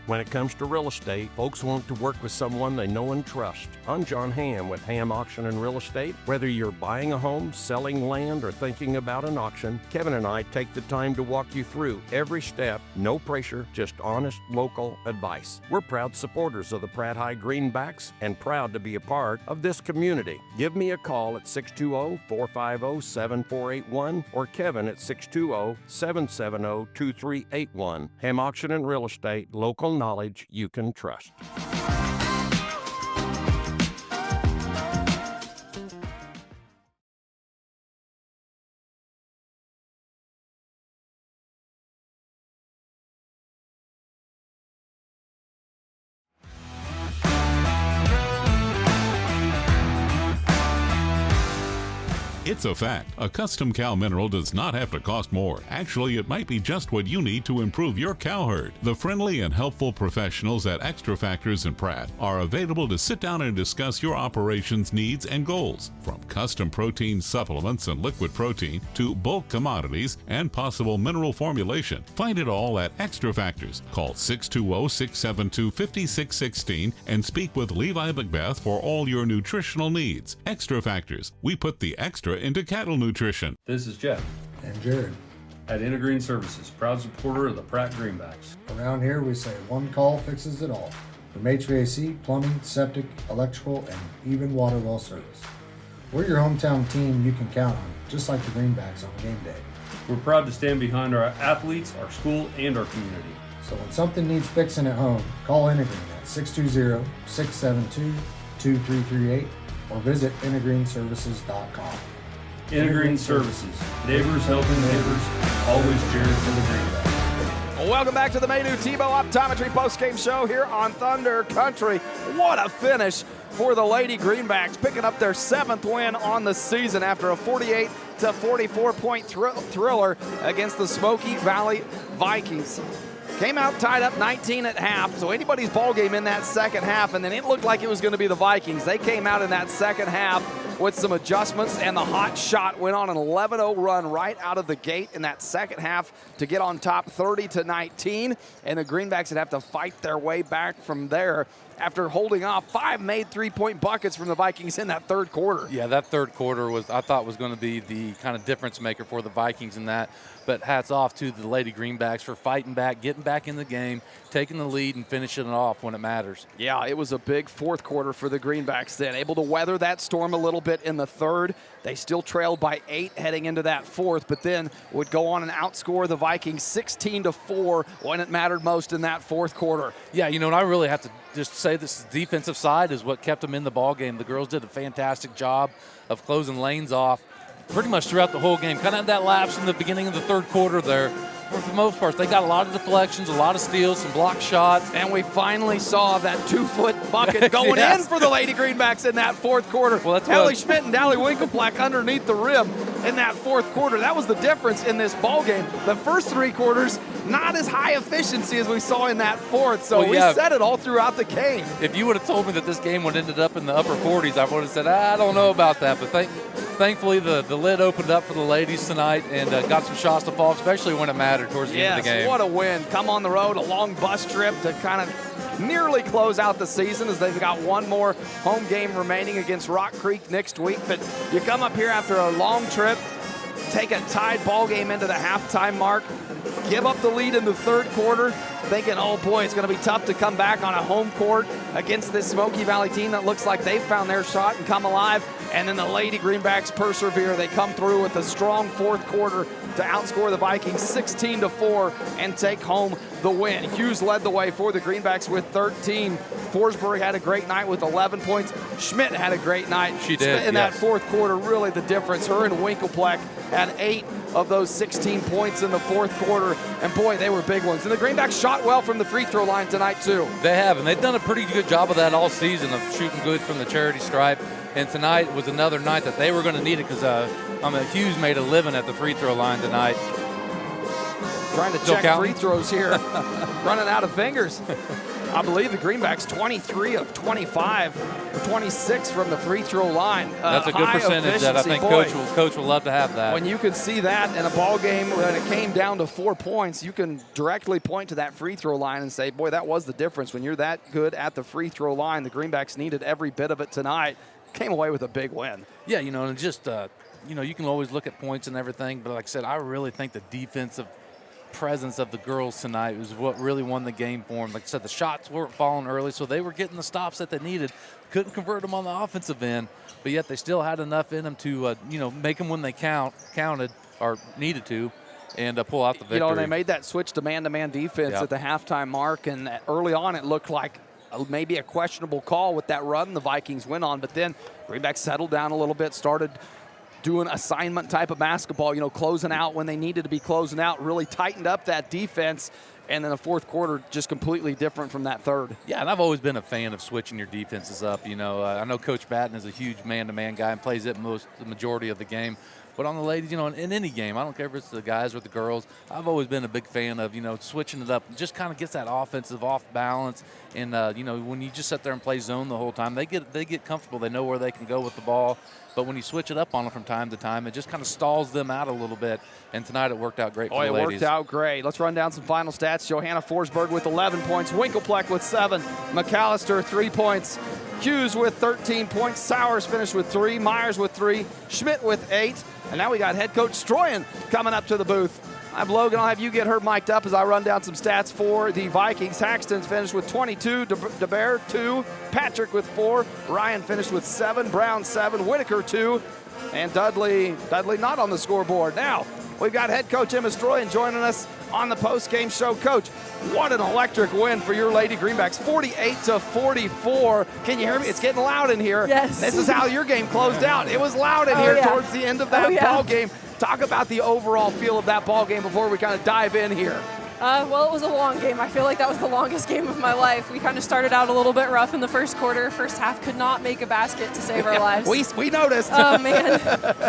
[SPEAKER 13] When it comes to real estate, folks want to work with someone they know and trust. I'm John Hamm with Hamm Auction and Real Estate. Whether you're buying a home, selling land, or thinking about an auction, Kevin and I take the time to walk you through every step. No pressure, just honest local advice. We're proud supporters of the Pratt High Greenbacks and proud to be a part of this community. Give me a call at 620-450-7481 or Kevin at 620-770-2381. Hamm Auction and Real Estate, local knowledge you can trust.
[SPEAKER 12] It's a fact. A custom cow mineral does not have to cost more. Actually, it might be just what you need to improve your cow herd. The friendly and helpful professionals at Extra Factors in Pratt are available to sit down and discuss your operations needs and goals. From custom protein supplements and liquid protein to bulk commodities and possible mineral formulation. Find it all at Extra Factors. Call 620-672-5616 and speak with Levi Macbeth for all your nutritional needs. Extra Factors. We put the extra into cattle nutrition.
[SPEAKER 23] This is Jeff.
[SPEAKER 9] And Jared.
[SPEAKER 23] At Intergreen Services, proud supporter of the Pratt Greenbacks.
[SPEAKER 9] Around here we say one call fixes it all. From HVAC, plumbing, septic, electrical, and even water well service. We're your hometown team you can count on, just like the Greenbacks on game day.
[SPEAKER 23] We're proud to stand behind our athletes, our school, and our community.
[SPEAKER 9] So when something needs fixing at home, call Intergreen at 620-672-2338 or visit intergreenservices.com.
[SPEAKER 23] Intergreen Services, neighbors helping neighbors, always cheering for the Greenbacks.
[SPEAKER 2] Welcome back to the Maydew Tebow Optometry postgame show here on Thunder Country. What a finish for the Lady Greenbacks, picking up their 7th win on the season after a 48-44 point thriller against the Smoky Valley Vikings. Came out tied up 19 at half, so anybody's ball game in that second half, and then it looked like it was going to be the Vikings. They came out in that second half with some adjustments, and the hot shot went on an 11-0 run right out of the gate in that second half to get on top 30-19, and the Greenbacks would have to fight their way back from there after holding off 5 made 3-point buckets from the Vikings in that third quarter.
[SPEAKER 3] Yeah, that third quarter I thought was going to be the kind of difference maker for the Vikings in that. But hats off to the Lady Greenbacks for fighting back, getting back in the game, taking the lead, and finishing it off when it matters.
[SPEAKER 2] Yeah, it was a big fourth quarter for the Greenbacks then. Able to weather that storm a little bit in the third. They still trailed by 8 heading into that fourth, but then would go on and outscore the Vikings 16-4 when it mattered most in that fourth quarter.
[SPEAKER 3] Yeah, and I really have to just say this defensive side is what kept them in the ball game. The girls did a fantastic job of closing lanes off pretty much throughout the whole game. Kind of had that lapse in the beginning of the third quarter there. For the most part, they got a lot of deflections, a lot of steals, some block shots.
[SPEAKER 2] And we finally saw that 2-foot bucket going
[SPEAKER 3] yes.
[SPEAKER 2] in for the Lady Greenbacks in that fourth quarter.
[SPEAKER 3] Well, that's
[SPEAKER 2] Ellie Schmidt and Dally Winkelplack underneath the rim in that fourth quarter. That was the difference in this ball game. The first 3 quarters, not as high efficiency as we saw in that fourth. So we said it all throughout the game.
[SPEAKER 3] If you would have told me that this game would have ended up in the upper 40s, I would have said, I don't know about that. But thankfully, the lid opened up for the ladies tonight and got some shots to fall, especially when it mattered towards the end of the game.
[SPEAKER 2] What a win. Come on the road, a long bus trip to kind of nearly close out the season as they've got one more home game remaining against Rock Creek next week. But you come up here after a long trip, take a tied ball game into the halftime mark, give up the lead in the third quarter, thinking, oh boy, it's going to be tough to come back on a home court against this Smoky Valley team that looks like they've found their shot and come alive. And then the Lady Greenbacks persevere. They come through with a strong fourth quarter to outscore the Vikings 16-4 and take home the win. Hughes led the way for the Greenbacks with 13. Forsberg had a great night with 11 points. Schmidt had a great night.
[SPEAKER 3] She did,
[SPEAKER 2] in that fourth quarter, really the difference. Her and Winkelplack had 8 of those 16 points in the fourth quarter. And boy, they were big ones. And the Greenbacks shot well from the free throw line tonight too.
[SPEAKER 3] They have, and they've done a pretty good job of that all season of shooting good from the charity stripe. And tonight was another night that they were going to need it because Hughes made a living at the free throw line tonight.
[SPEAKER 2] Trying to check free throws here. Running out of fingers. I believe the Greenbacks 23 of 25, or 26 from the free throw line.
[SPEAKER 3] That's a good percentage that I think coach will love to have that.
[SPEAKER 2] When you can see that in a ball game when it came down to 4 points, you can directly point to that free throw line and say, boy, that was the difference. When you're that good at the free throw line, the Greenbacks needed every bit of it tonight. Came away with a big win.
[SPEAKER 3] Yeah, and just, you can always look at points and everything, but like I said, I really think the defensive presence of the girls tonight was what really won the game for them. Like I said, the shots weren't falling early, so they were getting the stops that they needed. Couldn't convert them on the offensive end, but yet they still had enough in them to, make them when they counted or needed to, and pull out the victory.
[SPEAKER 2] They made that switch to man-to-man defense at the halftime mark, and early on it looked like maybe a questionable call with that run the Vikings went on, but then Greenback settled down a little bit, started doing assignment type of basketball, closing out when they needed to be closing out, really tightened up that defense, and then the fourth quarter just completely different from that third.
[SPEAKER 3] Yeah, and I've always been a fan of switching your defenses up. I know Coach Batten is a huge man-to-man guy and plays it the majority of the game. But on the ladies, in any game, I don't care if it's the guys or the girls, I've always been a big fan of, switching it up. It just kind of gets that offensive off balance. And, when you just sit there and play zone the whole time, they get comfortable. They know where they can go with the ball. But when you switch it up on them from time to time, it just kind of stalls them out a little bit. And tonight it worked out great for the ladies.
[SPEAKER 2] It worked out great. Let's run down some final stats. Johanna Forsberg with 11 points. Winkelplack with 7. McAllister, 3 points. Hughes with 13 points. Sowers finished with 3. Myers with 3. Schmidt with 8. And now we got head coach Stroyan coming up to the booth. I'm Logan. I'll have you get her mic'd up as I run down some stats for the Vikings. Haxton's finished with 22, DeBear 2, Patrick with 4, Ryan finished with 7, Brown 7, Whitaker 2, and Dudley not on the scoreboard. Now, We've got head coach Emma Stroyan joining us on the post-game show. Coach, what an electric win for your Lady Greenbacks, 48-44. Can you hear me? It's getting loud in here.
[SPEAKER 14] Yes.
[SPEAKER 2] This is how your game closed out. It was loud in here towards the end of that ball game. Talk about the overall feel of that ball game before we kind of dive in here.
[SPEAKER 14] Well, it was a long game. I feel like that was the longest game of my life. We kind of started out a little bit rough in the first quarter. First half could not make a basket to save our lives.
[SPEAKER 2] We noticed.
[SPEAKER 14] Oh, man.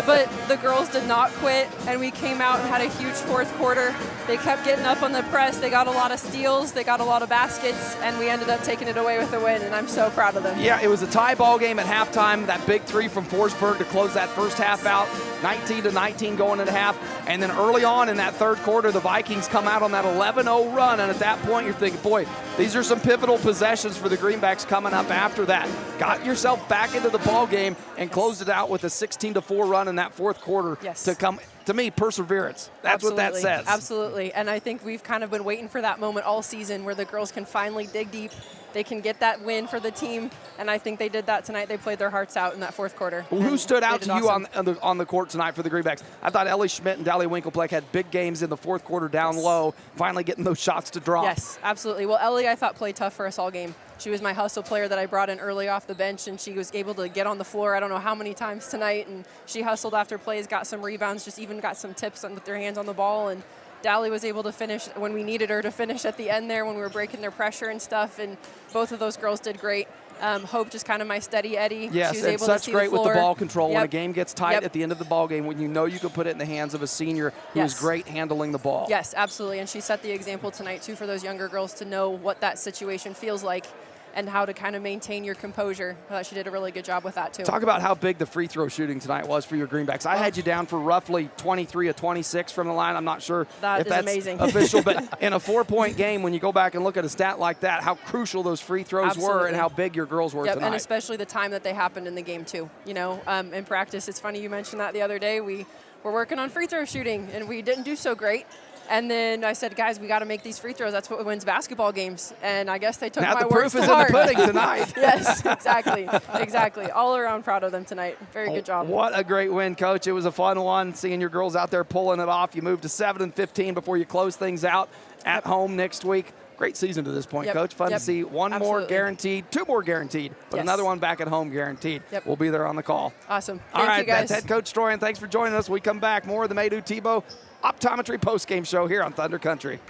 [SPEAKER 14] But the girls did not quit, and we came out and had a huge fourth quarter. They kept getting up on the press. They got a lot of steals. They got a lot of baskets, and we ended up taking it away with a win, and I'm so proud of them.
[SPEAKER 2] Yeah, it was a tie ball game at halftime. That big three from Forsberg to close that first half out, 19-19 going into half. And then early on in that third quarter, the Vikings come out on that 11-0 run, and at that point you're thinking, boy, these are some pivotal possessions for the Greenbacks coming up after that. Got yourself back into the ball game and closed it out with a 16-4 run in that fourth quarter to come. To me, perseverance. That's what that says.
[SPEAKER 14] Absolutely. And I think we've kind of been waiting for that moment all season where the girls can finally dig deep. They can get that win for the team, and I think they did that tonight. They played their hearts out in that fourth quarter.
[SPEAKER 2] Well, who stood out to you
[SPEAKER 14] awesome.
[SPEAKER 2] on the court tonight for the Greenbacks? I thought Ellie Schmidt and Dahlia Winklepleck had big games in the fourth quarter down low, finally getting those shots to drop.
[SPEAKER 14] Yes, absolutely. Well, Ellie, I thought, played tough for us all game. She was my hustle player that I brought in early off the bench, and she was able to get on the floor I don't know how many times tonight, and she hustled after plays, got some rebounds, just even got some tips with their hands on the ball, and Dally was able to finish when we needed her to finish at the end there when we were breaking their pressure and stuff, and both of those girls did great. Hope just kind of my steady Eddie.
[SPEAKER 2] Yes,
[SPEAKER 14] she was
[SPEAKER 2] and
[SPEAKER 14] able
[SPEAKER 2] such
[SPEAKER 14] to see
[SPEAKER 2] great
[SPEAKER 14] the floor.
[SPEAKER 2] with the ball control.
[SPEAKER 14] Yep.
[SPEAKER 2] When a game gets tight
[SPEAKER 14] Yep.
[SPEAKER 2] at the end of the ball game, when you know you can put it in the hands of a senior who is great handling the ball.
[SPEAKER 14] Yes, absolutely, and she set the example tonight, too, for those younger girls to know what that situation feels like and how to kind of maintain your composure. She did a really good job with that, too.
[SPEAKER 2] Talk about how big the free throw shooting tonight was for your Greenbacks. I had you down for roughly 23 of 26 from the line. I'm not sure if that's
[SPEAKER 14] amazing.
[SPEAKER 2] official, but in a 4-point game, when you go back and look at a stat like that, how crucial those free throws were and how big your girls were tonight.
[SPEAKER 14] And especially the time that they happened in the game, too. You know, in practice, it's funny you mentioned that the other day. We were working on free throw shooting, and we didn't do so great. And then I said, guys, we got to make these free throws. That's what wins basketball games. And I guess they took my words to heart.
[SPEAKER 2] Now the proof is in the pudding tonight.
[SPEAKER 14] Yes, exactly. Exactly. All around proud of them tonight. Very good job.
[SPEAKER 2] What a great win, Coach. It was a fun one, seeing your girls out there pulling it off. You moved to 7-15 before you close things out at home next week. Great season to this point, Coach. Fun to see one more guaranteed, two more guaranteed, but another one back at home guaranteed.
[SPEAKER 14] We'll
[SPEAKER 2] be there on the call.
[SPEAKER 14] Awesome.
[SPEAKER 2] All right,
[SPEAKER 14] you guys.
[SPEAKER 2] that's head coach Stroyan. Thanks for joining us. We come back more of the Maydew Tebow Optometry postgame show here on Thunder Country.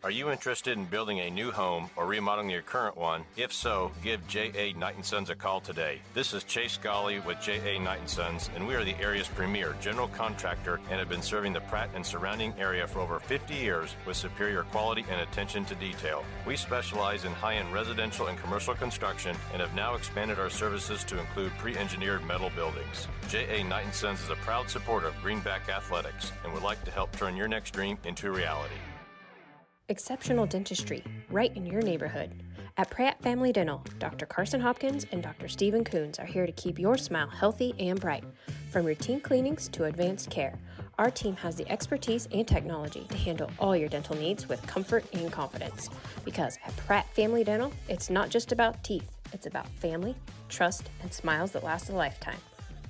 [SPEAKER 15] Are you interested in building a new home or remodeling your current one? If so, give J.A. Knight & Sons a call today. This is Chase Scully with J.A. Knight & Sons, and we are the area's premier general contractor and have been serving the Pratt and surrounding area for over 50 years with superior quality and attention to detail. We specialize in high-end residential and commercial construction and have now expanded our services to include pre-engineered metal buildings. J.A. Knight & Sons is a proud supporter of Greenback Athletics and would like to help turn your next dream into reality.
[SPEAKER 16] Exceptional dentistry, right in your neighborhood. At Pratt Family Dental, Dr. Carson Hopkins and Dr. Stephen Coons are here to keep your smile healthy and bright. From routine cleanings to advanced care, our team has the expertise and technology to handle all your dental needs with comfort and confidence. Because at Pratt Family Dental, it's not just about teeth, it's about family, trust, and smiles that last a lifetime.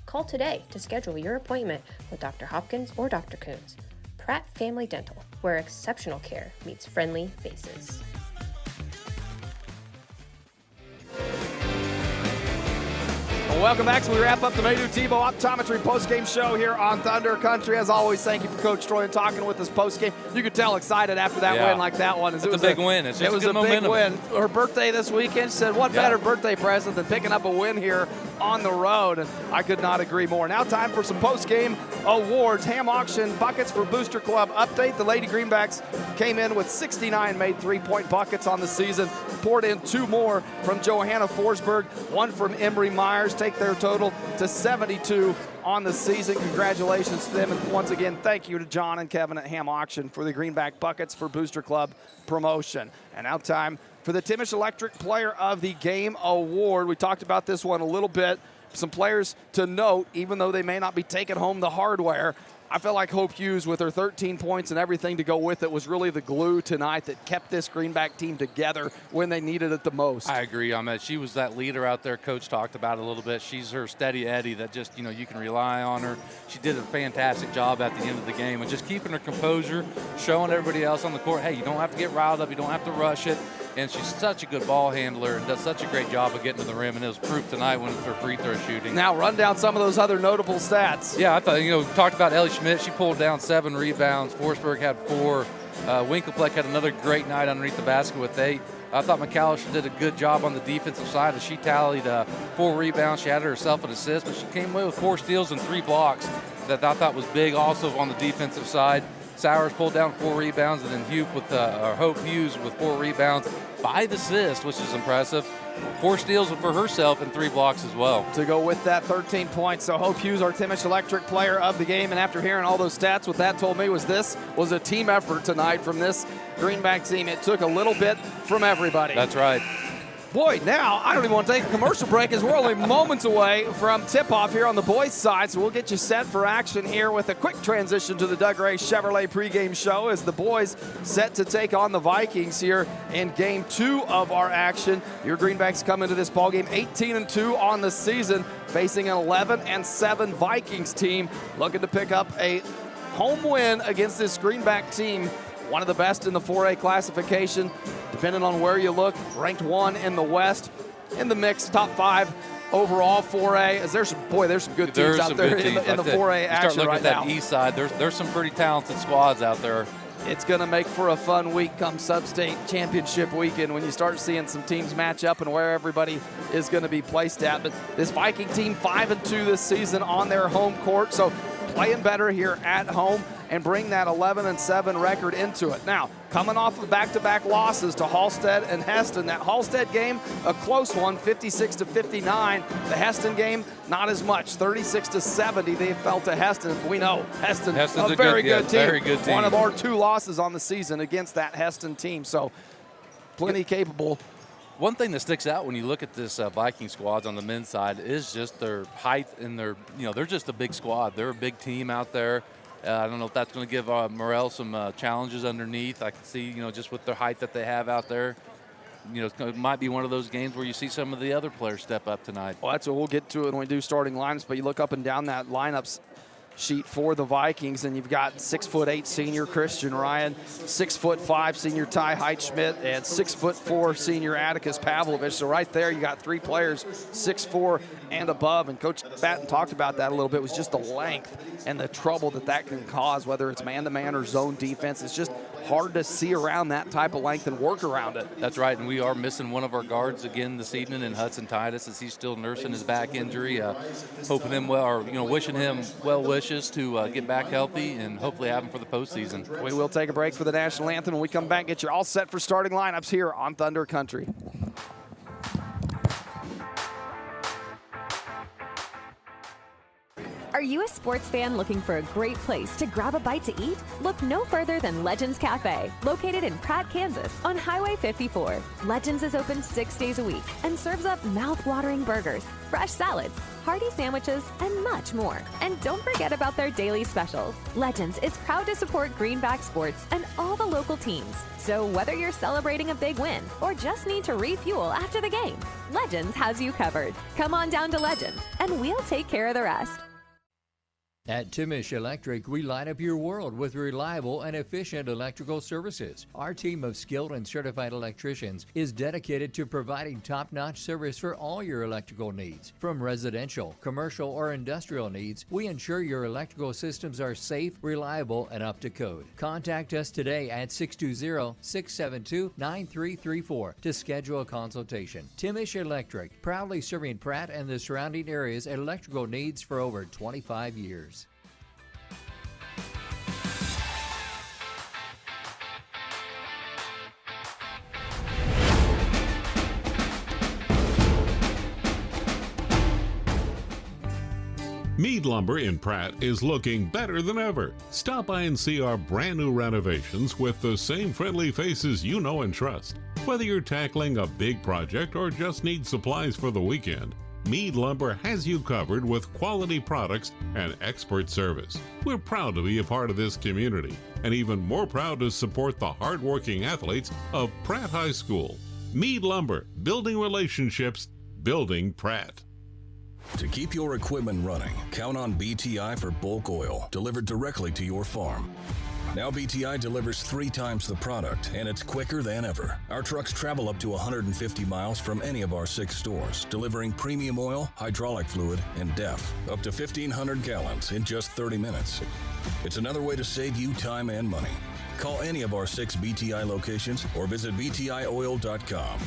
[SPEAKER 16] Call today to schedule your appointment with Dr. Hopkins or Dr. Coons. Pratt Family Dental, where exceptional care meets friendly faces.
[SPEAKER 2] Welcome back. So we wrap up the Maydew Tebow Optometry postgame show here on Thunder Country. As always, thank you for Coach Stroyan talking with us postgame. You could tell excited after that win like that one.
[SPEAKER 3] It's a big win. It's just
[SPEAKER 2] it was
[SPEAKER 3] good
[SPEAKER 2] a big
[SPEAKER 3] momentum.
[SPEAKER 2] win. Her birthday this weekend. She said, what better birthday present than picking up a win here on the road? And I could not agree more. Now time for some postgame awards. Ham Auction Buckets for Booster Club update. The Lady Greenbacks came in with 69 made three-point buckets on the season. Poured in 2 more from Johanna Forsberg, 1 from Emery Myers. Take their total to 72 on the season. Congratulations to them. And once again, thank you to John and Kevin at Ham Auction for the Greenback Buckets for Booster Club promotion. And now time for the Timish Electric Player of the Game Award. We talked about this one a little bit. Some players to note, even though they may not be taking home the hardware. I feel like Hope Hughes, with her 13 points and everything to go with it, was really the glue tonight that kept this Greenback team together when they needed it the most.
[SPEAKER 3] I agree on that. She was that leader out there. Coach talked about it a little bit. She's her steady Eddie that just, you can rely on her. She did a fantastic job at the end of the game and just keeping her composure, showing everybody else on the court, hey, you don't have to get riled up. You don't have to rush it. And she's such a good ball handler and does such a great job of getting to the rim, and it was proof tonight when it's her free throw shooting.
[SPEAKER 2] Now run down some of those other notable stats.
[SPEAKER 3] Yeah, I thought, we talked about Ellie Schmidt. She pulled down 7 rebounds. Forsberg had 4. Winkelpleck had another great night underneath the basket with 8. I thought McAllister did a good job on the defensive side as she tallied 4 rebounds. She added herself an assist, but she came away with 4 steals and 3 blocks that I thought was big also on the defensive side. Sowers pulled down 4 rebounds, and then Hope Hughes with 4 rebounds, 5 assists, which is impressive. 4 steals for herself and 3 blocks as well.
[SPEAKER 2] To go with that 13 points. So Hope Hughes, our Timish Electric player of the game. And after hearing all those stats, what that told me was this was a team effort tonight from this Greenback team. It took a little bit from everybody.
[SPEAKER 3] That's right.
[SPEAKER 2] Boy, now I don't even want to take a commercial break as we're only moments away from tip-off here on the boys' side. So we'll get you set for action here with a quick transition to the Doug Ray Chevrolet pregame show as the boys set to take on the Vikings here in game 2 of our action. Your Greenbacks come into this ballgame 18-2 on the season, facing an 11-7 Vikings team looking to pick up a home win against this Greenback team. One of the best in the 4A classification, depending on where you look, ranked 1 in the West, in the mix, top 5 overall 4A. There's some good teams out there in the 4A action right now.
[SPEAKER 3] You start looking at that east side, there's some pretty talented squads out there.
[SPEAKER 2] It's going to make for a fun week come Sub-State Championship weekend when you start seeing some teams match up and where everybody is going to be placed at. But this Viking team 5-2 this season on their home court, so playing better here at home and bring that 11-7 record into it. Now, coming off of back-to-back losses to Halstead and Heston. That Halstead game, a close one, 56-59. The Heston game, not as much, 36-70. They fell to Heston. We know Heston's a very good team.
[SPEAKER 3] Very good team.
[SPEAKER 2] One of our 2 losses on the season against that Heston team, so plenty capable.
[SPEAKER 3] One thing that sticks out when you look at this Viking squads on the men's side is just their height and they're just a big squad. They're a big team out there. I don't know if that's going to give Morel some challenges underneath. I can see, just with the height that they have out there, it might be one of those games where you see some of the other players step up tonight.
[SPEAKER 2] Well, that's what we'll get to it when we do starting lineups, but you look up and down that lineups sheet for the Vikings, and you've got 6'8" senior Christian Ryan, 6'5" senior Ty Heitschmidt, and 6'4" senior Atticus Pavlovich. So right there, you got 3 players 6'4" and above. And Coach Batten talked about that a little bit. Was just the length and the trouble that can cause, whether it's man-to-man or zone defense. It's just hard to see around that type of length and work around it.
[SPEAKER 3] That's right, and we are missing one of our guards again this evening in Hudson Titus as he's still nursing his back injury. Hoping him well, or wishing him well wishes to get back healthy and hopefully have him for the postseason.
[SPEAKER 2] We will take a break for the national anthem. When we come back, get you all set for starting lineups here on Thunder Country.
[SPEAKER 17] Are you a sports fan looking for a great place to grab a bite to eat? Look no further than Legends Cafe, located in Pratt, Kansas, on Highway 54. Legends is open 6 days a week and serves up mouth-watering burgers, fresh salads, hearty sandwiches, and much more. And don't forget about their daily specials. Legends is proud to support Greenback sports and all the local teams. So whether you're celebrating a big win or just need to refuel after the game, Legends has you covered. Come on down to Legends, and we'll take care of the rest.
[SPEAKER 7] At Timish Electric, we light up your world with reliable and efficient electrical services. Our team of skilled and certified electricians is dedicated to providing top-notch service for all your electrical needs. From residential, commercial, or industrial needs, we ensure your electrical systems are safe, reliable, and up to code. Contact us today at 620-672-9334 to schedule a consultation. Timish Electric, proudly serving Pratt and the surrounding areas electrical needs for over 25 years.
[SPEAKER 12] Mead Lumber in Pratt is looking better than ever. Stop by and see our brand new renovations with the same friendly faces you know and trust. Whether you're tackling a big project or just need supplies for the weekend, Meade Lumber has you covered with quality products and expert service. We're proud to be a part of this community and even more proud to support the hardworking athletes of Pratt High School. Meade Lumber, building relationships, building Pratt.
[SPEAKER 18] To keep your equipment running, count on BTI for bulk oil delivered directly to your farm. Now BTI delivers 3 times the product, and it's quicker than ever. Our trucks travel up to 150 miles from any of our 6 stores, delivering premium oil, hydraulic fluid, and DEF, up to 1,500 gallons in just 30 minutes. It's another way to save you time and money. Call any of our 6 BTI locations or visit btioil.com.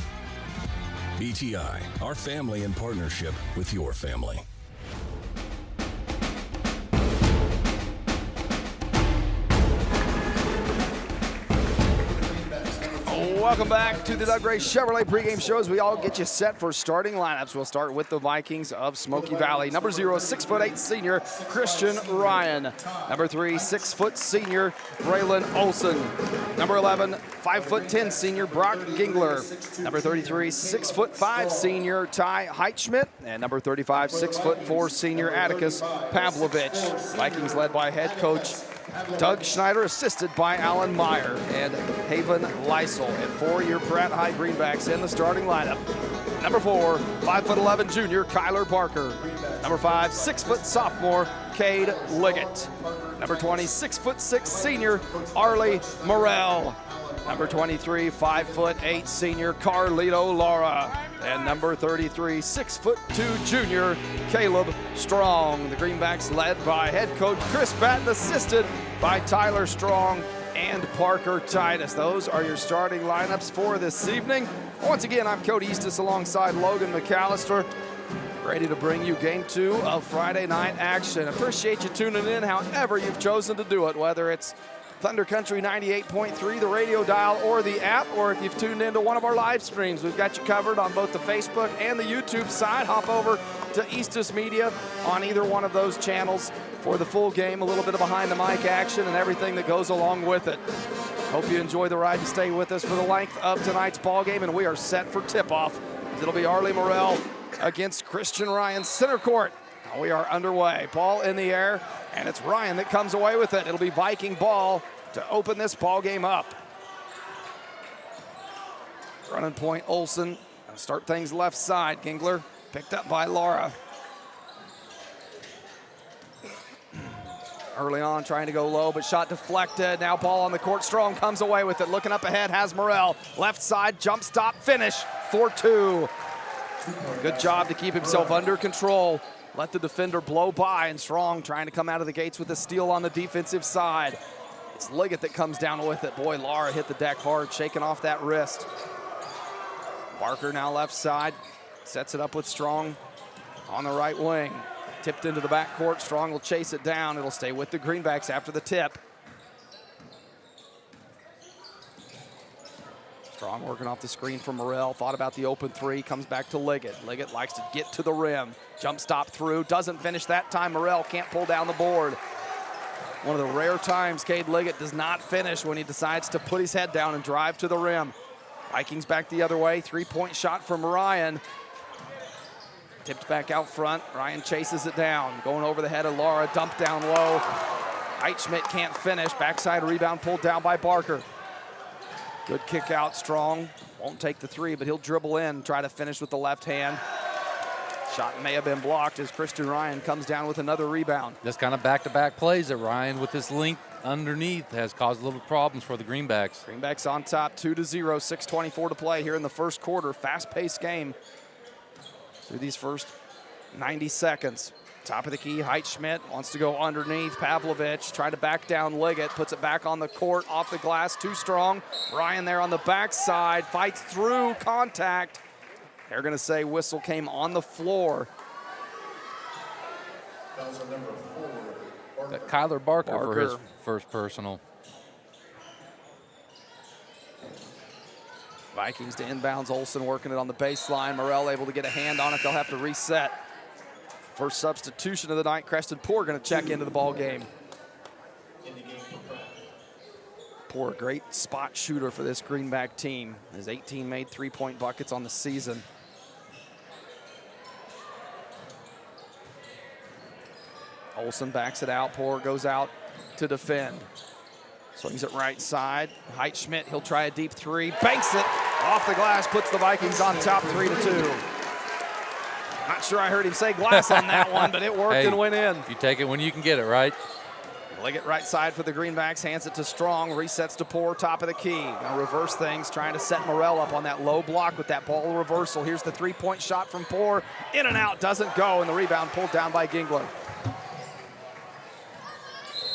[SPEAKER 18] BTI, our family in partnership with your family.
[SPEAKER 2] Welcome back to the Doug Ray Chevrolet pregame show as we all get you set for starting lineups. We'll start with the Vikings of Smoky Valley. Number 0, 6'8" senior Christian Ryan. Number 3, 6' senior Braylon Olson. Number 11, 5'10" senior Brock Gingler. Number 33, 6'5" senior Ty Heitschmidt. And number 35, 6'4" senior Atticus Pavlovich. Vikings led by head coach Doug Schneider, assisted by Alan Meyer and Haven Lysel. And 4-year Pratt High Greenbacks in the starting lineup. Number 4, 5'11" junior Kyler Barker. Number 5, 6' sophomore Cade Liggett. Number 20, 6'6" senior Arlie Morrell. Number 23, 5'8" senior Carlito Lara. And number 33, 6'2" junior Caleb Strong. The Greenbacks led by head coach Chris Batten, assisted by Tyler Strong and Parker Titus. Those are your starting lineups for this evening. Once again, I'm Cody Eastis alongside Logan McAllister, ready to bring you game 2 of Friday night action. Appreciate you tuning in however you've chosen to do it, whether it's Thunder Country 98.3, the radio dial, or the app, or if you've tuned into one of our live streams, we've got you covered on both the Facebook and the YouTube side. Hop over to Eastis Media on either one of those channels for the full game, a little bit of behind the mic action and everything that goes along with it. Hope you enjoy the ride and stay with us for the length of tonight's ball game, and we are set for tip-off. It'll be Arlie Morrell against Christian Ryan, center court. We are underway. Ball in the air, and it's Ryan that comes away with it. It'll be Viking ball to open this ball game up. Running point Olson. Start things left side. Gingler picked up by Laura. Early on, trying to go low, but shot deflected. Now ball on the court. Strong comes away with it. Looking up ahead, has Morrell. Left side, jump stop, finish. 4-2. Good job to keep himself under control. Let the defender blow by, and Strong trying to come out of the gates with a steal on the defensive side. It's Liggett that comes down with it. Boy, Laura hit the deck hard, shaking off that wrist. Barker now left side, sets it up with Strong on the right wing. Tipped into the backcourt. Strong will chase it down. It'll stay with the Greenbacks after the tip. Strong working off the screen from Morrell. Thought about the open 3. Comes back to Liggett. Liggett likes to get to the rim. Jump stop through. Doesn't finish that time. Morrell can't pull down the board. One of the rare times Cade Liggett does not finish when he decides to put his head down and drive to the rim. Vikings back the other way. 3-point shot from Ryan. Tipped back out front. Ryan chases it down. Going over the head of Laura. Dumped down low. Heitschmidt can't finish. Backside rebound pulled down by Barker. Good kick out, Strong. Won't take the 3, but he'll dribble in, try to finish with the left hand. Shot may have been blocked as Christian Ryan comes down with another rebound.
[SPEAKER 3] Just kind of back-to-back plays that Ryan with his length underneath has caused little problems for the Greenbacks.
[SPEAKER 2] Greenbacks on top, 2-0, 6:24 to play here in the first quarter. Fast-paced game through these first 90 seconds. Top of the key, Heitschmidt wants to go underneath. Pavlovich tried to back down Liggett, puts it back on the court, off the glass, too strong. Ryan there on the backside, fights through contact. They're gonna say whistle came on the floor.
[SPEAKER 22] That was number 4.
[SPEAKER 3] Kyler Barker for his first personal.
[SPEAKER 2] Vikings to inbounds, Olson working it on the baseline. Morrell able to get a hand on it, they'll have to reset. First substitution of the night, Creston Poor going to check into the ball game. Poor, great spot shooter for this Greenback team. His 18 made 3-point buckets on the season. Olsen backs it out. Poor goes out to defend. Swings it right side. Heitschmidt, he'll try a deep three. Banks it off the glass, puts the Vikings on top 3-2. Not sure I heard him say glass on that one, but it worked and went in.
[SPEAKER 3] You take it when you can get it, right?
[SPEAKER 2] Liggett right side for the Greenbacks, hands it to Strong, resets to Poor, top of the key. Now reverse things, trying to set Morrell up on that low block with that ball reversal. Here's the three-point shot from Poor. In and out, doesn't go, and the rebound pulled down by Gingler.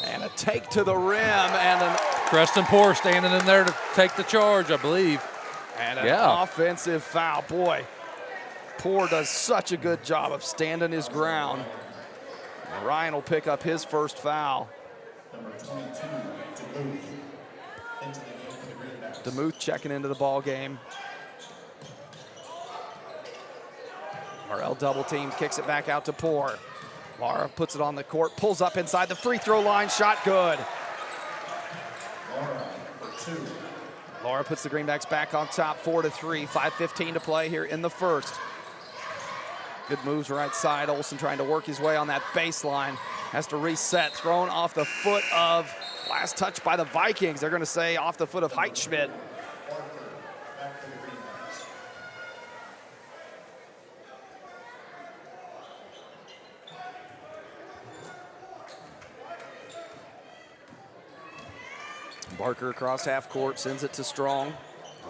[SPEAKER 2] And a take to the rim, and
[SPEAKER 3] Preston Poor standing in there to take the charge, I believe.
[SPEAKER 2] And an offensive foul. Boy, Poor does such a good job of standing his ground. And Ryan will pick up his first foul.
[SPEAKER 22] Number 22, DeMuth. Into the game for the Greenbacks.
[SPEAKER 2] DeMuth checking into the ball game. Morrell double team, kicks it back out to Poor. Lara puts it on the court, pulls up inside the free throw line, shot good.
[SPEAKER 22] Lara for 2.
[SPEAKER 2] Lara puts the Greenbacks back on top, 4-3, 5:15 to play here in the first. Good moves right side. Olsen trying to work his way on that baseline. Has to reset, thrown off the foot of, last touch by the Vikings. They're going to say off the foot of Heitschmidt. Barker across half court, sends it to Strong.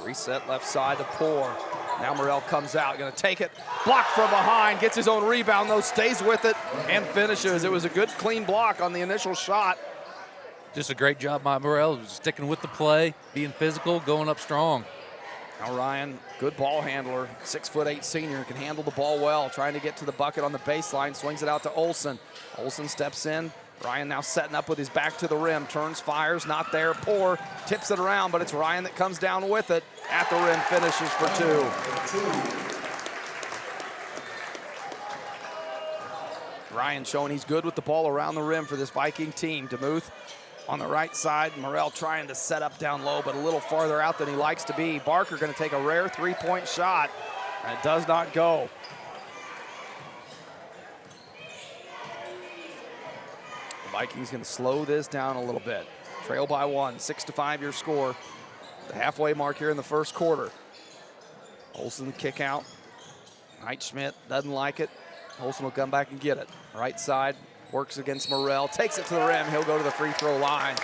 [SPEAKER 2] Reset left side to Poor. Now Morrell comes out, gonna take it. Blocked from behind, gets his own rebound though, stays with it and finishes. It was a good clean block on the initial shot.
[SPEAKER 3] Just a great job by Morrell, sticking with the play, being physical, going up strong.
[SPEAKER 2] Now Ryan, good ball handler, 6'8" senior, can handle the ball well, trying to get to the bucket on the baseline, swings it out to Olsen. Olsen steps in. Ryan now setting up with his back to the rim, turns, fires, not there. Poor, tips it around, but it's Ryan that comes down with it. At the rim, finishes for 2. Ryan showing he's good with the ball around the rim for this Viking team. DeMuth on the right side. Morrell trying to set up down low, but a little farther out than he likes to be. Barker going to take a rare three-point shot, and it does not go. Vikings going to slow this down a little bit. Trail by 1, 6-5 your score. The halfway mark here in the first quarter. Olsen kick out. Heitschmidt doesn't like it. Olsen will come back and get it. Right side, works against Morrell, takes it to the rim. He'll go to the free throw line.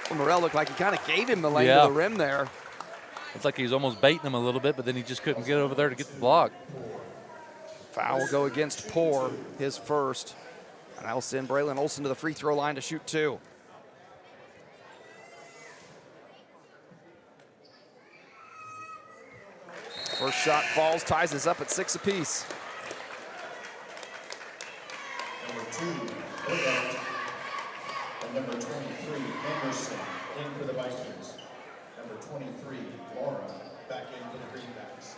[SPEAKER 2] Well, Morrell looked like he kind of gave him the lane to the rim there.
[SPEAKER 3] It's like he was almost baiting him a little bit, but then he just couldn't get over there to get the block.
[SPEAKER 2] Foul will go against Poor, his first. And that'll send Braylon Olsen to the free throw line to shoot 2. First shot falls, ties us up at 6 apiece.
[SPEAKER 22] Number 2, Burbank. And number 23, Anderson, in for the Vikings. Number 23, Laura, back in for the Greenbacks.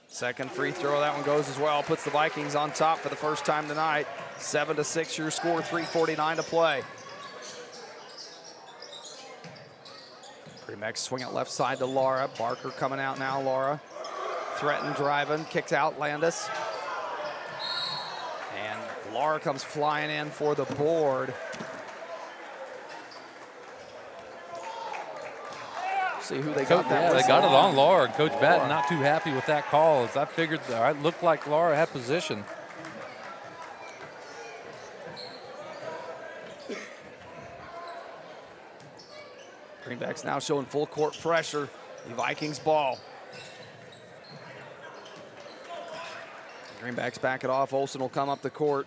[SPEAKER 2] Second free throw, that one goes as well. Puts the Vikings on top for the first time tonight. 7-6 your score, 3:49 to play. Greenbacks swing it left side to Lara. Barker coming out now, Lara. Threatened, driving, kicked out Landis. And Lara comes flying in for the board. See who they got that.
[SPEAKER 3] Yeah, they got it on Laura. Coach Batten not too happy with that call. As I figured, it looked like Laura had position.
[SPEAKER 2] Greenbacks now showing full court pressure. The Vikings ball. Greenbacks back it off. Olsen will come up the court.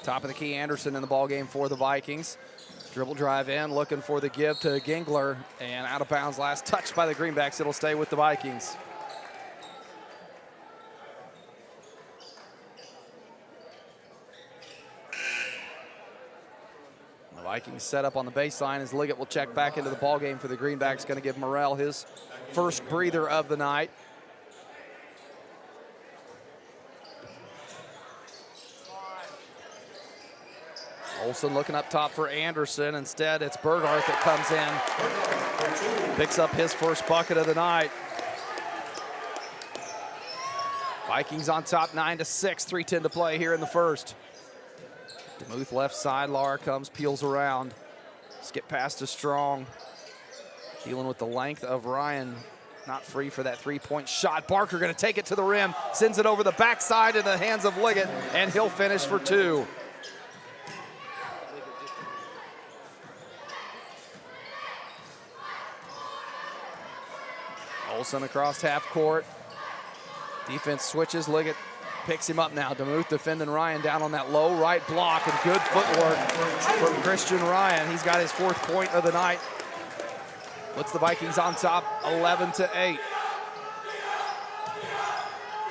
[SPEAKER 2] Top of the key, Anderson in the ball game for the Vikings. Dribble drive in, looking for the give to Gingler, and out of bounds. Last touch by the Greenbacks. It'll stay with the Vikings. The Vikings set up on the baseline as Liggett will check back into the ball game for the Greenbacks. Going to give Morrell his first breather of the night. Olsen looking up top for Anderson. Instead, it's Berghardt that comes in. Picks up his first bucket of the night. Vikings on top 9-6, 3:10 to play here in the first. DeMuth left side, Laura comes, peels around. Skip pass to Strong. Dealing with the length of Ryan. Not free for that three-point shot. Barker gonna take it to the rim, sends it over the backside into the hands of Liggett, and he'll finish for 2. Olsen across half court. Defense switches, Liggett picks him up now. DeMuth defending Ryan down on that low right block, and good footwork from Christian Ryan. He's got his 4th point of the night. Puts the Vikings on top 11-8.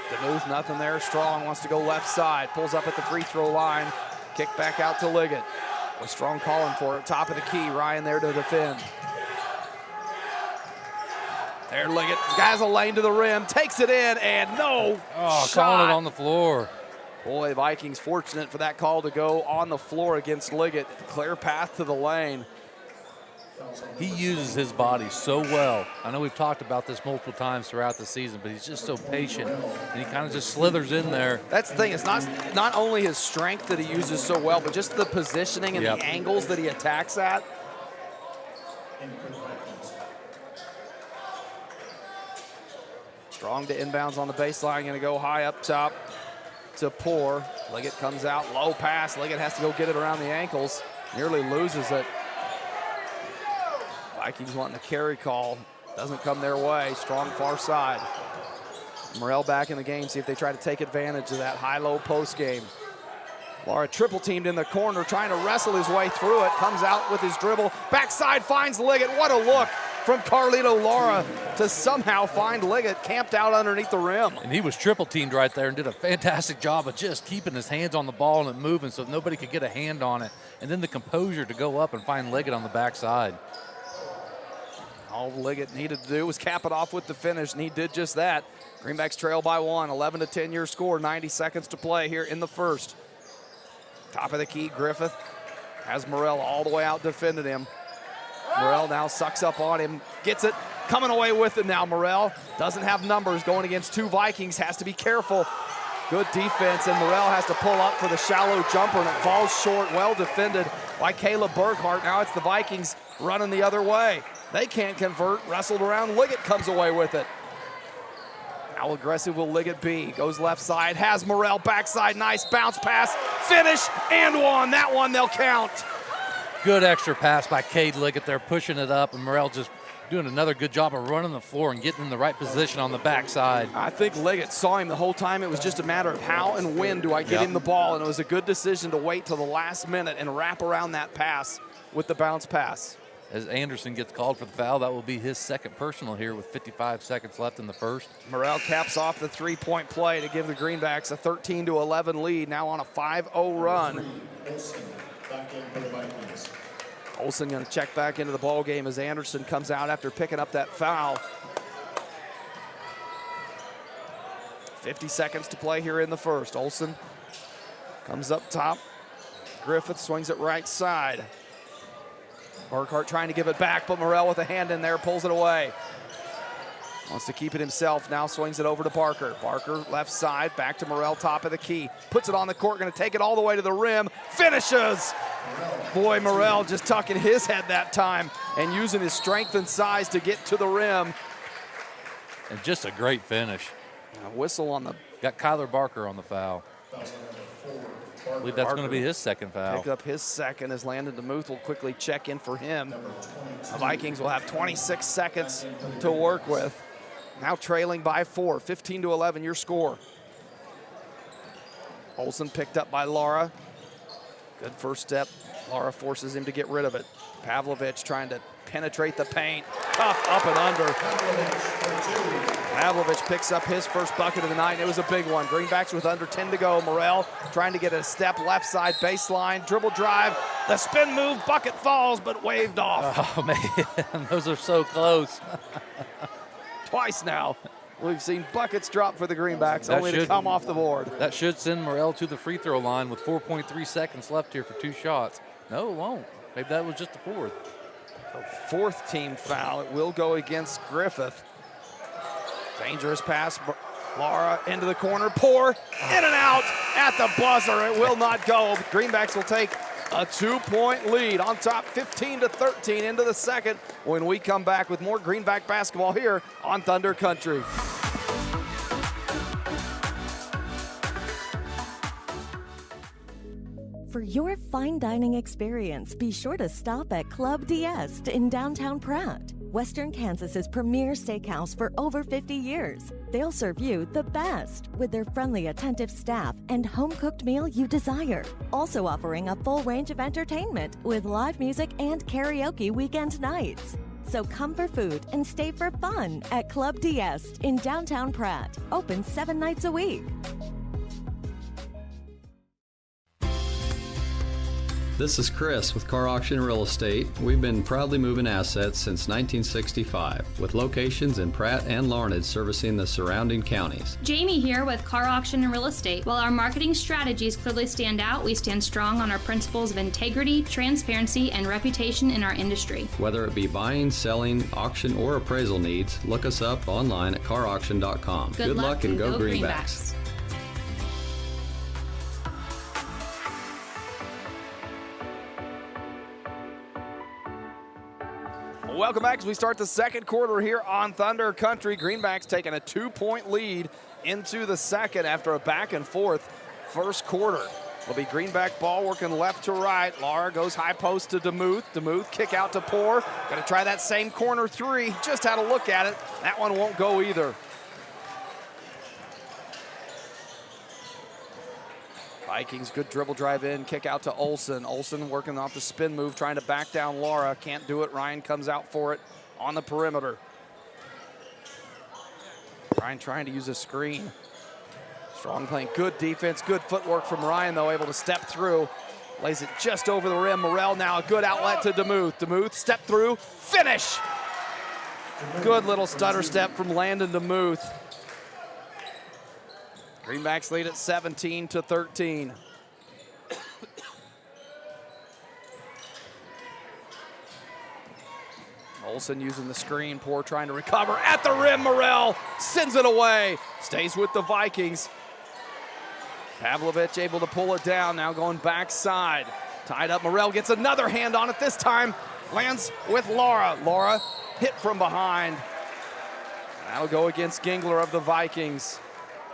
[SPEAKER 2] DeMuth, nothing there. Strong wants to go left side, pulls up at the free throw line. Kick back out to Liggett. With Strong calling for it, top of the key. Ryan there to defend. There, Liggett, guys a lane to the rim, takes it in, and no shot.
[SPEAKER 3] Calling it on the floor.
[SPEAKER 2] Boy, Vikings fortunate for that call to go on the floor against Liggett. Clear path to the lane.
[SPEAKER 3] He uses his body so well. I know we've talked about this multiple times throughout the season, but he's just so patient, and he kind of just slithers in there.
[SPEAKER 2] That's the thing. It's not only his strength that he uses so well, but just the positioning and the angles that he attacks at. Strong to inbounds on the baseline, going to go high up top to Poor. Liggett comes out, low pass. Liggett has to go get it around the ankles. Nearly loses it. Vikings wanting a carry call. Doesn't come their way. Strong far side. Morrell back in the game, see if they try to take advantage of that high-low post game. Lara triple teamed in the corner, trying to wrestle his way through it. Comes out with his dribble. Backside finds Liggett. What a look from Carlito Lara to somehow find Liggett camped out underneath the rim.
[SPEAKER 3] And he was triple teamed right there and did a fantastic job of just keeping his hands on the ball and it moving so nobody could get a hand on it. And then the composure to go up and find Liggett on the backside.
[SPEAKER 2] All Liggett needed to do was cap it off with the finish, and he did just that. Greenbacks trail by 1, 11-10 your score, 90 seconds to play here in the first. Top of the key, Griffith has Morrell all the way out defending him. Morrell now sucks up on him, gets it, coming away with it now. Morrell doesn't have numbers going against 2 Vikings, has to be careful. Good defense, and Morrell has to pull up for the shallow jumper, and it falls short. Well defended by Caleb Berghardt. Now it's the Vikings running the other way. They can't convert, wrestled around. Liggett comes away with it. How aggressive will Liggett be? Goes left side, has Morrell backside, nice bounce pass, finish, and one. That one they'll count.
[SPEAKER 3] Good extra pass by Cade Liggett there, pushing it up, and Morrell just doing another good job of running the floor and getting in the right position on the backside.
[SPEAKER 2] I think Liggett saw him the whole time. It was just a matter of how and when do I get him the ball, and it was a good decision to wait till the last minute and wrap around that pass with the bounce pass.
[SPEAKER 3] As Anderson gets called for the foul, that will be his second personal here with 55 seconds left in the first.
[SPEAKER 2] Morrell caps off the three-point play to give the Greenbacks a 13-11 lead, now on a 5-0 run. Olsen going to check back into the ball game as Anderson comes out after picking up that foul. 50 seconds to play here in the first. Olsen comes up top. Griffith swings it right side. Burkhart trying to give it back, but Morrell with a hand in there pulls it away. Wants to keep it himself, now swings it over to Barker. Barker left side, back to Morrell, top of the key. Puts it on the court, gonna take it all the way to the rim, finishes! Boy, Morrell just tucking his head that time and using his strength and size to get to the rim.
[SPEAKER 3] And just a great finish.
[SPEAKER 2] A whistle on the...
[SPEAKER 3] Got Kyler Barker on the foul. I believe that's going to be his second foul.
[SPEAKER 2] Picked up his second as Landon DeMuth will quickly check in for him. The Vikings will have 26 seconds to work with. Now trailing by 4, 15-11 your score. Olsen picked up by Lara. Good first step. Lara forces him to get rid of it. Pavlovich trying to penetrate the paint. Tough up and under. Pavlovich picks up his first bucket of the night, and it was a big one. Greenbacks with under 10 to go. Morrell trying to get a step left side baseline. Dribble drive. The spin move. Bucket falls, but waved off.
[SPEAKER 3] Oh, man. Those are so close.
[SPEAKER 2] Twice now. We've seen buckets drop for the Greenbacks, only to come off the board.
[SPEAKER 3] That should send Morrell to the free throw line with 4.3 seconds left here for 2 shots. No, it won't. Maybe that was just the fourth.
[SPEAKER 2] So fourth team foul. It will go against Griffith. Dangerous pass. Laura into the corner. Poor. In and out at the buzzer. It will not go. Greenbacks will take a 2-point lead on top 15-13 into the second when we come back with more Greenback basketball here on Thunder Country.
[SPEAKER 19] For your fine dining experience, be sure to stop at Club D'Este in downtown Pratt, Western Kansas's premier steakhouse for over 50 years. They'll serve you the best with their friendly, attentive staff and home-cooked meal you desire. Also offering a full range of entertainment with live music and karaoke weekend nights. So come for food and stay for fun at Club D'Este in downtown Pratt. Open 7 nights a week.
[SPEAKER 20] This is Chris with Car Auction Real Estate. We've been proudly moving assets since 1965, with locations in Pratt and Larned servicing the surrounding counties.
[SPEAKER 21] Jamie here with Car Auction and Real Estate. While our marketing strategies clearly stand out, we stand strong on our principles of integrity, transparency, and reputation in our industry.
[SPEAKER 20] Whether it be buying, selling, auction, or appraisal needs, look us up online at carauction.com.
[SPEAKER 21] Good luck and go Greenbacks.
[SPEAKER 2] Welcome back as we start the second quarter here on Thunder Country. Greenbacks taking a 2-point lead into the second after a back and forth first quarter. It'll be Greenback ball working left to right. Laura goes high post to DeMuth. DeMuth kick out to Poor. Gonna try that same corner three. Just had a look at it. That one won't go either. Vikings, good dribble drive in, kick out to Olsen. Olsen working off the spin move, trying to back down Laura. Can't do it. Ryan comes out for it on the perimeter. Ryan trying to use a screen. Strong playing, good defense, good footwork from Ryan, though, able to step through. Lays it just over the rim. Morrell now a good outlet to DeMuth. DeMuth, step through, finish! Good little stutter step from Landon DeMuth. Greenbacks lead at 17-13. Olsen using the screen, Poor trying to recover at the rim. Morrell sends it away. Stays with the Vikings. Pavlovich able to pull it down, now going backside. Tied up, Morrell gets another hand on it this time. Lands with Laura. Laura hit from behind. That'll go against Gingler of the Vikings.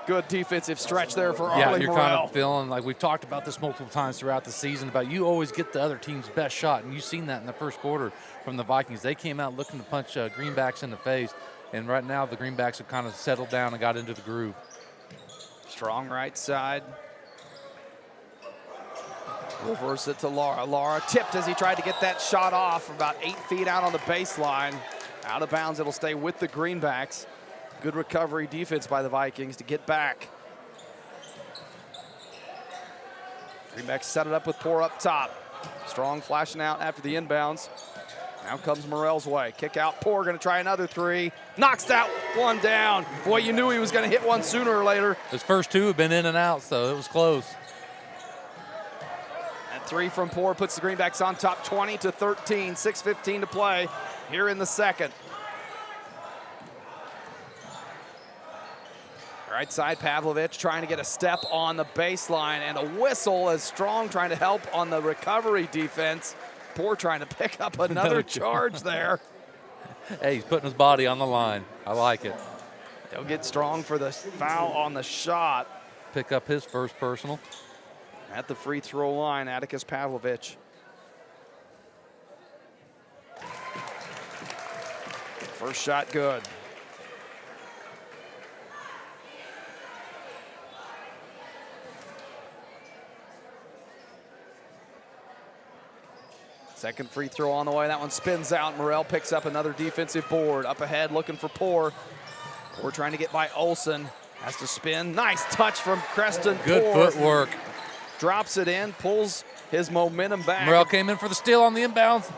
[SPEAKER 2] Good defensive stretch there for Arlie
[SPEAKER 3] you're
[SPEAKER 2] Morrell.
[SPEAKER 3] kind of feeling like we've talked about this multiple times throughout the season about you always get the other team's best shot, and you've seen that in the first quarter from the Vikings. They came out looking to punch Greenbacks in the face, and right now the Greenbacks have kind of settled down and got into the groove.
[SPEAKER 2] Strong right side. Reverse it to Laura. Laura tipped as he tried to get that shot off about 8 feet out on the baseline. Out of bounds, it'll stay with the Greenbacks. Good recovery defense by the Vikings to get back. Greenbacks set it up with Poor up top. Strong flashing out after the inbounds. Now comes Morrell's way. Kick out, Poor gonna try another three. Knocks that one down. Boy, you knew he was gonna hit one sooner or later.
[SPEAKER 3] His first two have been in and out, so it was close.
[SPEAKER 2] And three from Poor puts the Greenbacks on top 20-13, 6:15 to play here in the second. Right side, Pavlovich trying to get a step on the baseline, and a whistle as Strong trying to help on the recovery defense. Poor trying to pick up another charge there.
[SPEAKER 3] Hey, he's putting his body on the line. I like it.
[SPEAKER 2] They'll get Strong for the foul on the shot.
[SPEAKER 3] Pick up his first personal.
[SPEAKER 2] At the free throw line, Atticus Pavlovich. First shot good. Second free throw on the way. That one spins out. Morrell picks up another defensive board. Up ahead, looking for Poor. Poor trying to get by Olsen. Has to spin. Nice touch from Creston.
[SPEAKER 3] Good
[SPEAKER 2] Poor
[SPEAKER 3] footwork.
[SPEAKER 2] Drops it in, pulls his momentum back.
[SPEAKER 3] Morrell came in for the steal on the inbounds.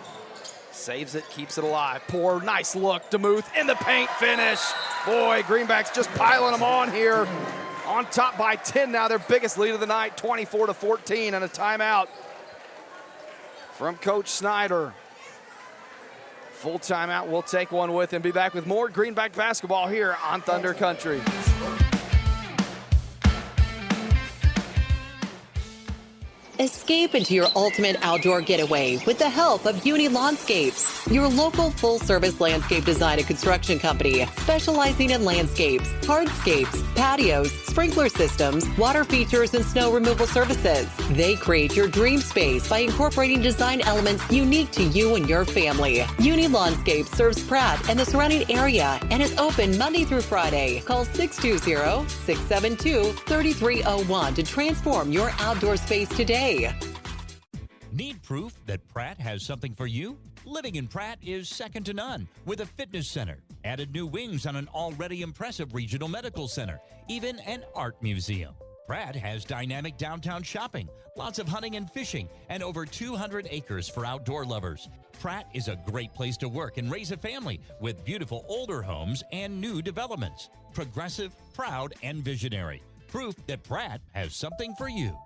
[SPEAKER 2] Saves it, keeps it alive. Poor, nice look. DeMuth in the paint, finish. Boy, Greenbacks just piling them on here. On top by 10 now, their biggest lead of the night, 24-14, and a timeout. from Coach Snyder. Full timeout. We'll take one with and be back with more Greenback basketball here on Thunder Country.
[SPEAKER 1] Escape into your ultimate outdoor getaway with the help of Uni Landscapes, your local full-service landscape design and construction company specializing in landscapes, hardscapes, patios, sprinkler systems, water features, and snow removal services. They create your dream space by incorporating design elements unique to you and your family. Uni Landscapes serves Pratt and the surrounding area and is open Monday through Friday. Call 620-672-3301 to transform your outdoor space today.
[SPEAKER 4] Need proof that Pratt has something for you? Living in Pratt is second to none with a fitness center, added new wings on an already impressive regional medical center, even an art museum. Pratt has dynamic downtown shopping, lots of hunting and fishing, and over 200 acres for outdoor lovers. Pratt is a great place to work and raise a family with beautiful older homes and new developments. Progressive, proud, and visionary. Proof that Pratt has something for you.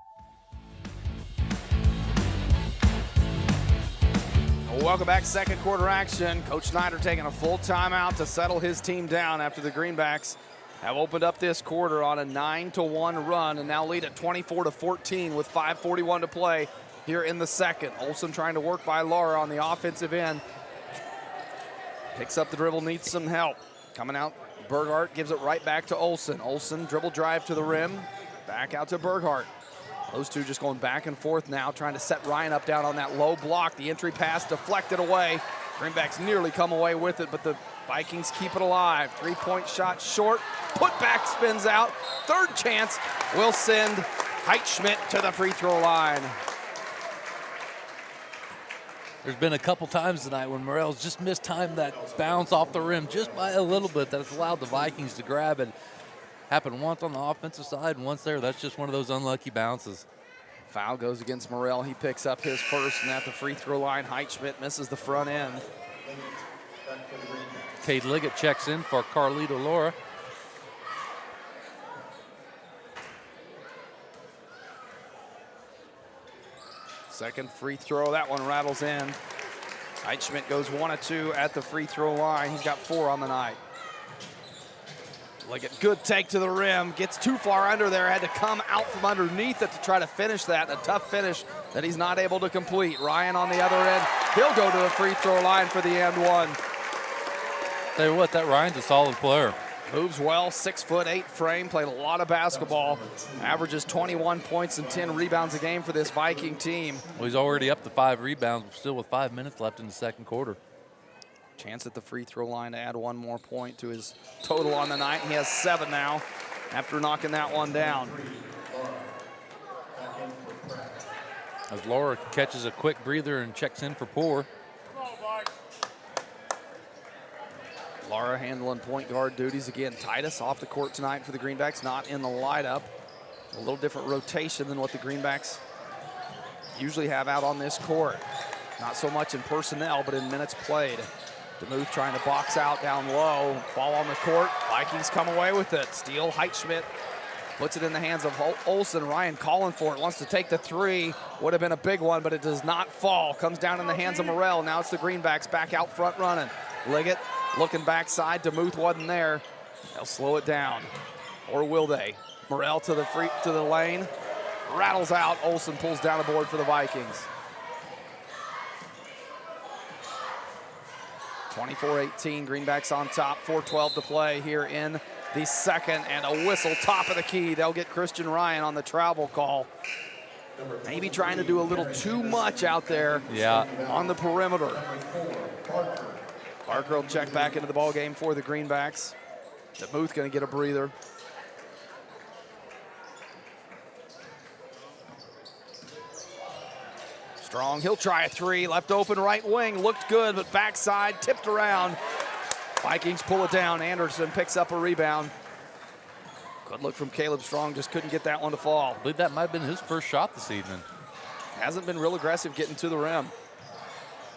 [SPEAKER 2] Welcome back, second quarter action. Coach Snyder taking a full timeout to settle his team down after the Greenbacks have opened up this quarter on a 9-1 run and now lead at 24-14 with 5:41 to play here in the second. Olsen trying to work by Laura on the offensive end. Picks up the dribble, needs some help. Coming out, Berghardt gives it right back to Olsen. Olsen dribble drive to the rim, back out to Berghardt. Those two just going back and forth now, trying to set Ryan up down on that low block. The entry pass deflected away. Greenbacks nearly come away with it, but the Vikings keep it alive. Three-point shot short. Putback spins out. Third chance will send Heitschmidt to the free throw line.
[SPEAKER 3] There's been a couple times tonight when Morrell's just mistimed that bounce off the rim just by a little bit that's allowed the Vikings to grab it. Happened once on the offensive side and once there. That's just one of those unlucky bounces.
[SPEAKER 2] Foul goes against Morrell. He picks up his first, and at the free throw line, Heitschmidt misses the front end.
[SPEAKER 3] Cade Liggett checks in for Carlito Laura.
[SPEAKER 2] Second free throw, that one rattles in. Heitschmidt goes 1 of 2 at the free throw line. He's got 4 on the night. Liggett, good take to the rim, gets too far under there, had to come out from underneath it to try to finish that. A tough finish that he's not able to complete. Ryan on the other end, he'll go to the free throw line for the and one.
[SPEAKER 3] Tell you what, that Ryan's a solid player.
[SPEAKER 2] Moves well, 6'8" frame, played a lot of basketball. Averages 21 points and 10 rebounds a game for this Viking team.
[SPEAKER 3] Well, he's already up to 5 rebounds, still with 5 minutes left in the second quarter.
[SPEAKER 2] Chance at the free throw line to add 1 more point to his total on the night. He has 7 now after knocking that one down.
[SPEAKER 3] As Laura catches a quick breather and checks in for Poor.
[SPEAKER 2] Laura handling point guard duties again. Titus off the court tonight for the Greenbacks, not in the lineup. A little different rotation than what the Greenbacks usually have out on this court. Not so much in personnel, but in minutes played. DeMuth trying to box out down low. Ball on the court. Vikings come away with it. Steal, Heitschmidt puts it in the hands of Olsen. Ryan calling for it, wants to take the three. Would have been a big one, but it does not fall. Comes down in the hands of Morrell. Now it's the Greenbacks back out front running. Liggett looking backside. DeMuth wasn't there. They'll slow it down. Or will they? Morrell to the lane. Rattles out. Olsen pulls down a board for the Vikings. 24-18, Greenbacks on top, 4:12 to play here in the second, and a whistle top of the key. They'll get Christian Ryan on the travel call. Maybe trying to do a little too much out there on the perimeter. Parker will check back into the ball game for the Greenbacks. DeMuth going to get a breather. Strong, he'll try a three, left open right wing, looked good, but backside, tipped around. Vikings pull it down. Anderson picks up a rebound. Good look from Caleb Strong, just couldn't get that one to fall.
[SPEAKER 3] I believe that might have been his first shot this evening.
[SPEAKER 2] Hasn't been real aggressive getting to the rim.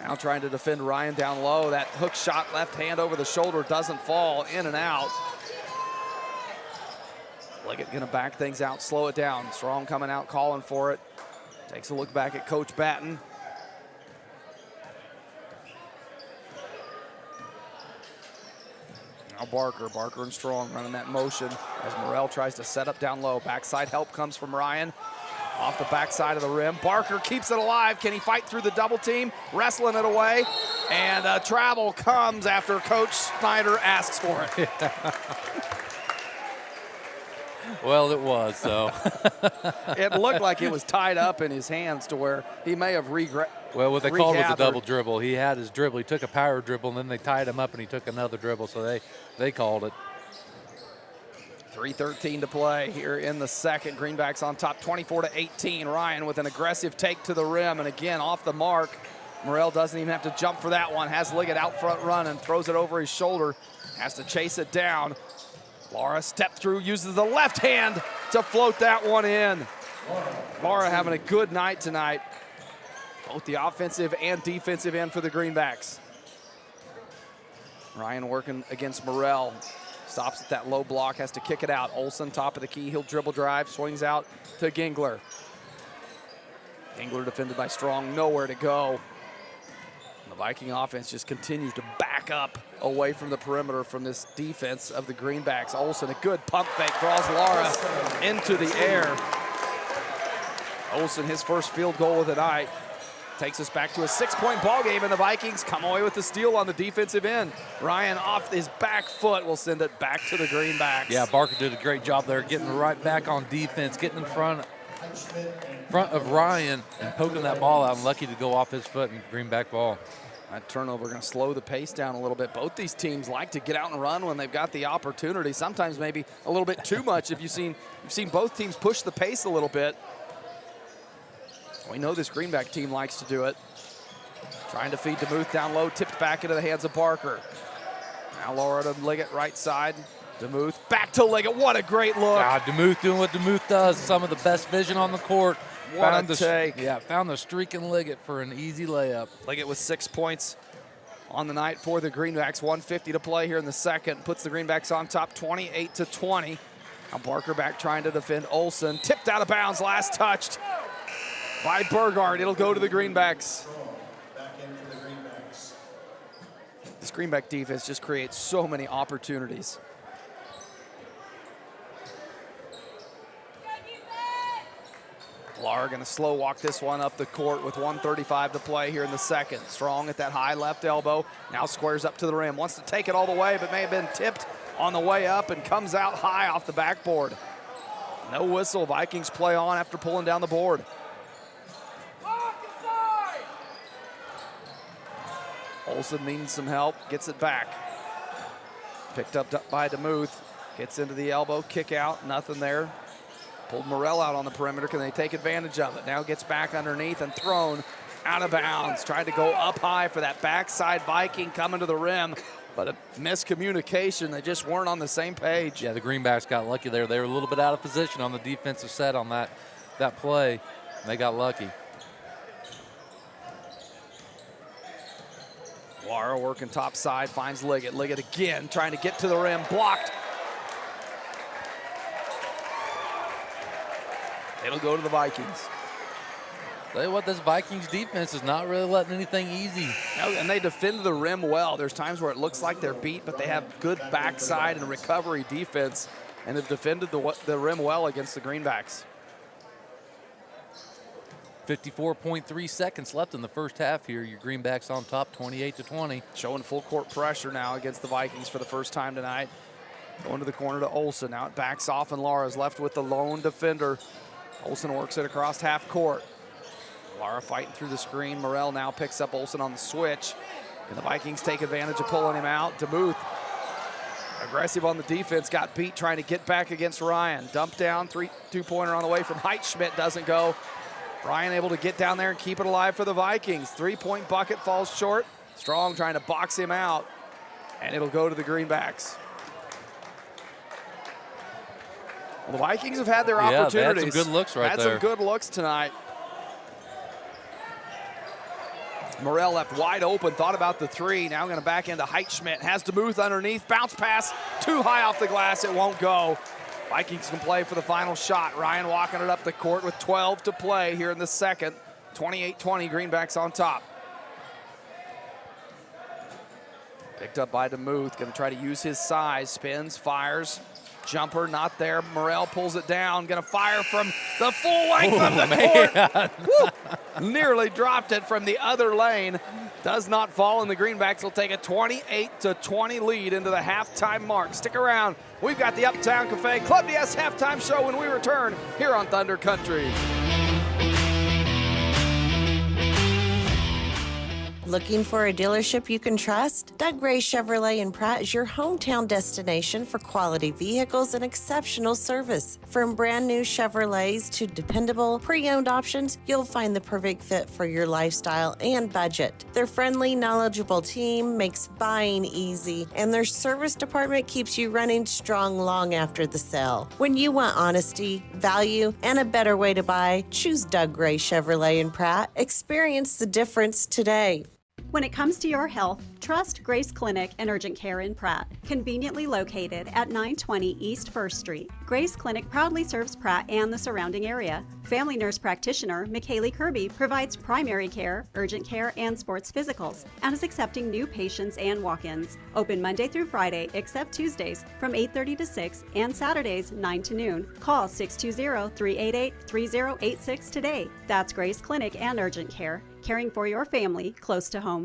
[SPEAKER 2] Now trying to defend Ryan down low. That hook shot, left hand over the shoulder, doesn't fall, in and out. Liggett gonna back things out, slow it down. Strong coming out, calling for it. Takes a look back at Coach Batten. Now Barker and Strong running that motion as Morrell tries to set up down low. Backside help comes from Ryan. Off the backside of the rim. Barker keeps it alive. Can he fight through the double team? Wrestling it away. And travel comes after Coach Snyder asks for it.
[SPEAKER 3] Well, it was, so.
[SPEAKER 2] It looked like it was tied up in his hands to where he may have
[SPEAKER 3] Well, what they called was a double dribble. He had his dribble. He took a power dribble, and then they tied him up, and he took another dribble, so they called it.
[SPEAKER 2] 3:13 to play here in the second. Greenbacks on top 24-18. Ryan with an aggressive take to the rim, and again off the mark. Morrell doesn't even have to jump for that one. Has Liggett out front running, throws it over his shoulder, has to chase it down. Laura stepped through, uses the left hand to float that one in. Laura having a good night tonight, both the offensive and defensive end for the Greenbacks. Ryan working against Morrell. Stops at that low block, has to kick it out. Olsen, top of the key, he'll dribble drive, swings out to Gingler. Gingler defended by Strong, nowhere to go. The Viking offense just continues to back up away from the perimeter from this defense of the Greenbacks. Olsen, a good pump fake, draws Lara into the air. Olsen, his first field goal of the night. Takes us back to a 6-point ball game, and the Vikings come away with the steal on the defensive end. Ryan off his back foot will send it back to the Greenbacks.
[SPEAKER 3] Yeah, Barker did a great job there, getting right back on defense, getting in front of Ryan and poking that ball out, and lucky to go off his foot and Greenback ball.
[SPEAKER 2] That turnover going to slow the pace down a little bit. Both these teams like to get out and run when they've got the opportunity. Sometimes maybe a little bit too much. If you've seen both teams push the pace a little bit. We know this Greenback team likes to do it. Trying to feed DeMuth down low, tipped back into the hands of Barker. Now Laura to Liggett, right side. DeMuth back to Liggett. What a great look.
[SPEAKER 3] DeMuth doing what DeMuth does. Some of the best vision on the court.
[SPEAKER 2] What a take.
[SPEAKER 3] Yeah, found the streaking Liggett for an easy layup.
[SPEAKER 2] Liggett with 6 points on the night for the Greenbacks. 1:50 to play here in the second. Puts the Greenbacks on top 28-20. Now Barker back trying to defend Olsen. Tipped out of bounds, last touched by Burgard. It'll go to the Greenbacks. This Greenback defense just creates so many opportunities. Lara going to slow walk this one up the court with 1:35 to play here in the second. Strong at that high left elbow. Now squares up to the rim. Wants to take it all the way, but may have been tipped on the way up and comes out high off the backboard. No whistle. Vikings play on after pulling down the board. Olsen needing some help, gets it back. Picked up by DeMuth, gets into the elbow, kick out, nothing there. Pulled Morrell out on the perimeter. Can they take advantage of it? Now gets back underneath and thrown out of bounds. Tried to go up high for that backside Viking coming to the rim, but a miscommunication. They just weren't on the same page.
[SPEAKER 3] Yeah, the Greenbacks got lucky there. They were a little bit out of position on the defensive set on that play. And they got lucky.
[SPEAKER 2] Lara working top side, finds Liggett. Liggett again, trying to get to the rim, blocked. It'll go to the Vikings.
[SPEAKER 3] Tell you what, this Vikings defense is not really letting anything easy.
[SPEAKER 2] And they defend the rim well. There's times where it looks like they're beat, but they have good backside and recovery defense and have defended the rim well against the Greenbacks.
[SPEAKER 3] 54.3 seconds left in the first half here. Your Greenbacks on top 28-20.
[SPEAKER 2] Showing full court pressure now against the Vikings for the first time tonight. Going to the corner to Olsen. Now it backs off and Lara's left with the lone defender. Olsen works it across half court. Lara fighting through the screen. Morrell now picks up Olsen on the switch. And the Vikings take advantage of pulling him out. DeMuth, aggressive on the defense, got beat trying to get back against Ryan. Dumped down, two-pointer on the way from Heitschmidt, doesn't go. Ryan able to get down there and keep it alive for the Vikings. Three-point bucket falls short. Strong trying to box him out, and it'll go to the Greenbacks. Well, the Vikings have had their opportunities.
[SPEAKER 3] They had some good looks right there.
[SPEAKER 2] Had some good looks tonight. Morrell left wide open, thought about the three. Now going to back into Heitschmidt. Has DeMuth underneath. Bounce pass too high off the glass. It won't go. Vikings can play for the final shot. Ryan walking it up the court with 12 to play here in the second. 28-20, Greenbacks on top. Picked up by DeMuth, going to try to use his size. Spins, fires. Jumper not there. Morrell pulls it down. Going to fire from the full length of the court. Woo! Nearly dropped it from the other lane. Does not fall, and the Greenbacks will take a 28-20 lead into the halftime mark. Stick around. We've got the Uptown Cafe Club DS halftime show when we return here on Thunder Country.
[SPEAKER 5] Looking for a dealership you can trust? Doug Ray Chevrolet in Pratt is your hometown destination for quality vehicles and exceptional service. From brand new Chevrolets to dependable pre-owned options, you'll find the perfect fit for your lifestyle and budget. Their friendly, knowledgeable team makes buying easy, and their service department keeps you running strong long after the sale. When you want honesty, value, and a better way to buy, choose Doug Ray Chevrolet in Pratt. Experience the difference today.
[SPEAKER 6] When it comes to your health, trust Grace Clinic and Urgent Care in Pratt, conveniently located at 920 East 1st Street. Grace Clinic proudly serves Pratt and the surrounding area. Family nurse practitioner McKaylee Kirby provides primary care, urgent care, and sports physicals, and is accepting new patients and walk-ins. Open Monday through Friday, except Tuesdays, from 8:30 to 6, and Saturdays, 9 to noon. Call 620-388-3086 today. That's Grace Clinic and Urgent Care, caring for your family close to home.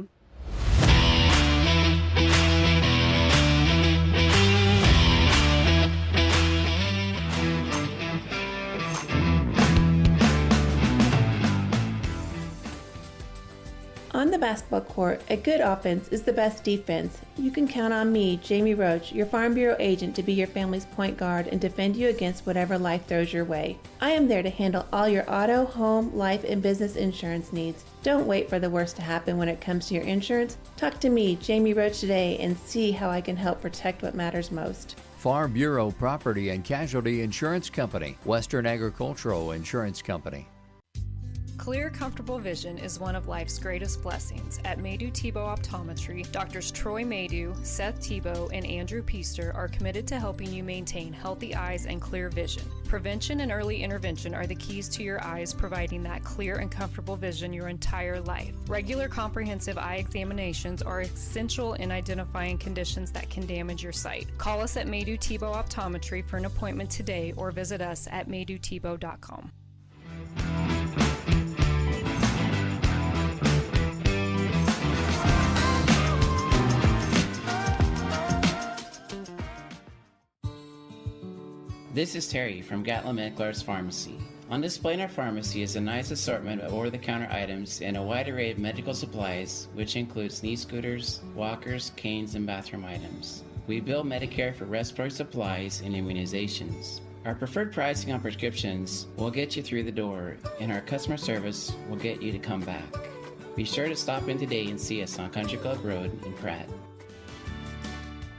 [SPEAKER 8] On the basketball court, a good offense is the best defense. You can count on me, Jamie Roach, your Farm Bureau agent, to be your family's point guard and defend you against whatever life throws your way. I am there to handle all your auto, home, life, and business insurance needs. Don't wait for the worst to happen when it comes to your insurance. Talk to me, Jamie Roach, today and see how I can help protect what matters most.
[SPEAKER 7] Farm Bureau Property and Casualty Insurance Company, Western Agricultural Insurance Company.
[SPEAKER 10] Clear, comfortable vision is one of life's greatest blessings. At Maydew Tebow Optometry, Doctors Troy Maydew, Seth Tebow, and Andrew Piester are committed to helping you maintain healthy eyes and clear vision. Prevention and early intervention are the keys to your eyes, providing that clear and comfortable vision your entire life. Regular comprehensive eye examinations are essential in identifying conditions that can damage your sight. Call us at Maydew Tebow Optometry for an appointment today or visit us at maydewtebow.com.
[SPEAKER 11] This is Terry from Gatlin Clark's Pharmacy. On display in our pharmacy is a nice assortment of over-the-counter items and a wide array of medical supplies, which includes knee scooters, walkers, canes, and bathroom items. We bill Medicare for respiratory supplies and immunizations. Our preferred pricing on prescriptions will get you through the door, and our customer service will get you to come back. Be sure to stop in today and see us on Country Club Road in Pratt.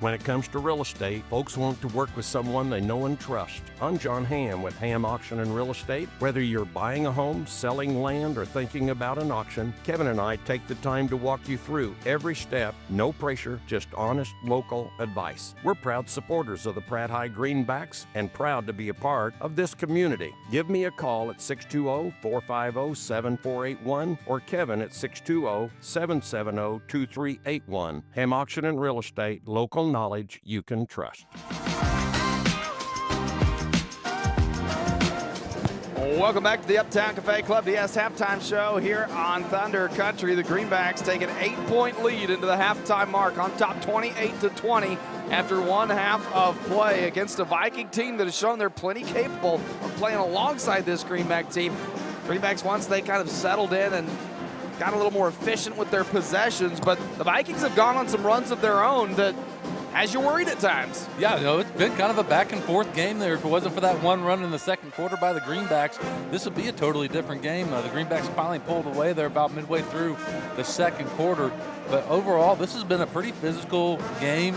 [SPEAKER 13] When it comes to real estate, folks want to work with someone they know and trust. I'm John Hamm with Hamm Auction and Real Estate. Whether you're buying a home, selling land, or thinking about an auction, Kevin and I take the time to walk you through every step. No pressure, just honest local advice. We're proud supporters of the Pratt High Greenbacks and proud to be a part of this community. Give me a call at 620-450-7481 or Kevin at 620-770-2381. Hamm Auction and Real Estate, local knowledge you can trust.
[SPEAKER 2] Welcome back to the Uptown Cafe Club DS halftime show here on Thunder Country. The Greenbacks take an 8-point lead into the halftime mark, on top 28-20 after one half of play against a Viking team that has shown they're plenty capable of playing alongside this Greenback team. Greenbacks, once they kind of settled in and got a little more efficient with their possessions, but the Vikings have gone on some runs of their own that has you worried at times.
[SPEAKER 3] Yeah, it's been kind of a back-and-forth game there. If it wasn't for that one run in the second quarter by the Greenbacks, this would be a totally different game. The Greenbacks finally pulled away there about midway through the second quarter. But overall, this has been a pretty physical game.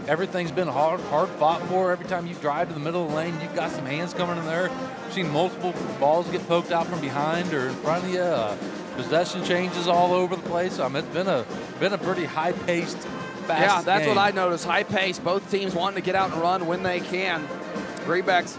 [SPEAKER 3] Everything's been hard fought for. Every time you drive to the middle of the lane, you've got some hands coming in there. You've seen multiple balls get poked out from behind or in front of you. Possession changes all over the place. It's been a pretty high-paced, fast
[SPEAKER 2] Yeah, that's
[SPEAKER 3] game.
[SPEAKER 2] what I noticed. High pace, both teams wanting to get out and run when they can. Greenbacks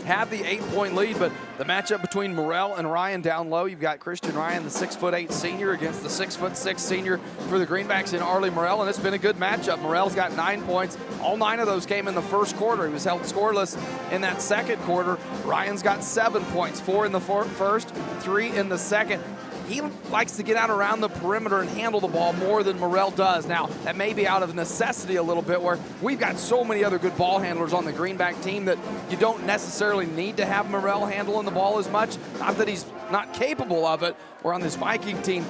[SPEAKER 2] have the 8-point lead, but the matchup between Morrell and Ryan down low, you've got Christian Ryan, the 6'8" senior, against the 6'6" senior for the Greenbacks in Arlie Morrell, and it's been a good matchup. Morrell's got 9 points. All 9 of those came in the first quarter. He was held scoreless in that second quarter. Ryan's got 7 points, 4 in the first, 3 in the second. He likes to get out around the perimeter and handle the ball more than Morrell does. Now, that may be out of necessity a little bit, where we've got so many other good ball handlers on the Greenback team that you don't necessarily need to have Morrell handling the ball as much. Not that he's not capable of it. We're on this Viking team.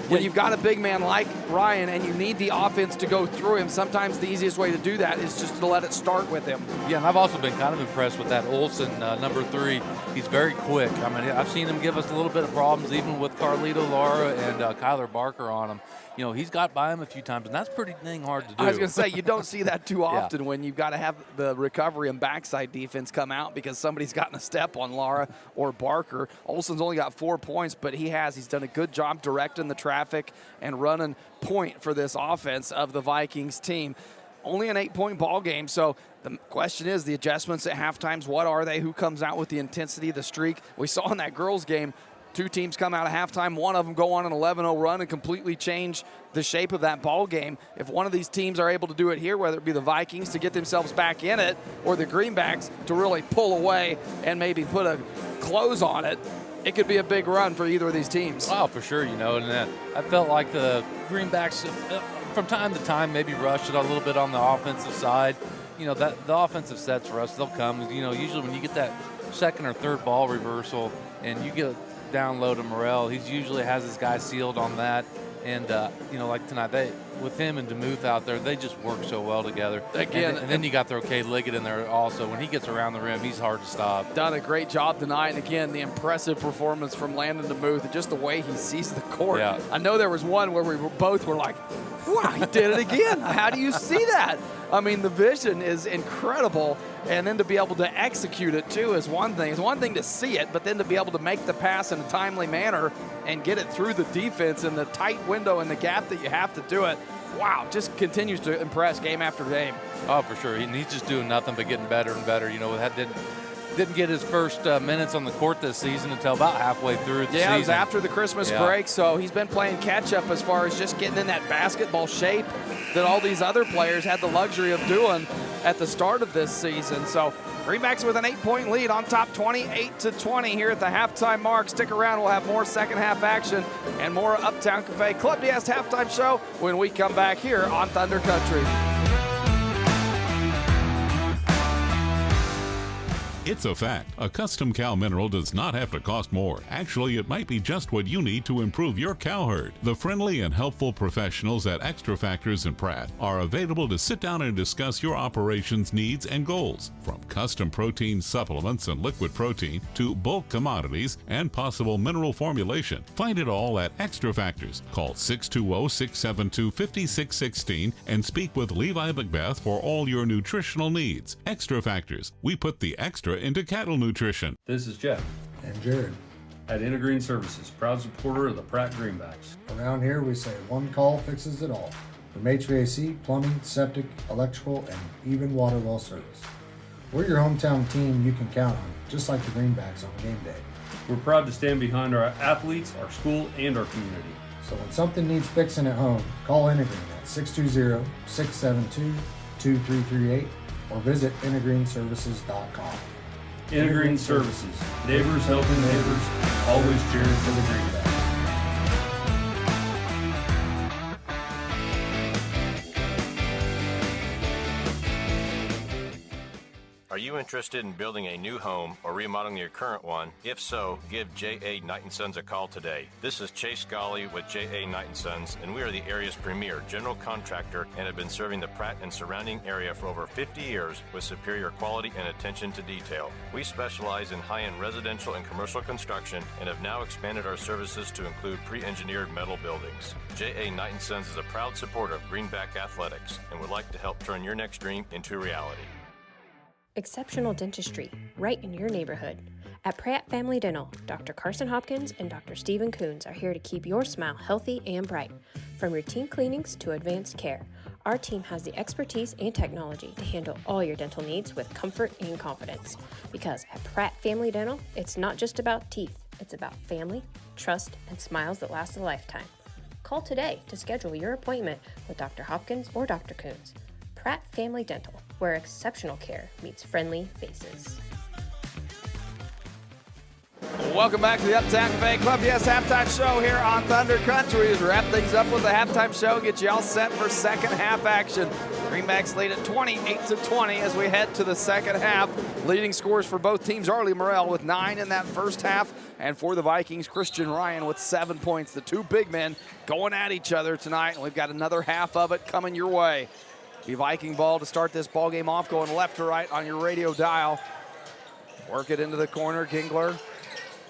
[SPEAKER 2] When you've got a big man like Ryan and you need the offense to go through him, sometimes the easiest way to do that is just to let it start with him.
[SPEAKER 3] Yeah, and I've also been kind of impressed with that Olsen, number 3. He's very quick. I mean, I've seen him give us a little bit of problems, even with Carlito Lara and Kyler Barker on him. You know, he's got by him a few times, and that's pretty dang hard to do.
[SPEAKER 2] I was going to say, you don't see that too often when you've got to have the recovery and backside defense come out because somebody's gotten a step on Lara or Barker. Olsen's only got 4 points, but he's done a good job directing the traffic and running point for this offense of the Vikings team. Only an 8-point ball game, so the question is the adjustments at halftimes. What are they? Who comes out with the intensity, the streak? We saw in that girls game, 2 teams come out of halftime, one of them go on an 11-0 run and completely change the shape of that ball game. If one of these teams are able to do it here, whether it be the Vikings to get themselves back in it or the Greenbacks to really pull away and maybe put a close on it, it could be a big run for either of these teams.
[SPEAKER 3] Oh, for sure, you know, and I felt like the Greenbacks from time to time maybe rushed it a little bit on the offensive side. You know, that the offensive sets for us, they'll come. You know, usually when you get that second or third ball reversal and you get down low to Morrell, he usually has his guy sealed on that. And, you know, like tonight, with him and DeMuth out there, they just work so well together.
[SPEAKER 2] Again,
[SPEAKER 3] and then you got their Liggett in there also. When he gets around the rim, he's hard to stop.
[SPEAKER 2] Done a great job tonight. And again, the impressive performance from Landon DeMuth and just the way he sees the court.
[SPEAKER 3] Yeah.
[SPEAKER 2] I know there was one where we both were like, wow, he did it again. How do you see that? I mean, the vision is incredible. And then to be able to execute it, too, is one thing. It's one thing to see it, but then to be able to make the pass in a timely manner and get it through the defense in the tight window and the gap that you have to do it. Wow, just continues to impress game after game.
[SPEAKER 3] Oh, for sure. He's just doing nothing but getting better and better. You know, that didn't get his first minutes on the court this season until about halfway through the season.
[SPEAKER 2] Yeah, it was after the Christmas break, so he's been playing catch-up as far as just getting in that basketball shape that all these other players had the luxury of doing at the start of this season. So Greenbacks with an 8-point lead on top 28-20 here at the halftime mark. Stick around, we'll have more second half action and more Uptown Cafe Club DS halftime show when we come back here on Thunder Country.
[SPEAKER 12] It's a fact. A custom cow mineral does not have to cost more. Actually, it might be just what you need to improve your cow herd. The friendly and helpful professionals at Extra Factors in Pratt are available to sit down and discuss your operations needs and goals. From custom protein supplements and liquid protein to bulk commodities and possible mineral formulation. Find it all at Extra Factors. Call 620-672-5616 and speak with Levi Macbeth for all your nutritional needs. Extra Factors. We put the extra into cattle nutrition.
[SPEAKER 9] This is Jeff.
[SPEAKER 22] And Jared.
[SPEAKER 9] At Intergreen Services, proud supporter of the Pratt Greenbacks.
[SPEAKER 22] Around here we say one call fixes it all. From HVAC, plumbing, septic, electrical, and even water well service. We're your hometown team you can count on, just like the Greenbacks on game day.
[SPEAKER 9] We're proud to stand behind our athletes, our school, and our community.
[SPEAKER 22] So when something needs fixing at home, call Intergreen at 620-672-2338 or visit intergreenservices.com.
[SPEAKER 9] Intergreen Services, neighbors helping neighbors, always cheering for the Greenbacks.
[SPEAKER 15] Are you interested in building a new home or remodeling your current one? If so, give J.A. Knight & Sons a call today. This is Chase Golly with J.A. Knight & Sons, and we are the area's premier general contractor and have been serving the Pratt and surrounding area for over 50 years with superior quality and attention to detail. We specialize in high-end residential and commercial construction and have now expanded our services to include pre-engineered metal buildings. J.A. Knight & Sons is a proud supporter of Greenback Athletics and would like to help turn your next dream into reality.
[SPEAKER 16] Exceptional dentistry, right in your neighborhood. At Pratt Family Dental, Dr. Carson Hopkins and Dr. Stephen Coons are here to keep your smile healthy and bright. From routine cleanings to advanced care, Our team has the expertise and technology to handle all your dental needs with comfort and confidence. Because at Pratt Family Dental, it's not just about teeth, it's about family, trust, and smiles that last a lifetime. Call today to schedule your appointment with Dr. Hopkins or Dr. Coons. Pratt Family Dental, where exceptional care meets friendly faces.
[SPEAKER 2] Welcome back to the Uptown Cafe Club Yes halftime show here on Thunder Country. As we wrap things up with the halftime show, get you all set for second half action. Greenbacks lead at 28-20 as we head to the second half. Leading scores for both teams, Arlie Morrell with 9 in that first half, and for the Vikings, Christian Ryan with 7 points. The two big men going at each other tonight, and we've got another half of it coming your way. The Viking ball to start this ball game off, going left to right on your radio dial. Work it into the corner, Gingler.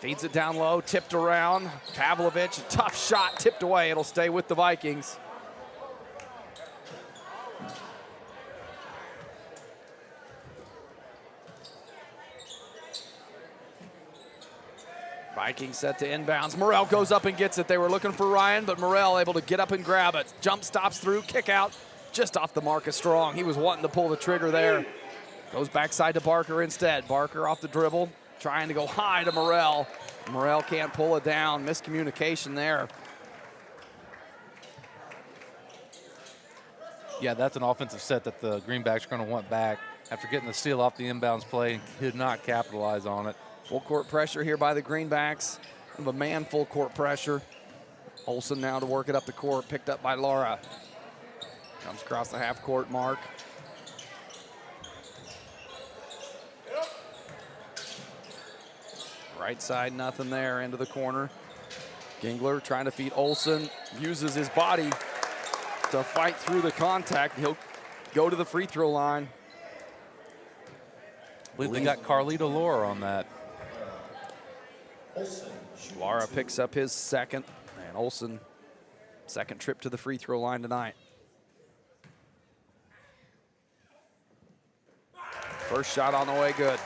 [SPEAKER 2] Feeds it down low, tipped around. Pavlovich, a tough shot, tipped away. It'll stay with the Vikings. Vikings set to inbounds. Morrell goes up and gets it. They were looking for Ryan, but Morrell able to get up and grab it. Jump stops through, kick out, just off the mark of Strong. He was wanting to pull the trigger there. Goes backside to Barker instead. Barker off the dribble, trying to go high to Morrell. Morrell can't pull it down. Miscommunication there.
[SPEAKER 3] Yeah, that's an offensive set that the Greenbacks are going to want back after getting the steal off the inbounds play and could not capitalize on it.
[SPEAKER 2] Full court pressure here by the Greenbacks. A man full court pressure. Olsen now to work it up the court, picked up by Laura. Comes across the half court mark. Right side, nothing there, into the corner. Gingler trying to feed Olsen, uses his body to fight through the contact. He'll go to the free throw line.
[SPEAKER 3] I believe they got Carlito Laura on that.
[SPEAKER 2] Lara picks up his second, and Olsen, second trip to the free throw line tonight. First shot on the way, good.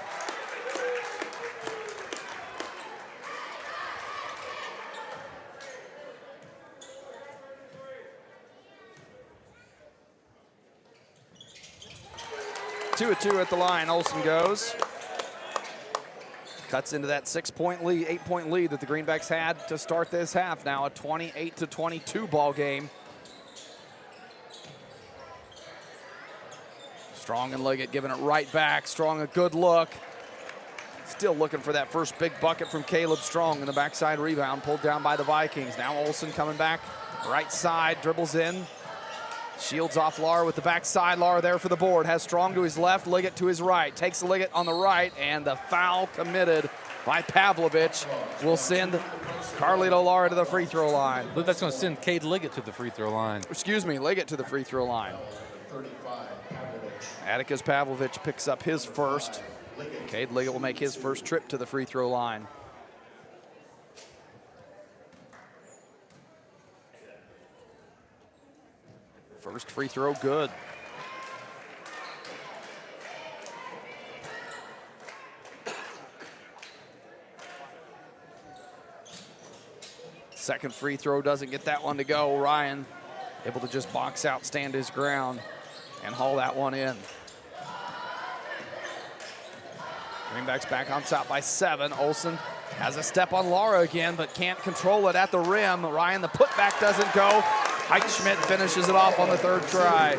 [SPEAKER 2] Two at the line, Olsen goes. Cuts into that 6-point lead, 8-point lead that the Greenbacks had to start this half. Now a 28-22 ball game. Strong and Liggett giving it right back. Strong, a good look. Still looking for that first big bucket from Caleb Strong, in the backside rebound pulled down by the Vikings. Now Olsen coming back, right side, dribbles in. Shields off Lar with the backside. Lar there for the board. Has Strong to his left, Liggett to his right. Takes Liggett on the right, and the foul committed by Pavlovich will send Carlito Lara to the free throw line.
[SPEAKER 3] I believe that's going to send Cade Liggett to the free throw line.
[SPEAKER 2] Excuse me, Liggett to the free throw line. Atticus Pavlovich picks up his first. Cade Liggett will make his first trip to the free throw line. First free throw, good. Second free throw, doesn't get that one to go. Ryan able to just box out, stand his ground, and haul that one in. Greenbacks back on top by 7. Olsen has a step on Lara again, but can't control it at the rim. Ryan, the putback doesn't go. Mike Schmidt finishes it off on the third try.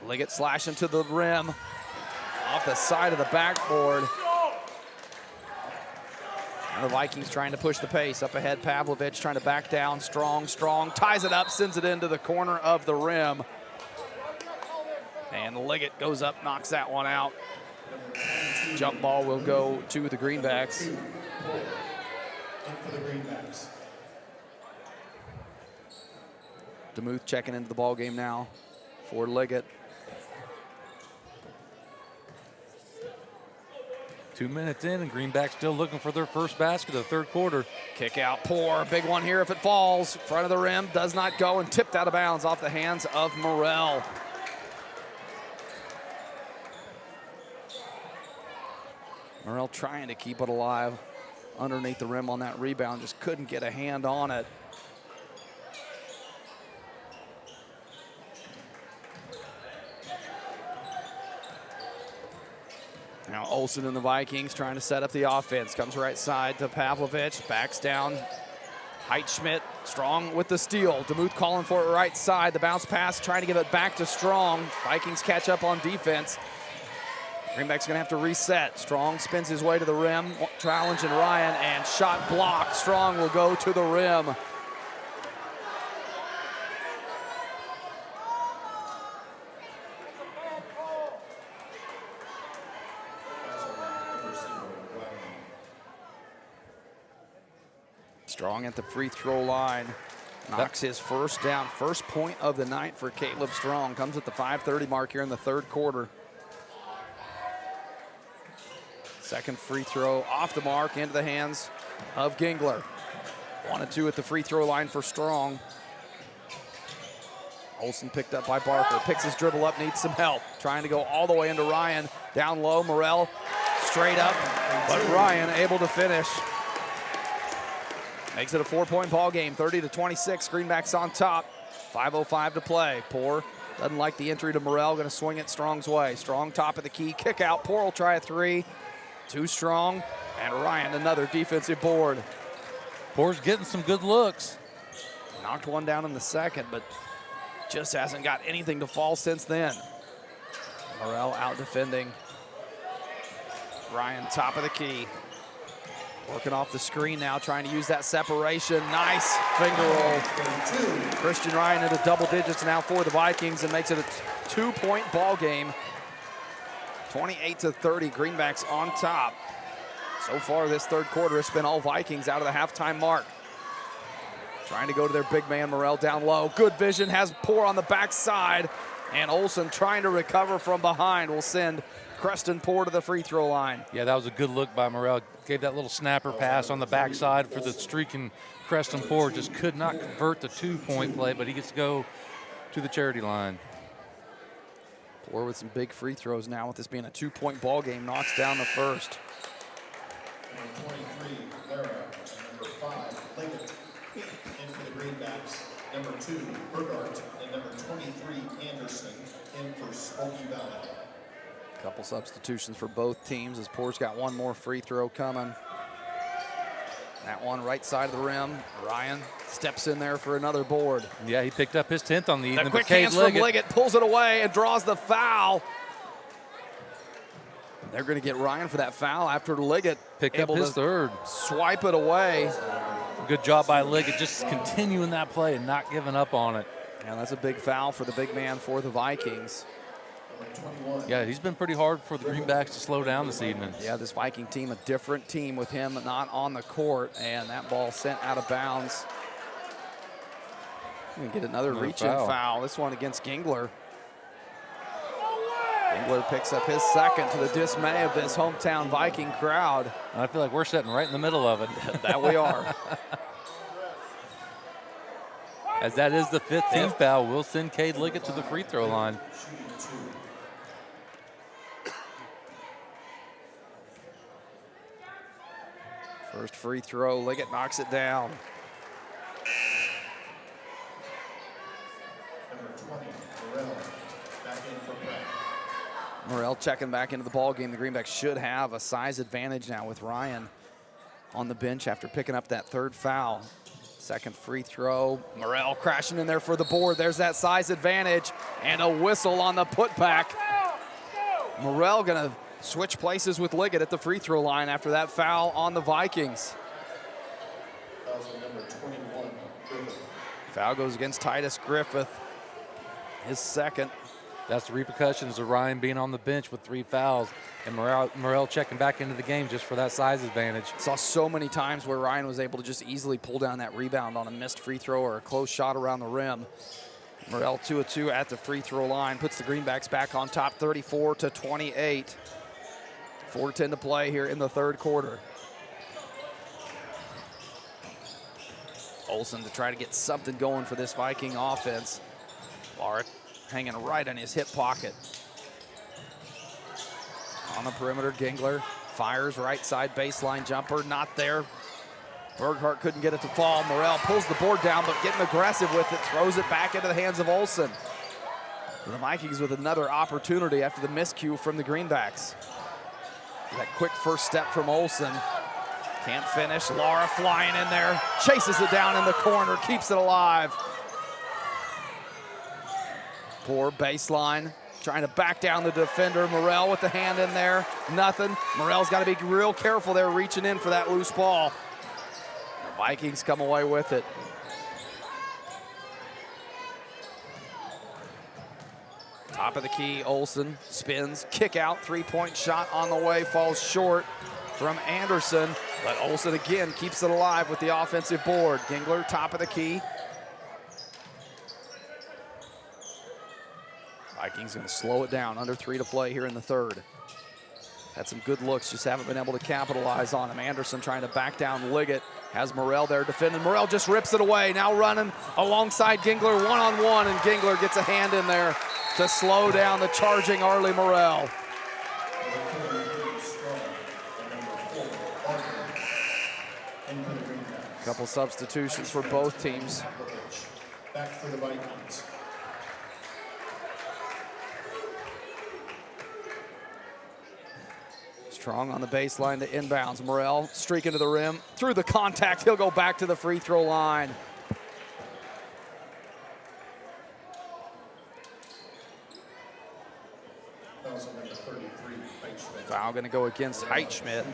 [SPEAKER 2] Liggett slashing to the rim, off the side of the backboard. And the Vikings trying to push the pace. Up ahead, Pavlovich trying to back down. Strong ties it up, sends it into the corner of the rim. And Liggett goes up, knocks that one out. Jump ball will go to the Greenbacks. DeMuth checking into the ball game now for Liggett.
[SPEAKER 3] 2 minutes in, and Greenback still looking for their first basket of the third quarter.
[SPEAKER 2] Kick out, pour, big one here if it falls. Front of the rim, does not go, and tipped out of bounds off the hands of Morrell. Morrell trying to keep it alive underneath the rim on that rebound, just couldn't get a hand on it. Now Olsen and the Vikings trying to set up the offense. Comes right side to Pavlovich, backs down. Heitschmidt, Strong with the steal. DeMuth calling for it right side. The bounce pass, trying to give it back to Strong. Vikings catch up on defense. Greenback's gonna have to reset. Strong spins his way to the rim, challenging Ryan, and shot blocked. Strong will go to the rim. Strong at the free throw line. Knocks his first down. First point of the night for Caleb Strong. Comes at the 5:30 mark here in the third quarter. Second free throw off the mark, into the hands of Gingler. 1 and 2 at the free throw line for Strong. Olsen picked up by Barker. Picks his dribble up, needs some help. Trying to go all the way into Ryan. Down low, Morrell straight up, but Ryan able to finish. Makes it a 4-point ball game, 30-26. Greenbacks on top. 5:05 to play. Poor doesn't like the entry to Morrell. Going to swing it Strong's way. Strong top of the key. Kick out. Poor will try a three. Too Strong. And Ryan another defensive board.
[SPEAKER 3] Poor's getting some good looks.
[SPEAKER 2] Knocked one down in the second, but just hasn't got anything to fall since then. Morrell out defending. Ryan top of the key. Working off the screen now, trying to use that separation. Nice finger roll. Christian Ryan into double digits now for the Vikings and makes it a 2-point ball game. 28-30, Greenbacks on top. So far this third quarter, it's been all Vikings out of the halftime mark. Trying to go to their big man, Morrell down low. Good vision, has Poor on the backside. And Olsen trying to recover from behind will send Creston Poor to the free throw line.
[SPEAKER 3] Yeah, that was a good look by Morrell. Gave that little snapper pass on the backside for the streaking Creston Poor. Just could not convert the 2-point play, but he gets to go to the charity line.
[SPEAKER 2] Poor with some big free throws now, with this being a 2-point ball game. Knocks down the first.
[SPEAKER 14] Number 23, Lara. Number 5, Liggett. In for the Greenbacks. Number 2, Burgart. And number 23, Anderson. In for Smokey Valley.
[SPEAKER 2] Couple substitutions for both teams as Poor's got one more free throw coming. That one right side of the rim. Ryan steps in there for another board.
[SPEAKER 3] Yeah, he picked up his 10th on the evening.
[SPEAKER 2] The quick hands from Liggett, pulls it away and draws the foul. They're going to get Ryan for that foul after Liggett
[SPEAKER 3] picked up his third.
[SPEAKER 2] Swipe it away.
[SPEAKER 3] Good job by Liggett, just continuing that play and not giving up on it.
[SPEAKER 2] And that's a big foul for the big man for the Vikings.
[SPEAKER 3] Yeah, he's been pretty hard for the Greenbacks to slow down this evening.
[SPEAKER 2] Yeah, this Viking team, a different team with him not on the court, and that ball sent out of bounds. We get another reach-in foul. This one against Gingler. Gingler picks up his second to the dismay of this hometown Viking crowd.
[SPEAKER 3] And I feel like we're sitting right in the middle of it.
[SPEAKER 2] That we are.
[SPEAKER 3] As that is the 5th team foul, we'll send Cade Liggett to the free throw line.
[SPEAKER 2] First free throw, Liggett knocks it down.
[SPEAKER 14] Number 20, Morrell. Back in for Pratt.
[SPEAKER 2] Morrell checking back into the ball game. The Greenbacks should have a size advantage now with Ryan on the bench after picking up that third foul. Second free throw, Morrell crashing in there for the board. There's that size advantage and a whistle on the putback. Morrell gonna switch places with Liggett at the free throw line after that foul on the Vikings.
[SPEAKER 14] Fouls on number 21, Griffith.
[SPEAKER 2] Foul goes against Titus Griffith, his second.
[SPEAKER 3] That's the repercussions of Ryan being on the bench with 3 fouls and Morrell checking back into the game just for that size advantage.
[SPEAKER 2] Saw so many times where Ryan was able to just easily pull down that rebound on a missed free throw or a close shot around the rim. Morrell 2 of 2 at the free throw line, puts the Greenbacks back on top 34-28. 4:10 to play here in the third quarter. Olsen to try to get something going for this Viking offense. Lark hanging right in his hip pocket. On the perimeter, Gingler fires right side baseline jumper, not there. Burghardt couldn't get it to fall. Morrell pulls the board down, but getting aggressive with it, throws it back into the hands of Olsen. The Vikings with another opportunity after the miscue from the Greenbacks. That quick first step from Olsen. Can't finish. Laura flying in there. Chases it down in the corner. Keeps it alive. Poor baseline. Trying to back down the defender. Morrell with the hand in there. Nothing. Morrell's got to be real careful there, reaching in for that loose ball. The Vikings come away with it. Top of the key, Olsen spins, kick out, three-point shot on the way, falls short from Anderson, but Olsen again keeps it alive with the offensive board. Gingler, top of the key. Vikings gonna slow it down, under 3 to play here in the third. Had some good looks, just haven't been able to capitalize on them. Anderson trying to back down Liggett, has Morrell there defending. Morrell just rips it away, now running alongside Gingler one-on-one, and Gingler gets a hand in there to slow down the charging Arlie Morrell. Couple substitutions for both teams.
[SPEAKER 14] Back for the Vikings.
[SPEAKER 2] Strong on the baseline to inbounds. Morrell streaking to the rim. Through the contact, he'll go back to the free throw line. Foul going to go against Heitschmidt,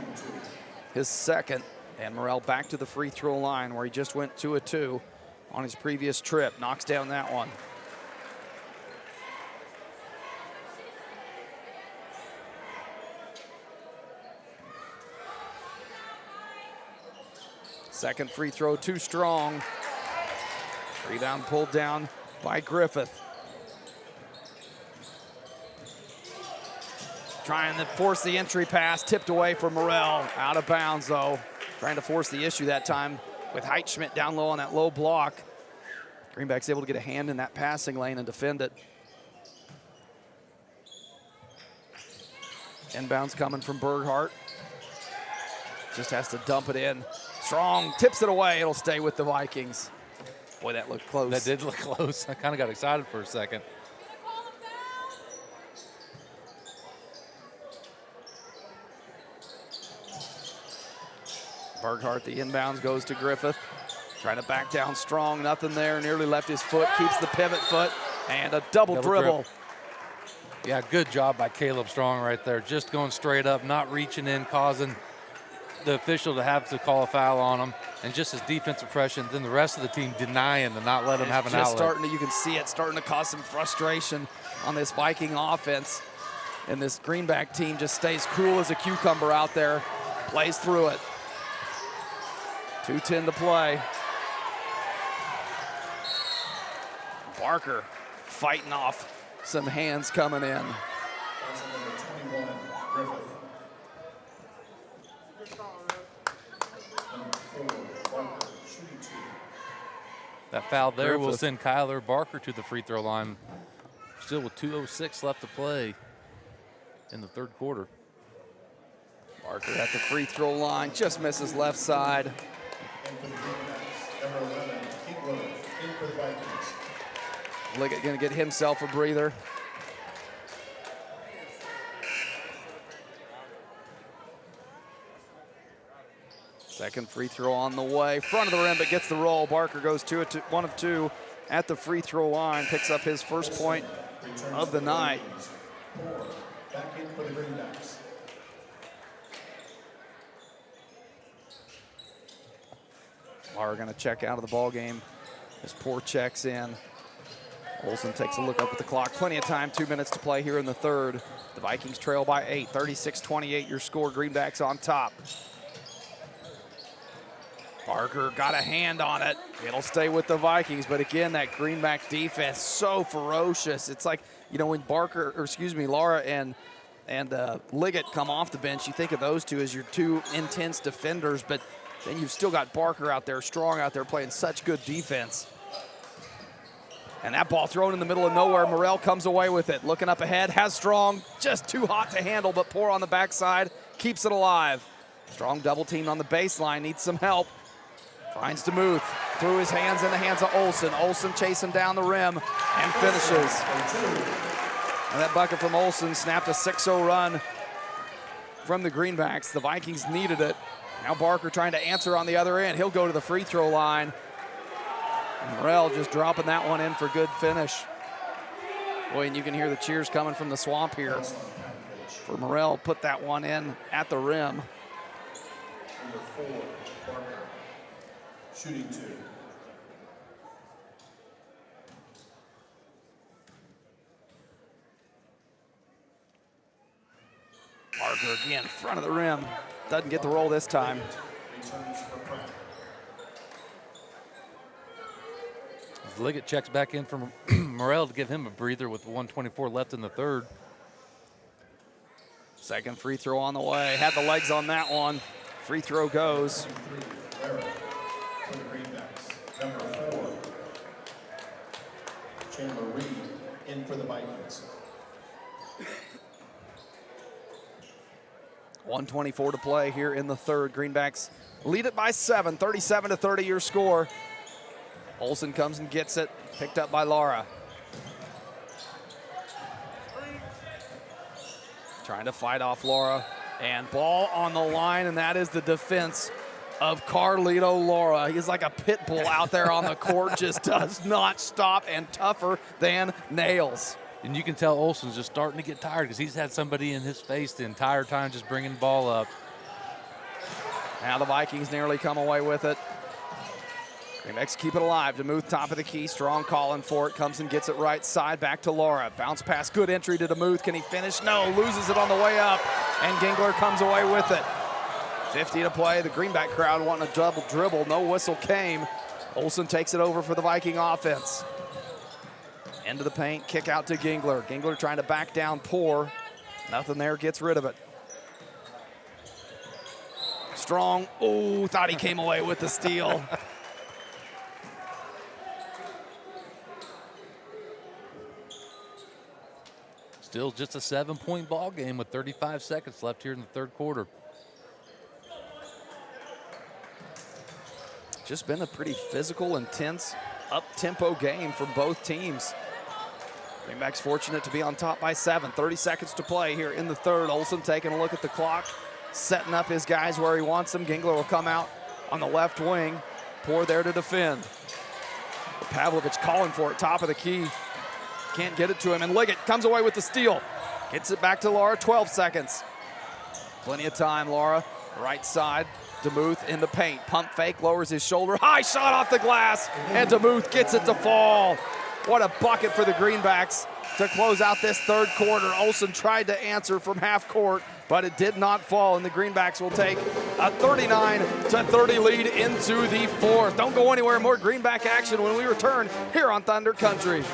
[SPEAKER 2] his second, and Morrell back to the free throw line where he just went 2 of 2 on his previous trip. Knocks down that one. Second free throw too strong. Rebound pulled down by Griffith. Trying to force the entry pass, tipped away for Morrell. Out of bounds though. Trying to force the issue that time with Heitschmidt down low on that low block. Greenback's able to get a hand in that passing lane and defend it. Inbounds coming from Berghardt. Just has to dump it in. Strong, tips it away, it'll stay with the Vikings. Boy, that looked close.
[SPEAKER 3] That did look close. I kind of got excited for a second.
[SPEAKER 2] Berghardt, the inbounds, goes to Griffith. Trying to back down strong, nothing there. Nearly left his foot, keeps the pivot foot, and a double dribble.
[SPEAKER 3] Yeah, good job by Caleb Strong right there. Just going straight up, not reaching in, causing the official to have to call a foul on him, and just his defensive pressure, then the rest of the team denying to not let him have an outlet.
[SPEAKER 2] Starting to, you can see it starting to cause some frustration on this Viking offense, and this Greenback team just stays cool as a cucumber out there, plays through it. 2:10 to play. Barker fighting off some hands coming in.
[SPEAKER 3] That foul there will send Kyler Barker to the free throw line. Still with 2:06 left to play in the third quarter.
[SPEAKER 2] Barker at the free throw line, just misses left side. Liggett gonna get himself a breather. Second free throw on the way. Front of the rim, but gets the roll. Barker goes 1 of 2 at the free throw line. Picks up his first point of the night.
[SPEAKER 14] Back in for the Greenbacks.
[SPEAKER 2] Lara gonna check out of the ball game as Poor checks in. Olsen takes a look up at the clock. Plenty of time, 2 minutes to play here in the third. The Vikings trail by 8, 36-28 your score. Greenbacks on top. Barker got a hand on it. It'll stay with the Vikings, but again, that Greenback defense so ferocious. It's like, you know, when Lara and Liggett come off the bench, you think of those two as your two intense defenders, but then you've still got Barker out there, Strong out there, playing such good defense. And that ball thrown in the middle of nowhere. Morrell comes away with it. Looking up ahead, has Strong, just too hot to handle, but Poor on the backside, keeps it alive. Strong double teamed on the baseline, needs some help. Finds DeMuth, threw his hands in the hands of Olsen. Olsen chasing down the rim and finishes. And that bucket from Olsen snapped a 6-0 run from the Greenbacks. The Vikings needed it. Now Barker trying to answer on the other end. He'll go to the free throw line. Morrell just dropping that one in for good finish. Boy, and you can hear the cheers coming from the swamp here. For Morrell, put that one in at the rim.
[SPEAKER 14] Number 4, Barker, shooting 2.
[SPEAKER 2] Barker again, front of the rim. Doesn't get the roll this time.
[SPEAKER 14] Returns for Pratt.
[SPEAKER 3] Liggett checks back in from Morrell to give him a breather with 1:24 left in the third.
[SPEAKER 2] Second free throw on the way. Had the legs on that one. Free throw goes.
[SPEAKER 14] For the Greenbacks. Number 4, Chandler Reed in for the Vikings.
[SPEAKER 2] 1:24 to play here in the third. Greenbacks lead it by 7, 37-30 your score. Olsen comes and gets it, picked up by Lara. Trying to fight off Lara, and ball on the line, and that is the defense of Carlito Lara. He's like a pit bull out there on the court, just does not stop, and tougher than nails.
[SPEAKER 3] And you can tell Olsen's just starting to get tired because he's had somebody in his face the entire time just bringing the ball up.
[SPEAKER 2] Now the Vikings nearly come away with it. Greenbacks keep it alive. DeMuth top of the key. Strong calling for it. Comes and gets it right side. Back to Lara. Bounce pass. Good entry to DeMuth. Can he finish? No. Loses it on the way up. And Gingler comes away with it. 50 to play. The Greenback crowd wanting a double dribble. No whistle came. Olsen takes it over for the Viking offense. Into the paint. Kick out to Gingler. Gingler trying to back down. Poor. Nothing there. Gets rid of it. Strong. Oh, thought he came away with the steal.
[SPEAKER 3] Still just a 7-point ball game with 35 seconds left here in the third quarter.
[SPEAKER 2] Just been a pretty physical, intense, up-tempo game from both teams. Greenbacks fortunate to be on top by 7. 30 seconds to play here in the third. Olsen taking a look at the clock, setting up his guys where he wants them. Gingler will come out on the left wing. Poor there to defend. Pavlovich calling for it, top of the key. Can't get it to him, and Liggett comes away with the steal. Gets it back to Lara, 12 seconds. Plenty of time, Lara. Right side, DeMuth in the paint. Pump fake, lowers his shoulder. High shot off the glass, and DeMuth gets it to fall. What a bucket for the Greenbacks to close out this third quarter. Olsen tried to answer from half court, but it did not fall, and the Greenbacks will take a 39-30 lead into the fourth. Don't go anywhere. More Greenback action when we return here on Thunder Country.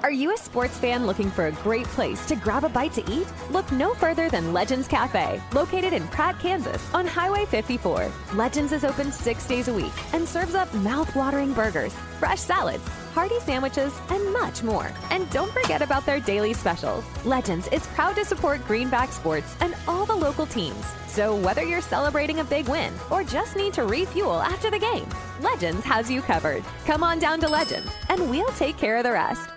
[SPEAKER 17] Are you a sports fan looking for a great place to grab a bite to eat? Look no further than Legends Cafe, located in Pratt, Kansas, on Highway 54. Legends is open 6 days a week and serves up mouth-watering burgers, fresh salads, hearty sandwiches, and much more. And don't forget about their daily specials. Legends is proud to support Greenback sports and all the local teams. So whether you're celebrating a big win or just need to refuel after the game, Legends has you covered. Come on down to Legends, and we'll take care of the rest.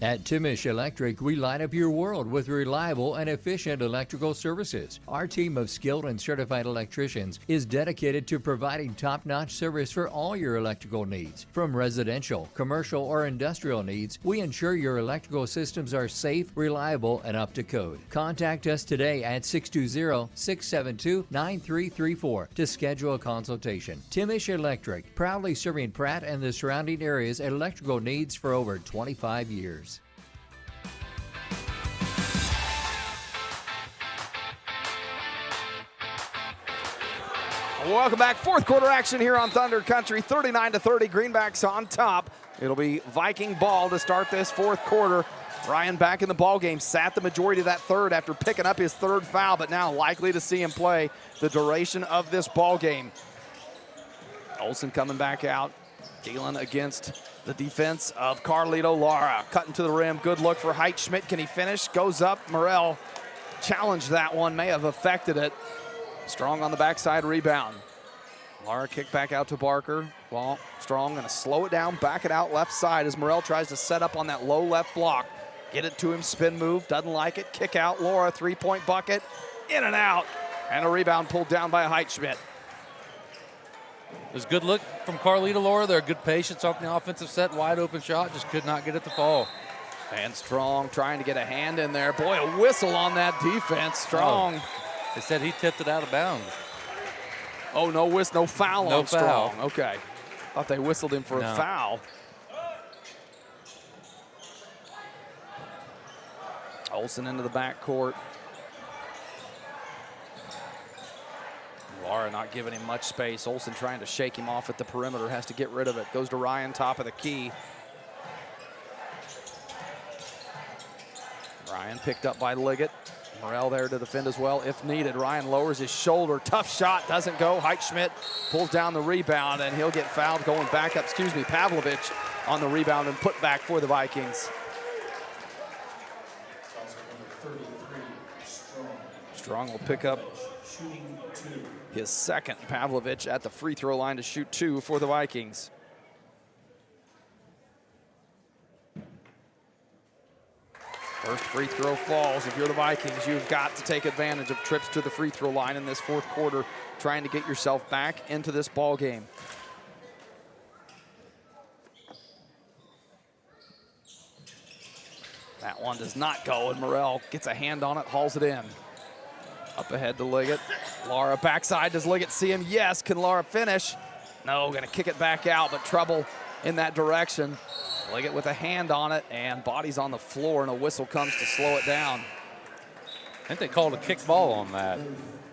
[SPEAKER 7] At Timish Electric, we light up your world with reliable and efficient electrical services. Our team of skilled and certified electricians is dedicated to providing top-notch service for all your electrical needs. From residential, commercial, or industrial needs, we ensure your electrical systems are safe, reliable, and up to code. Contact us today at 620-672-9334 to schedule a consultation. Timish Electric, proudly serving Pratt and the surrounding areas electrical needs for over 25 years.
[SPEAKER 2] Welcome back. Fourth quarter action here on Thunder Country. 39-30, Greenbacks on top. It'll be Viking ball to start this fourth quarter. Ryan back in the ball game. Sat the majority of that third after picking up his third foul, but now likely to see him play the duration of this ball game. Olsen coming back out, dealing against the defense of Carlito Lara. Cutting to the rim. Good look for Height. Schmidt, can he finish? Goes up. Morrell challenged that one. May have affected it. Strong on the backside rebound. Lara kick back out to Barker. Well, Strong gonna slow it down, back it out left side as Morrell tries to set up on that low left block. Get it to him, spin move, doesn't like it. Kick out, Laura, three-point bucket, in and out. And a rebound pulled down by Heitschmidt.
[SPEAKER 3] It was a good look from Carlita Laura there. Good patience off the offensive set. Wide open shot. Just could not get it to fall.
[SPEAKER 2] And Strong trying to get a hand in there. Boy, a whistle on that defense. Strong.
[SPEAKER 3] Oh, they said he tipped it out of bounds.
[SPEAKER 2] Oh, no whistle, no foul on
[SPEAKER 3] foul.
[SPEAKER 2] Strong. Okay. Thought they whistled him for a foul. Olsen into the backcourt. Laura not giving him much space. Olsen trying to shake him off at the perimeter, has to get rid of it. Goes to Ryan, top of the key. Ryan picked up by Liggett. Morrell there to defend as well if needed. Ryan lowers his shoulder. Tough shot, doesn't go. Heitschmidt pulls down the rebound, and he'll get fouled going back up. Pavlovich on the rebound and put back for the Vikings. Strong will pick up his second. Pavlovich at the free throw line to shoot 2 for the Vikings. First free throw falls. If you're the Vikings, you've got to take advantage of trips to the free throw line in this fourth quarter, trying to get yourself back into this ball game. That one does not go, and Morrell gets a hand on it, hauls it in. Up ahead to Liggett. Laura backside. Does Liggett see him? Yes. Can Laura finish? No, going to kick it back out, but trouble in that direction. Liggett with a hand on it, and body's on the floor, and a whistle comes to slow it down.
[SPEAKER 3] I think they called a kick ball on that.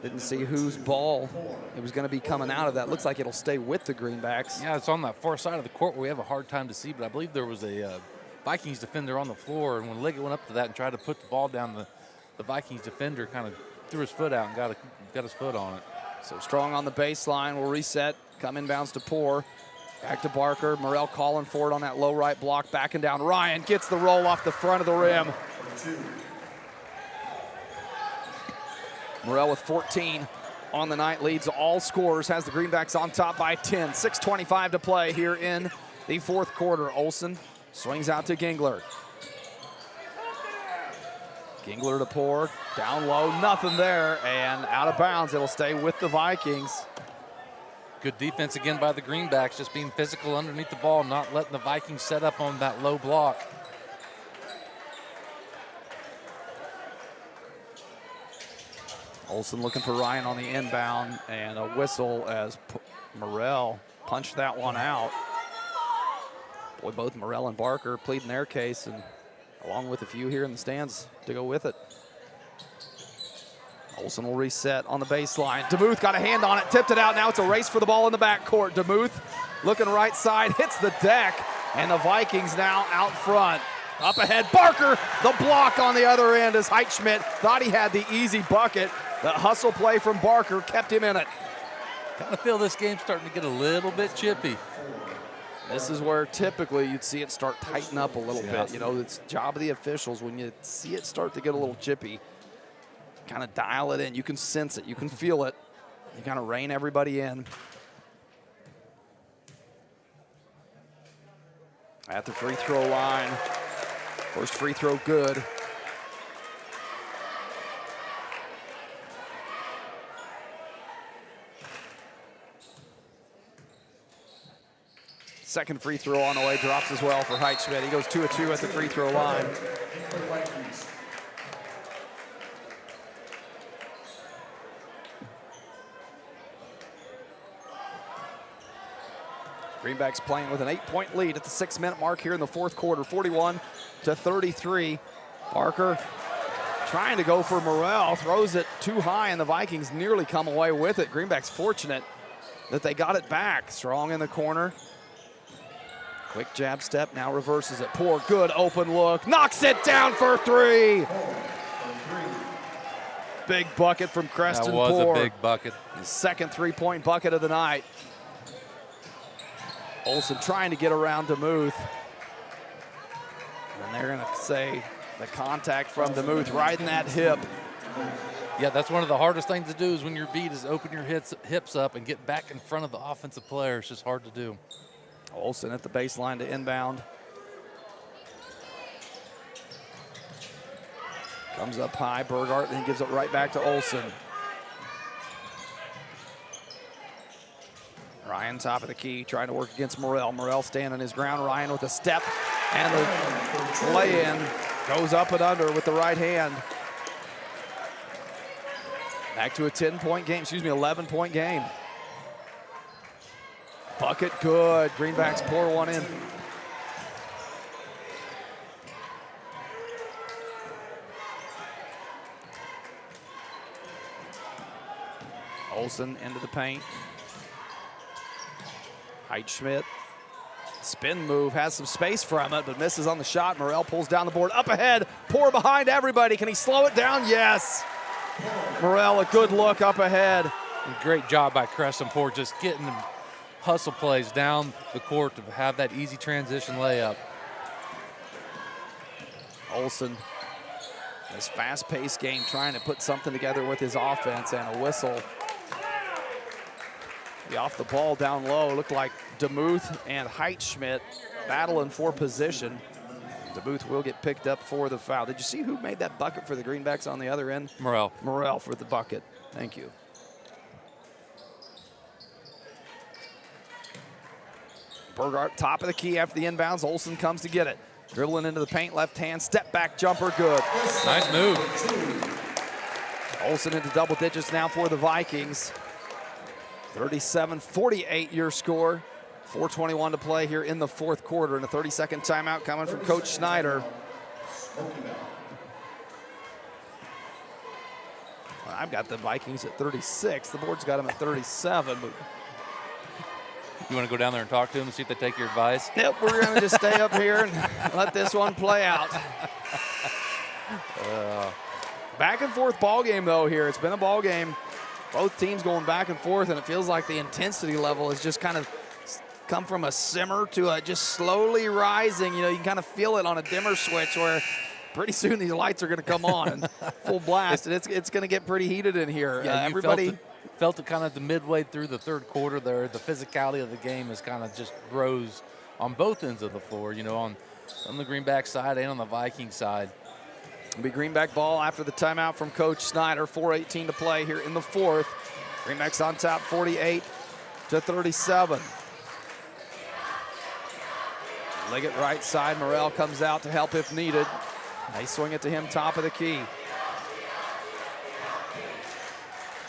[SPEAKER 2] Didn't see whose ball it was going to be coming out of that. Looks like it'll stay with the Greenbacks.
[SPEAKER 3] Yeah, it's on that far side of the court where we have a hard time to see, but I believe there was a Vikings defender on the floor, and when Liggett went up to that and tried to put the ball down, the Vikings defender kind of threw his foot out and got his foot on it.
[SPEAKER 2] So Strong on the baseline will reset, come inbounds to Poor. Back to Barker. Morrell calling for it on that low right block, backing down. Ryan gets the roll off the front of the rim. Morrell with 14 on the night, leads all scorers, has the Greenbacks on top by 10. 6:25 to play here in the fourth quarter. Olsen swings out to Gingler. Gingler to Poor, down low, nothing there, and out of bounds. It'll stay with the Vikings.
[SPEAKER 3] Good defense again by the Greenbacks, just being physical underneath the ball, not letting the Vikings set up on that low block.
[SPEAKER 2] Olsen looking for Ryan on the inbound, and a whistle as Morrell punched that one out. Boy, both Morrell and Barker pleading their case, and along with a few here in the stands to go with it. Olsen will reset on the baseline. DeMuth got a hand on it, tipped it out. Now it's a race for the ball in the backcourt. DeMuth looking right side, hits the deck, and the Vikings now out front. Up ahead, Barker, the block on the other end as Heitschmidt thought he had the easy bucket. The hustle play from Barker kept him in it.
[SPEAKER 3] Kind of feel this game's starting to get a little bit chippy.
[SPEAKER 2] This is where typically you'd see it start tighten up a little bit. You know, it's the job of the officials when you see it start to get a little chippy. Kind of dial it in. You can sense it. You can feel it. You kind of rein everybody in. At the free throw line. First free throw good. Second free throw on the way, drops as well for Heitschmidt. He goes 2 of 2 at the free throw line. Greenbacks playing with an 8-point lead at the 6-minute mark here in the fourth quarter, 41-33. Barker trying to go for Morrell, throws it too high, and the Vikings nearly come away with it. Greenbacks fortunate that they got it back. Strong in the corner. Quick jab step, now reverses it. Poor, good open look, knocks it down for 3. Big bucket from Creston Poor.
[SPEAKER 3] That was a big bucket.
[SPEAKER 2] His second 3-point bucket of the night. Olsen trying to get around DeMuth. And they're going to say the contact from DeMuth right in that hip.
[SPEAKER 3] Yeah, that's one of the hardest things to do is when you're beat is open your hips up and get back in front of the offensive player. It's just hard to do.
[SPEAKER 2] Olsen at the baseline to inbound. Comes up high, Burgart, then gives it right back to Olson. Ryan top of the key, trying to work against Morrell. Morrell standing his ground. Ryan with a step, and the lay-in goes up and under with the right hand. Back to a 10-point game, 11-point game. Bucket good. Greenbacks pour one in. Olson into the paint. Heitschmidt, spin move, has some space from it, but misses on the shot. Morrell pulls down the board, up ahead, pour behind everybody. Can he slow it down? Yes. Morrell, a good look up ahead.
[SPEAKER 3] And great job by Crescent-Port, just getting them hustle plays down the court to have that easy transition layup.
[SPEAKER 2] Olson, this fast-paced game, trying to put something together with his offense, and a whistle. Off the ball down low, looked like DeMuth and Heitschmidt battling for position. DeMuth will get picked up for the foul. Did you see who made that bucket for the Greenbacks on the other end?
[SPEAKER 3] Morrell.
[SPEAKER 2] Morrell for the bucket. Thank you. Burgart, top of the key after the inbounds. Olson comes to get it. Dribbling into the paint, left hand, step back jumper, good.
[SPEAKER 3] Nice move.
[SPEAKER 2] Olson into double digits now for the Vikings. 37-48 your score. 4:21 to play here in the fourth quarter, and a 30-second timeout coming from Coach Snyder. Well, I've got the Vikings at 36. The board's got them at 37. But
[SPEAKER 3] you want to go down there and talk to them and see if they take your advice?
[SPEAKER 2] Nope, we're going to just stay up here and let this one play out. Back and forth ball game, though, here. It's been a ball game. Both teams going back and forth, and it feels like the intensity level has just kind of come from a simmer to a just slowly rising. You know, you can kind of feel it on a dimmer switch where pretty soon these lights are going to come on and full blast, and it's going to get pretty heated in here.
[SPEAKER 3] Yeah,
[SPEAKER 2] everybody
[SPEAKER 3] felt it kind of the midway through the third quarter there. The physicality of the game has kind of just rose on both ends of the floor, you know, on the Greenback side and on the Viking side.
[SPEAKER 2] It'll be Greenback ball after the timeout from Coach Snyder. 4:18 to play here in the fourth. Greenbacks on top, 48-37. Liggett right side. Morrell comes out to help if needed. They swing it to him, top of the key.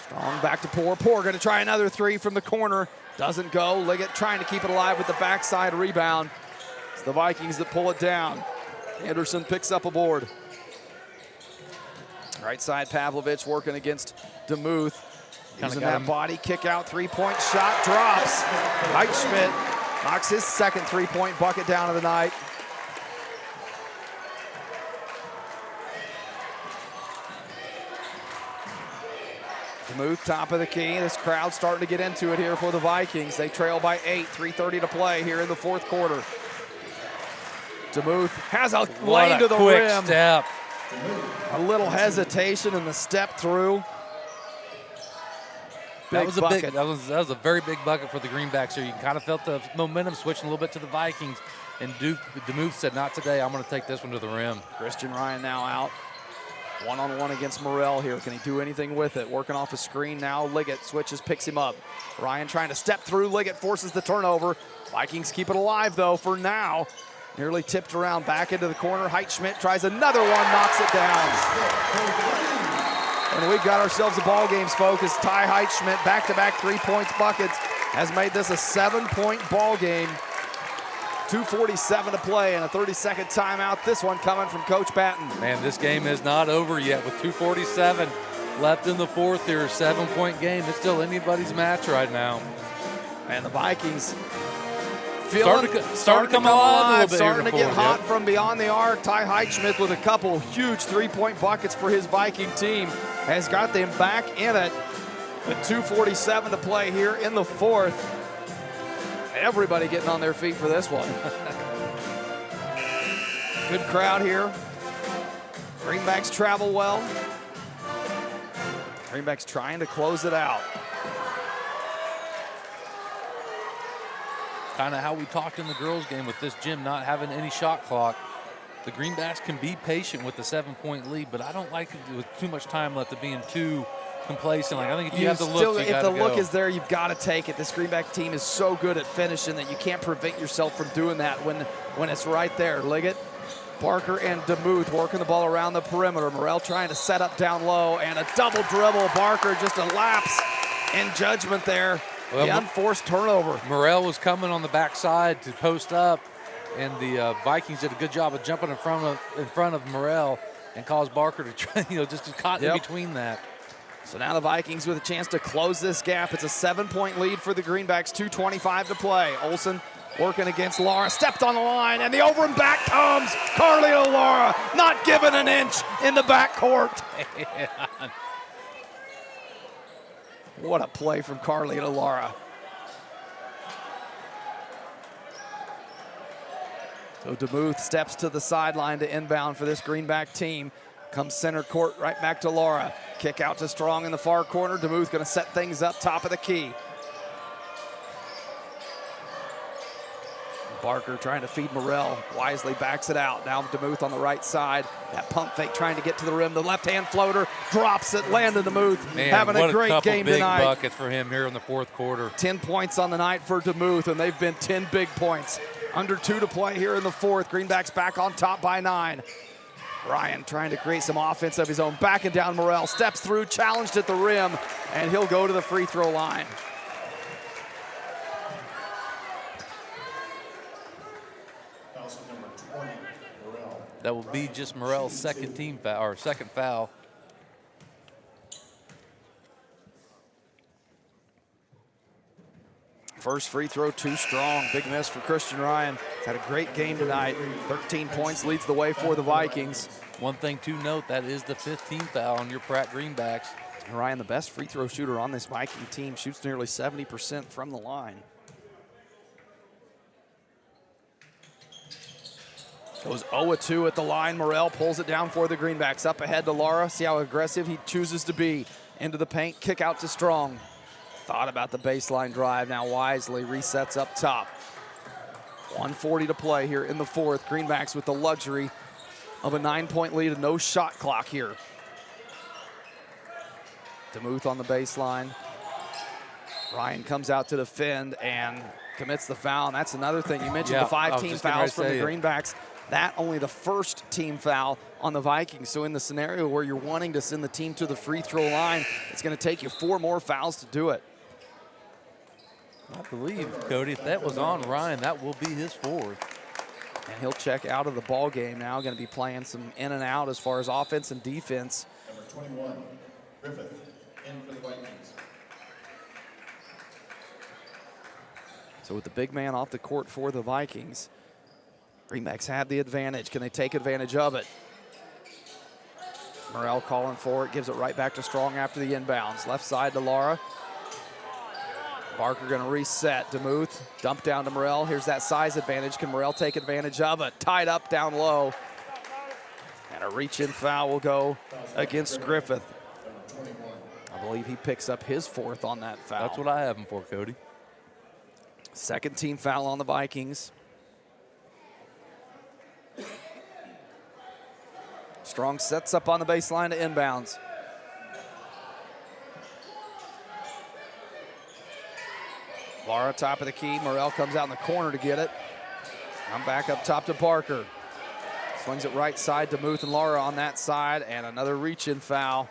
[SPEAKER 2] Strong back to Poor. Poor going to try another three from the corner. Doesn't go. Liggett trying to keep it alive with the backside rebound. It's the Vikings that pull it down. Anderson picks up a board. Right side, Pavlovich working against DeMuth. Using that body, kick out, three-point shot, drops. Heitschmidt knocks his second three-point bucket down of the night. DeMuth, top of the key. This crowd starting to get into it here for the Vikings. They trail by 8, 3:30 to play here in the fourth quarter. DeMuth has a lane to the rim.
[SPEAKER 3] Step.
[SPEAKER 2] A little hesitation in the step through.
[SPEAKER 3] That was a very big bucket for the Greenbacks here. You kind of felt the momentum switching a little bit to the Vikings. And DeMuth said, not today. I'm going to take this one to the rim.
[SPEAKER 2] Christian Ryan now out. One-on-one against Morrell here. Can he do anything with it? Working off a screen now. Liggett switches, picks him up. Ryan trying to step through. Liggett forces the turnover. Vikings keep it alive, though, for now. Nearly tipped around back into the corner. Heitschmidt tries another one, knocks it down. And we've got ourselves a ball games focus. Ty Heitschmidt, back-to-back 3-point buckets, has made this a 7-point ball game. 2:47 to play and a 30-second timeout. This one coming from Coach Patton.
[SPEAKER 3] Man, this game is not over yet with 2:47 left in the fourth here. 7-point game. It's still anybody's match right now.
[SPEAKER 2] And the Vikings
[SPEAKER 3] starting to come alive a little bit.
[SPEAKER 2] Starting to get hot from beyond the arc. Ty Heitschmidt with a couple huge 3-point buckets for his Viking team has got them back in it with 2:47 to play here in the fourth. Everybody getting on their feet for this one. Good crowd here. Greenbacks travel well. Greenbacks trying to close it out.
[SPEAKER 3] Kind of how we talked in the girls game with this gym not having any shot clock. the Greenbacks can be patient with the 7-point lead, but I don't like it with too much time left of being too complacent. Like, I think if you have the look, you
[SPEAKER 2] if the
[SPEAKER 3] gotta
[SPEAKER 2] look
[SPEAKER 3] go.
[SPEAKER 2] is there, you've got to take it. This Greenback team is so good at finishing that you can't prevent yourself from doing that when it's right there. Liggett, Barker, and DeMuth working the ball around the perimeter. Morrell trying to set up down low, and a double dribble. Barker just a lapse in judgment there.
[SPEAKER 3] Well,
[SPEAKER 2] the unforced turnover.
[SPEAKER 3] Morrell was coming on the backside to post up, and the Vikings did a good job of jumping in front of Morrell and caused Barker to try, just get caught in between that.
[SPEAKER 2] So now the Vikings with a chance to close this gap. It's a 7-point lead for the Greenbacks, 2:25 to play. Olsen working against Lara, stepped on the line, and the over and back comes. Carlito Lara not given an inch in the backcourt. What a play from Carlito Lara. So DeMuth steps to the sideline to inbound for this Greenback team. Comes center court right back to Lara. Kick out to Strong in the far corner. DeMuth going to set things up top of the key. Barker trying to feed Morrell. Wisely backs it out. Now DeMuth on the right side. That pump fake trying to get to the rim. The left-hand floater drops it. Landon DeMuth having a great game
[SPEAKER 3] big
[SPEAKER 2] tonight.
[SPEAKER 3] Buckets for him here in the fourth quarter.
[SPEAKER 2] 10 points on the night for DeMuth, and they've been 10 big points. Under 2 to play here in the fourth. Greenbacks back on top by 9. Ryan trying to create some offense of his own. Backing down Morrell. Steps through, challenged at the rim, and he'll go to the free throw line.
[SPEAKER 3] That will be just Morrell's second foul.
[SPEAKER 2] First free throw too strong. Big miss for Christian Ryan. He's had a great game tonight. 13 points leads the way for the Vikings.
[SPEAKER 3] One thing to note, that is the 15th foul on your Pratt Greenbacks.
[SPEAKER 2] Ryan, the best free throw shooter on this Viking team, shoots nearly 70% from the line. Goes 0-2 at the line. Morrell pulls it down for the Greenbacks. Up ahead to Lara. See how aggressive he chooses to be. Into the paint, kick out to Strong. Thought about the baseline drive. Now wisely resets up top. 1:40 to play here in the fourth. Greenbacks with the luxury of a 9-point lead and no shot clock here. DeMuth on the baseline. Ryan comes out to defend and commits the foul. And that's another thing. You mentioned the 5-team fouls from the Greenbacks. That only the first team foul on the Vikings. So in the scenario where you're wanting to send the team to the free throw line, it's going to take you 4 more fouls to do it.
[SPEAKER 3] I believe, Cody, if that was on Ryan, that will be his 4th.
[SPEAKER 2] And he'll check out of the ball game now. Going to be playing some in and out as far as offense and defense.
[SPEAKER 14] Number 21, Griffith, in for the Vikings.
[SPEAKER 2] So with the big man off the court for the Vikings, Greenbacks have the advantage. Can they take advantage of it? Morrell calling for it, gives it right back to Strong after the inbounds. Left side to Lara. Barker going to reset. DeMuth, dump down to Morrell. Here's that size advantage. Can Morrell take advantage of it? Tied up down low. And a reach-in foul will go against Griffith. I believe he picks up his 4th on that foul.
[SPEAKER 3] That's what I have him for, Cody.
[SPEAKER 2] Second team foul on the Vikings. Strong sets up on the baseline to inbounds. Lara top of the key. Morrell comes out in the corner to get it. I'm back up top to Barker. Swings it right side to Muth and Lara on that side, and another reach-in foul.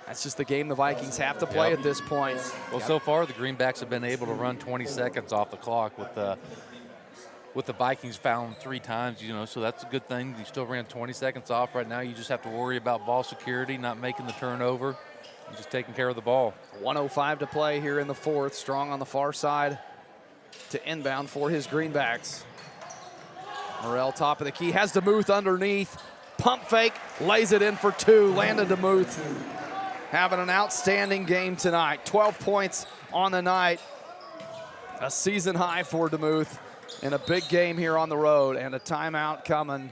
[SPEAKER 2] That's just the game the Vikings have to play at this point.
[SPEAKER 3] Well, so far the Greenbacks have been able to run 20 seconds off the clock with the Vikings fouling 3 times, so that's a good thing. You still ran 20 seconds off. Right now you just have to worry about ball security, not making the turnover, and just taking care of the ball.
[SPEAKER 2] 1:05 to play here in the fourth. Strong on the far side to inbound for his Greenbacks. Morrell top of the key, has DeMuth underneath. Pump fake, lays it in for 2. Landon DeMuth having an outstanding game tonight. 12 points on the night. A season high for DeMuth in a big game here on the road, and a timeout coming.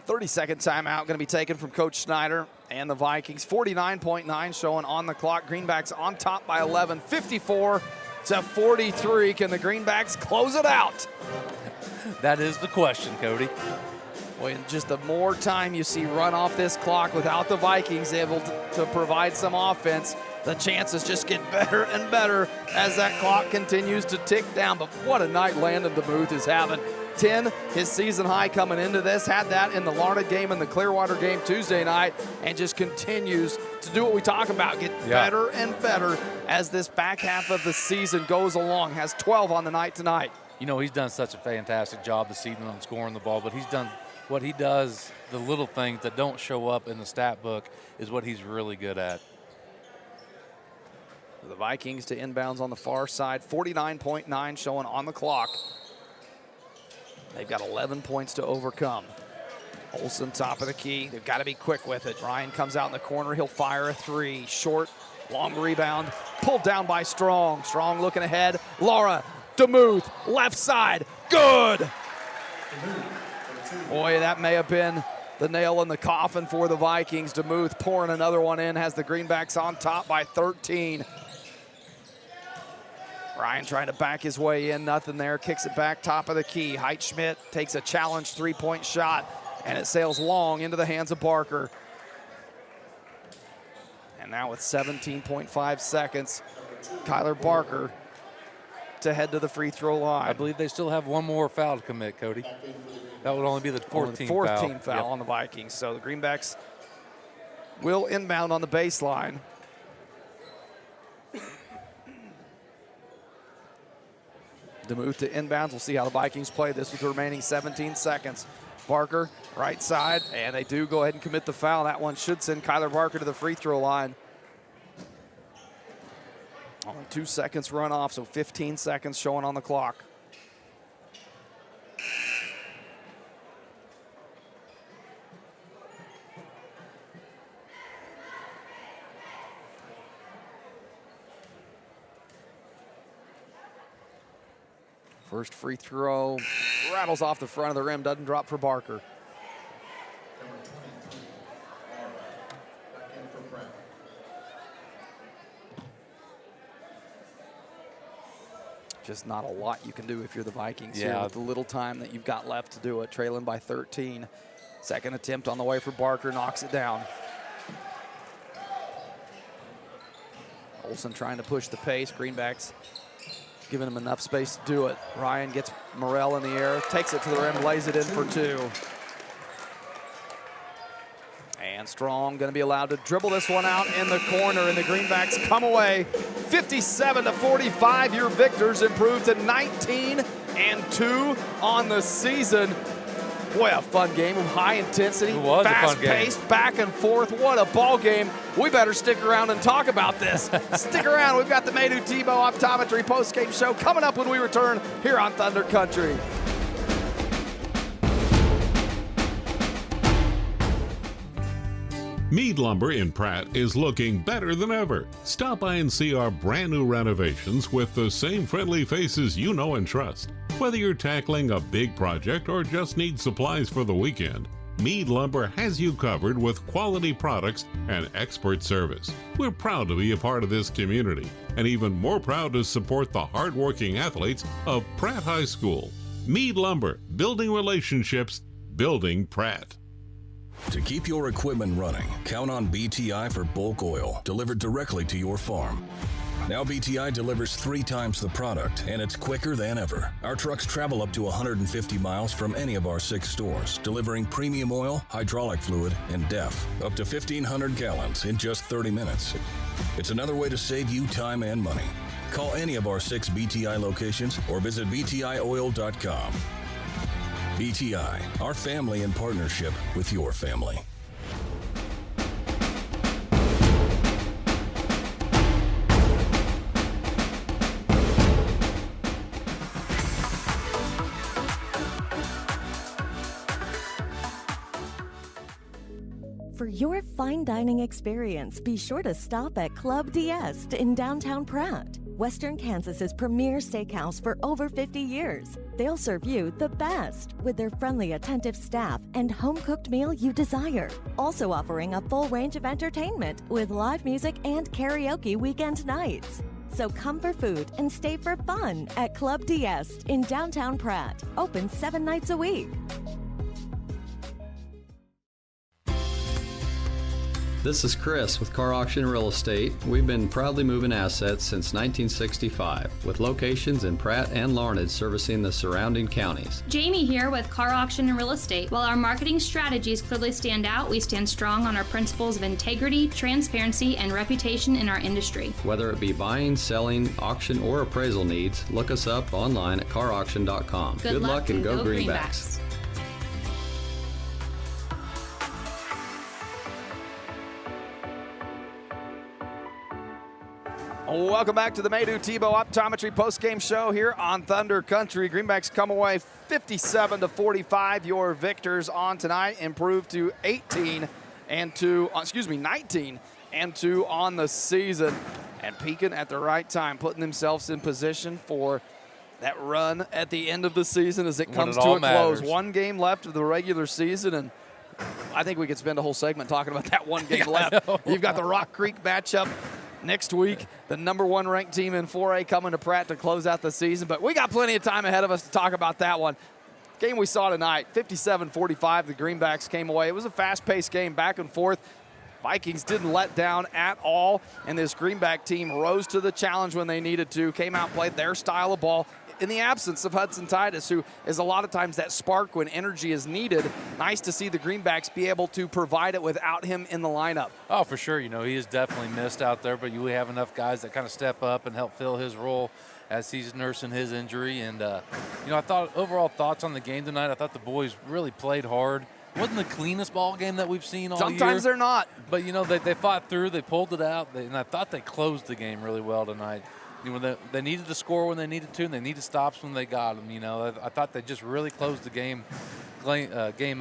[SPEAKER 2] 30-second timeout going to be taken from Coach Schneider and the Vikings. 49.9 showing on the clock. Greenbacks on top by 11, 54-43. Can the Greenbacks close it out?
[SPEAKER 3] That is the question, Cody.
[SPEAKER 2] Boy, and just the more time you see run off this clock without the Vikings able to provide some offense, the chances just get better and better as that clock continues to tick down. But what a night Landon DeMuth is having. 10, his season high coming into this, had that in the Larned game and the Clearwater game Tuesday night, and just continues to do what we talk about, get better and better as this back half of the season goes along. Has 12 on the night tonight.
[SPEAKER 3] You know, he's done such a fantastic job this season on scoring the ball, but he's done what he does, the little things that don't show up in the stat book is what he's really good at.
[SPEAKER 2] The Vikings to inbounds on the far side, 49.9 showing on the clock. They've got 11 points to overcome. Olsen top of the key. They've got to be quick with it. Ryan comes out in the corner. He'll fire a three. Short, long rebound. Pulled down by Strong. Strong looking ahead. Laura, DeMuth, left side. Good. Boy, that may have been the nail in the coffin for the Vikings. DeMuth pouring another one in. Has the Greenbacks on top by 13. Ryan trying to back his way in, nothing there, kicks it back, top of the key. Heitschmidt takes a challenge three-point shot, and it sails long into the hands of Barker. And now with 17.5 seconds, Kyler Barker to head to the free throw line.
[SPEAKER 3] I believe they still have one more foul to commit, Cody. That would only be the 14th foul.
[SPEAKER 2] 14th foul on the Vikings. So the Greenbacks will inbound on the baseline. DeMuth to inbounds. We'll see how the Vikings play this with the remaining 17 seconds. Barker, right side, and they do go ahead and commit the foul. That one should send Kyler Barker to the free throw line. Only 2 seconds run off, so 15 seconds showing on the clock. First free throw, rattles off the front of the rim, doesn't drop for Barker. Just not a lot you can do if you're the Vikings here with the little time that you've got left to do it, trailing by 13. Second attempt on the way for Barker, knocks it down. Olsen trying to push the pace, Greenbacks giving him enough space to do it. Ryan gets Morrell in the air, takes it to the rim, lays it in for two. And Strong going to be allowed to dribble this one out in the corner, and the Greenbacks come away 57-45. Your victors improved to 19-2 on the season. Boy, a fun game of high intensity, fast-paced, back and forth. What a ball game. We better stick around and talk about this. Stick around. We've got the Maydew Tebow Optometry postgame show coming up when we return here on Thunder Country.
[SPEAKER 12] Mead Lumber in Pratt is looking better than ever. Stop by and see our brand new renovations with the same friendly faces you know and trust. Whether you're tackling a big project or just need supplies for the weekend, Mead Lumber has you covered with quality products and expert service. We're proud to be a part of this community and even more proud to support the hardworking athletes of Pratt High School. Mead Lumber, building relationships, building Pratt.
[SPEAKER 18] To keep your equipment running, count on BTI for bulk oil delivered directly to your farm. Now BTI delivers 3 times the product, and it's quicker than ever. Our trucks travel up to 150 miles from any of our 6 stores, delivering premium oil, hydraulic fluid, and DEF, up to 1,500 gallons in just 30 minutes. It's another way to save you time and money. Call any of our 6 BTI locations or visit btioil.com. BTI, our family in partnership with your family.
[SPEAKER 19] For your fine dining experience, be sure to stop at Club D'Este in downtown Pratt. Western Kansas's premier steakhouse for over 50 years. They'll serve you the best with their friendly, attentive staff and home-cooked meal you desire. Also offering a full range of entertainment with live music and karaoke weekend nights. So come for food and stay for fun at Club Diest in downtown Pratt. Open 7 nights a week.
[SPEAKER 20] This is Chris with Car Auction Real Estate. We've been proudly moving assets since 1965 with locations in Pratt and Larned servicing the surrounding counties.
[SPEAKER 21] Jamie here with Car Auction and Real Estate. While our marketing strategies clearly stand out, we stand strong on our principles of integrity, transparency, and reputation in our industry.
[SPEAKER 20] Whether it be buying, selling, auction, or appraisal needs, look us up online at carauction.com.
[SPEAKER 21] Good luck and go Greenbacks.
[SPEAKER 2] Welcome back to the Maydew Tebow Optometry postgame show here on Thunder Country. Greenbacks come away 57-45. Your victors on tonight, improved to 19 and 2 on the season. And peaking at the right time, putting themselves in position for that run at the end of the season as it comes to a close. One game left of the regular season, and I think we could spend a whole segment talking about that one game left. You've got the Rock Creek matchup next week, the #1 ranked team in 4A coming to Pratt to close out the season. But we got plenty of time ahead of us to talk about that one. Game we saw tonight, 57-45, the Greenbacks came away. It was a fast-paced game, back and forth. Vikings didn't let down at all, and this Greenback team rose to the challenge when they needed to, came out and played their style of ball in the absence of Hudson Titus, who is a lot of times that spark when energy is needed. Nice to see the Greenbacks be able to provide it without him in the lineup.
[SPEAKER 3] Oh, for sure. You know, he is definitely missed out there, but you have enough guys that kind of step up and help fill his role as he's nursing his injury. And, you know, I thought overall thoughts on the game tonight, I thought the boys really played hard. Wasn't the cleanest ball game that we've seen all year.
[SPEAKER 2] Sometimes they're not.
[SPEAKER 3] But, you know, they fought through. They pulled it out. And I thought they closed the game really well tonight. You know, they needed to score when they needed to, and they needed stops when they got them. You know, I thought they just really closed the game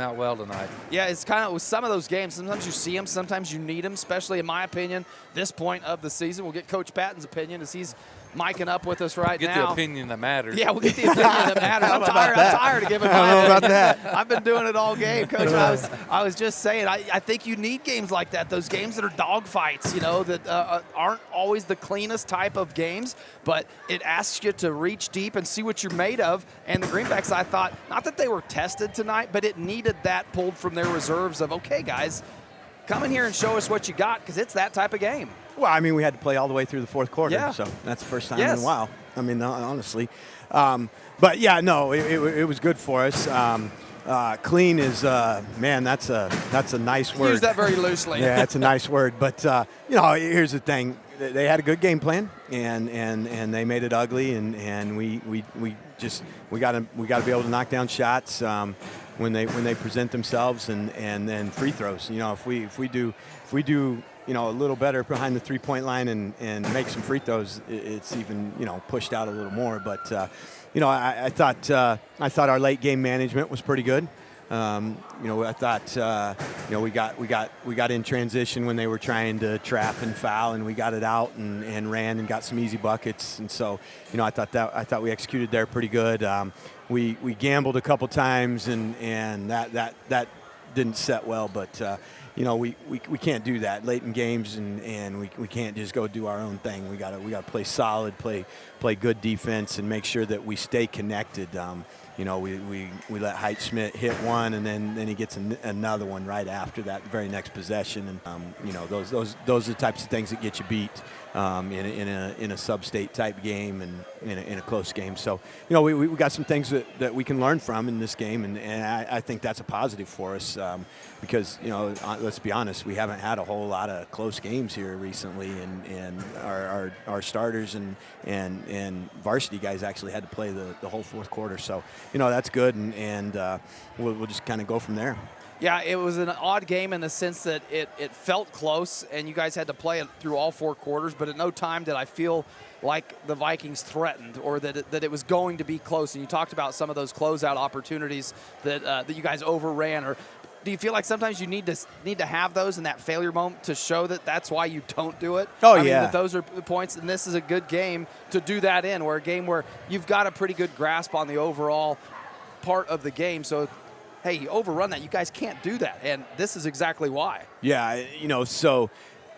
[SPEAKER 3] out well tonight.
[SPEAKER 2] Yeah, it's kind of with some of those games, sometimes you see them, sometimes you need them, especially in my opinion, this point of the season. We'll get Coach Patton's opinion as he's miking up with us right now.
[SPEAKER 3] Get the opinion that matters.
[SPEAKER 2] Yeah, we'll get the opinion that matters. I'm tired of giving my opinion. About that. I've been doing it all game, Coach. I was just saying, I think you need games like that, those games that are dogfights, you know, that aren't always the cleanest type of games, but it asks you to reach deep and see what you're made of. And the Greenbacks, I thought, not that they were tested tonight, but it needed that pulled from their reserves of, okay, guys, come in here and show us what you got, because it's that type of game.
[SPEAKER 23] Well, I mean, we had to play all the way through the fourth quarter, so that's the first time in a while. I mean, honestly. But, yeah, no, it was good for us. Clean is, man, that's a nice word.
[SPEAKER 2] Use that very loosely.
[SPEAKER 23] Yeah, it's a nice word. But, you know, here's the thing. They had a good game plan, and they made it ugly, and we got to be able to knock down shots when they present themselves, and then free throws. You know, if we do you know, a little better behind the three-point line and make some free throws, it's even, you know, pushed out a little more. But you know, I thought our late game management was pretty good. You know, I thought you know, we got in transition when they were trying to trap and foul, and we got it out and ran and got some easy buckets. And so, you know, I thought we executed there pretty good. We gambled a couple times, and that didn't set well, but you know, we can't do that late in games, and we can't just go do our own thing. We gotta play solid, play good defense, and make sure that we stay connected. You know, we let Height Schmidt hit one, and then he gets another one right after that very next possession. And you know, those are the types of things that get you beat in a sub-state type game and in a close game. So, you know, we got some things that we can learn from in this game, and I think that's a positive for us because, you know, let's be honest, we haven't had a whole lot of close games here recently, and our starters and varsity guys actually had to play the whole fourth quarter. So, you know, that's good, and we'll just kind of go from there.
[SPEAKER 2] Yeah, it was an odd game in the sense that it felt close, and you guys had to play it through all four quarters, but at no time did I feel like the Vikings threatened or that it was going to be close. And you talked about some of those closeout opportunities that you guys overran. Or do you feel like sometimes you need to have those in that failure moment to show that that's why you don't do it?
[SPEAKER 23] Oh,
[SPEAKER 2] I mean,
[SPEAKER 23] yeah.
[SPEAKER 2] that those are the points, and this is a good game to do that in, where a game where you've got a pretty good grasp on the overall part of the game. So, hey, you overrun that. You guys can't do that, and this is exactly why.
[SPEAKER 23] Yeah, you know, so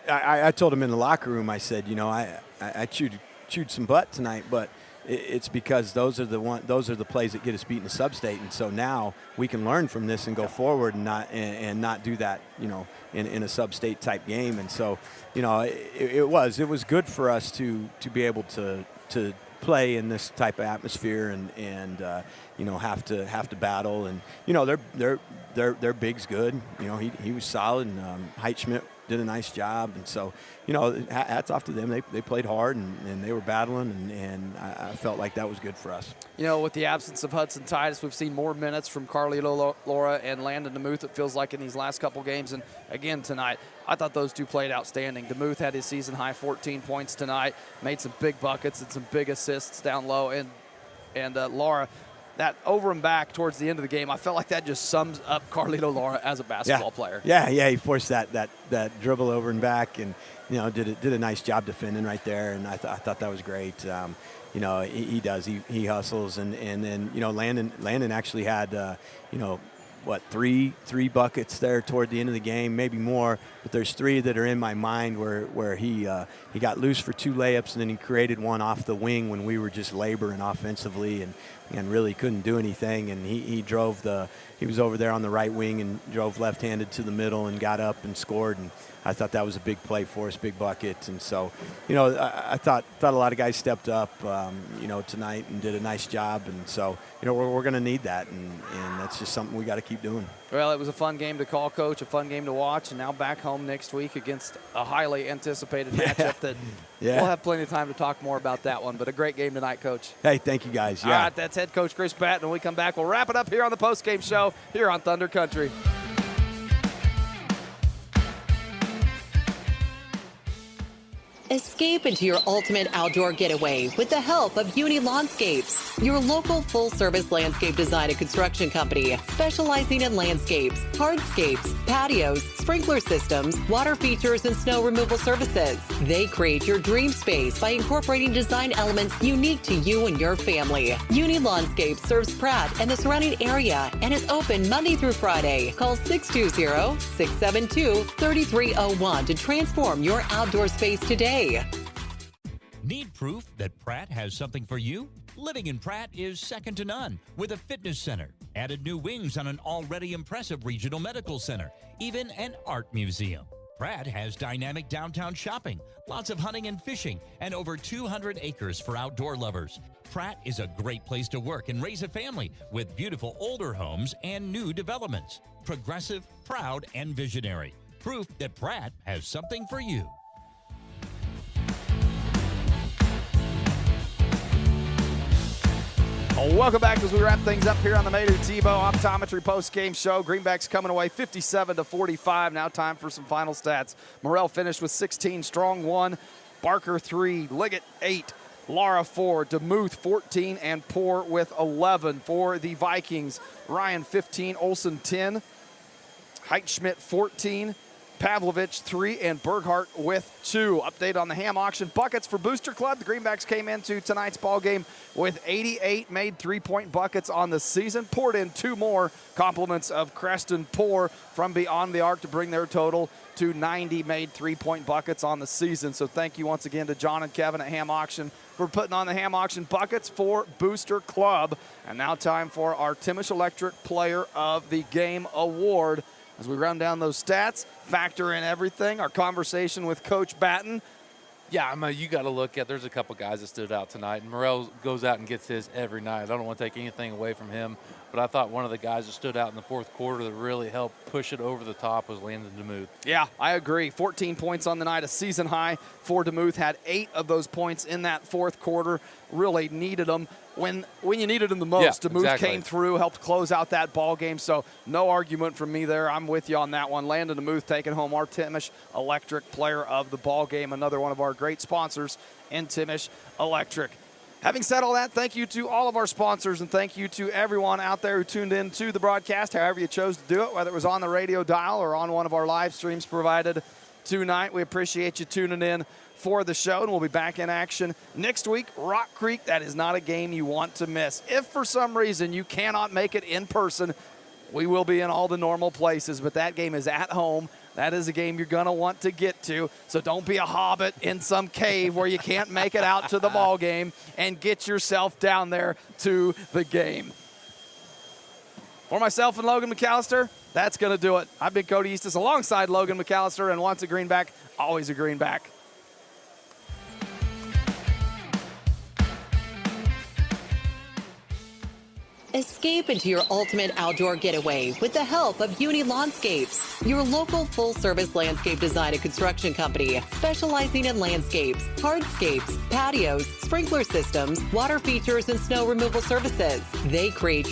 [SPEAKER 23] I told him in the locker room, I said, you know, I chewed chewed some butt tonight, but it's because those are the plays that get us beat in the sub-state, and so now we can learn from this and go forward and not do that, in a sub-state type game. And so, it was good for us to be able to play in this type of atmosphere and have to battle. And their big's good. He was solid, and Heitschmidt did a nice job. And so, hats off to them. They played hard and they were battling, and I felt like that was good for us.
[SPEAKER 2] With the absence of Hudson Titus, we've seen more minutes from Carlito Laura and Landon DeMuth, it feels like, in these last couple games. And again tonight, I thought those two played outstanding. DeMuth had his season-high 14 points tonight, made some big buckets and some big assists down low. And Laura, that over and back towards the end of the game, I felt like that just sums up Carlito Laura as a basketball player.
[SPEAKER 23] Yeah, he forced that dribble over and back, and did a nice job defending right there. And I thought that was great. He does. He hustles, and then Landon actually had three buckets there toward the end of the game, maybe more, but there's three that are in my mind where he got loose for two layups, and then he created one off the wing when we were just laboring offensively and really couldn't do anything. And he was over there on the right wing and drove left-handed to the middle and got up and scored. And I thought that was a big play for us, big bucket. And so, I thought a lot of guys stepped up, tonight and did a nice job. And so, we're going to need that, and that's just something we got to keep doing.
[SPEAKER 2] Well, it was a fun game to call, Coach, a fun game to watch, and now back home next week against a highly anticipated matchup that we'll have plenty of time to talk more about that one. But a great game tonight, Coach.
[SPEAKER 23] Hey, thank you, guys.
[SPEAKER 2] All right, that's head coach Chris Pratt, and when we come back, we'll wrap it up here on the postgame show here on Thunder Country.
[SPEAKER 1] Escape into your ultimate outdoor getaway with the help of Uni Landscapes, your local full-service landscape design and construction company specializing in landscapes, hardscapes, patios, sprinkler systems, water features, and snow removal services. They create your dream space by incorporating design elements unique to you and your family. Uni Landscapes serves Pratt and the surrounding area and is open Monday through Friday. Call 620-672-3301 to transform your outdoor space today.
[SPEAKER 4] Need proof that Pratt has something for you? Living in Pratt is second to none with a fitness center, added new wings on an already impressive regional medical center, even an art museum. Pratt has dynamic downtown shopping, lots of hunting and fishing, and over 200 acres for outdoor lovers. Pratt is a great place to work and raise a family with beautiful older homes and new developments. Progressive, proud, and visionary. Proof that Pratt has something for you.
[SPEAKER 2] Welcome back as we wrap things up here on the Maydew Tebow Optometry Post-Game Show. Greenbacks coming away 57-45. Now time for some final stats. Morrell finished with 16, Strong 1, Barker 3, Liggett 8, Lara 4, DeMuth 14, and Poor with 11 for the Vikings. Ryan 15, Olsen 10, Heitschmidt 14, Pavlovich 3, and Berghardt with 2. Update on the ham auction buckets for Booster Club. The Greenbacks came into tonight's ball game with 88 made three-point buckets on the season. Poured in 2 more compliments of Creston Poor from beyond the arc to bring their total to 90 made three-point buckets on the season. So thank you once again to John and Kevin at Ham Auction for putting on the ham auction buckets for Booster Club. And now time for our Timish Electric Player of the Game Award. As we run down those stats, factor in everything, our conversation with Coach Batten.
[SPEAKER 3] Yeah, you got to look at, there's a couple guys that stood out tonight, and Morrell goes out and gets his every night. I don't want to take anything away from him, but I thought one of the guys that stood out in the fourth quarter that really helped push it over the top was Landon DeMuth.
[SPEAKER 2] Yeah, I agree. 14 points on the night, a season high for DeMuth. Had 8 of those points in that fourth quarter. Really needed them when you needed them the most.
[SPEAKER 3] Yeah,
[SPEAKER 2] DeMuth came through, helped close out that ball game. So no argument from me there. I'm with you on that one. Landon DeMuth taking home our Timish Electric Player of the ball game. Another one of our great sponsors in Timish Electric. Having said all that, thank you to all of our sponsors, and thank you to everyone out there who tuned in to the broadcast, however you chose to do it, whether it was on the radio dial or on one of our live streams provided tonight. We appreciate you tuning in for the show, and we'll be back in action next week. Rock Creek, that is not a game you want to miss. If for some reason you cannot make it in person, we will be in all the normal places, but that game is at home that is a game you're going to want to get to. So don't be a hobbit in some cave where you can't make it out to the ball game, and get yourself down there to the game. For myself and Logan McAllister, that's going to do it. I've been Cody Eastis alongside Logan McAllister, and once a Greenback, always a Greenback.
[SPEAKER 1] Escape into your ultimate outdoor getaway with the help of Uni Landscapes, your local full-service landscape design and construction company specializing in landscapes, hardscapes, patios, sprinkler systems, water features, and snow removal services. They create your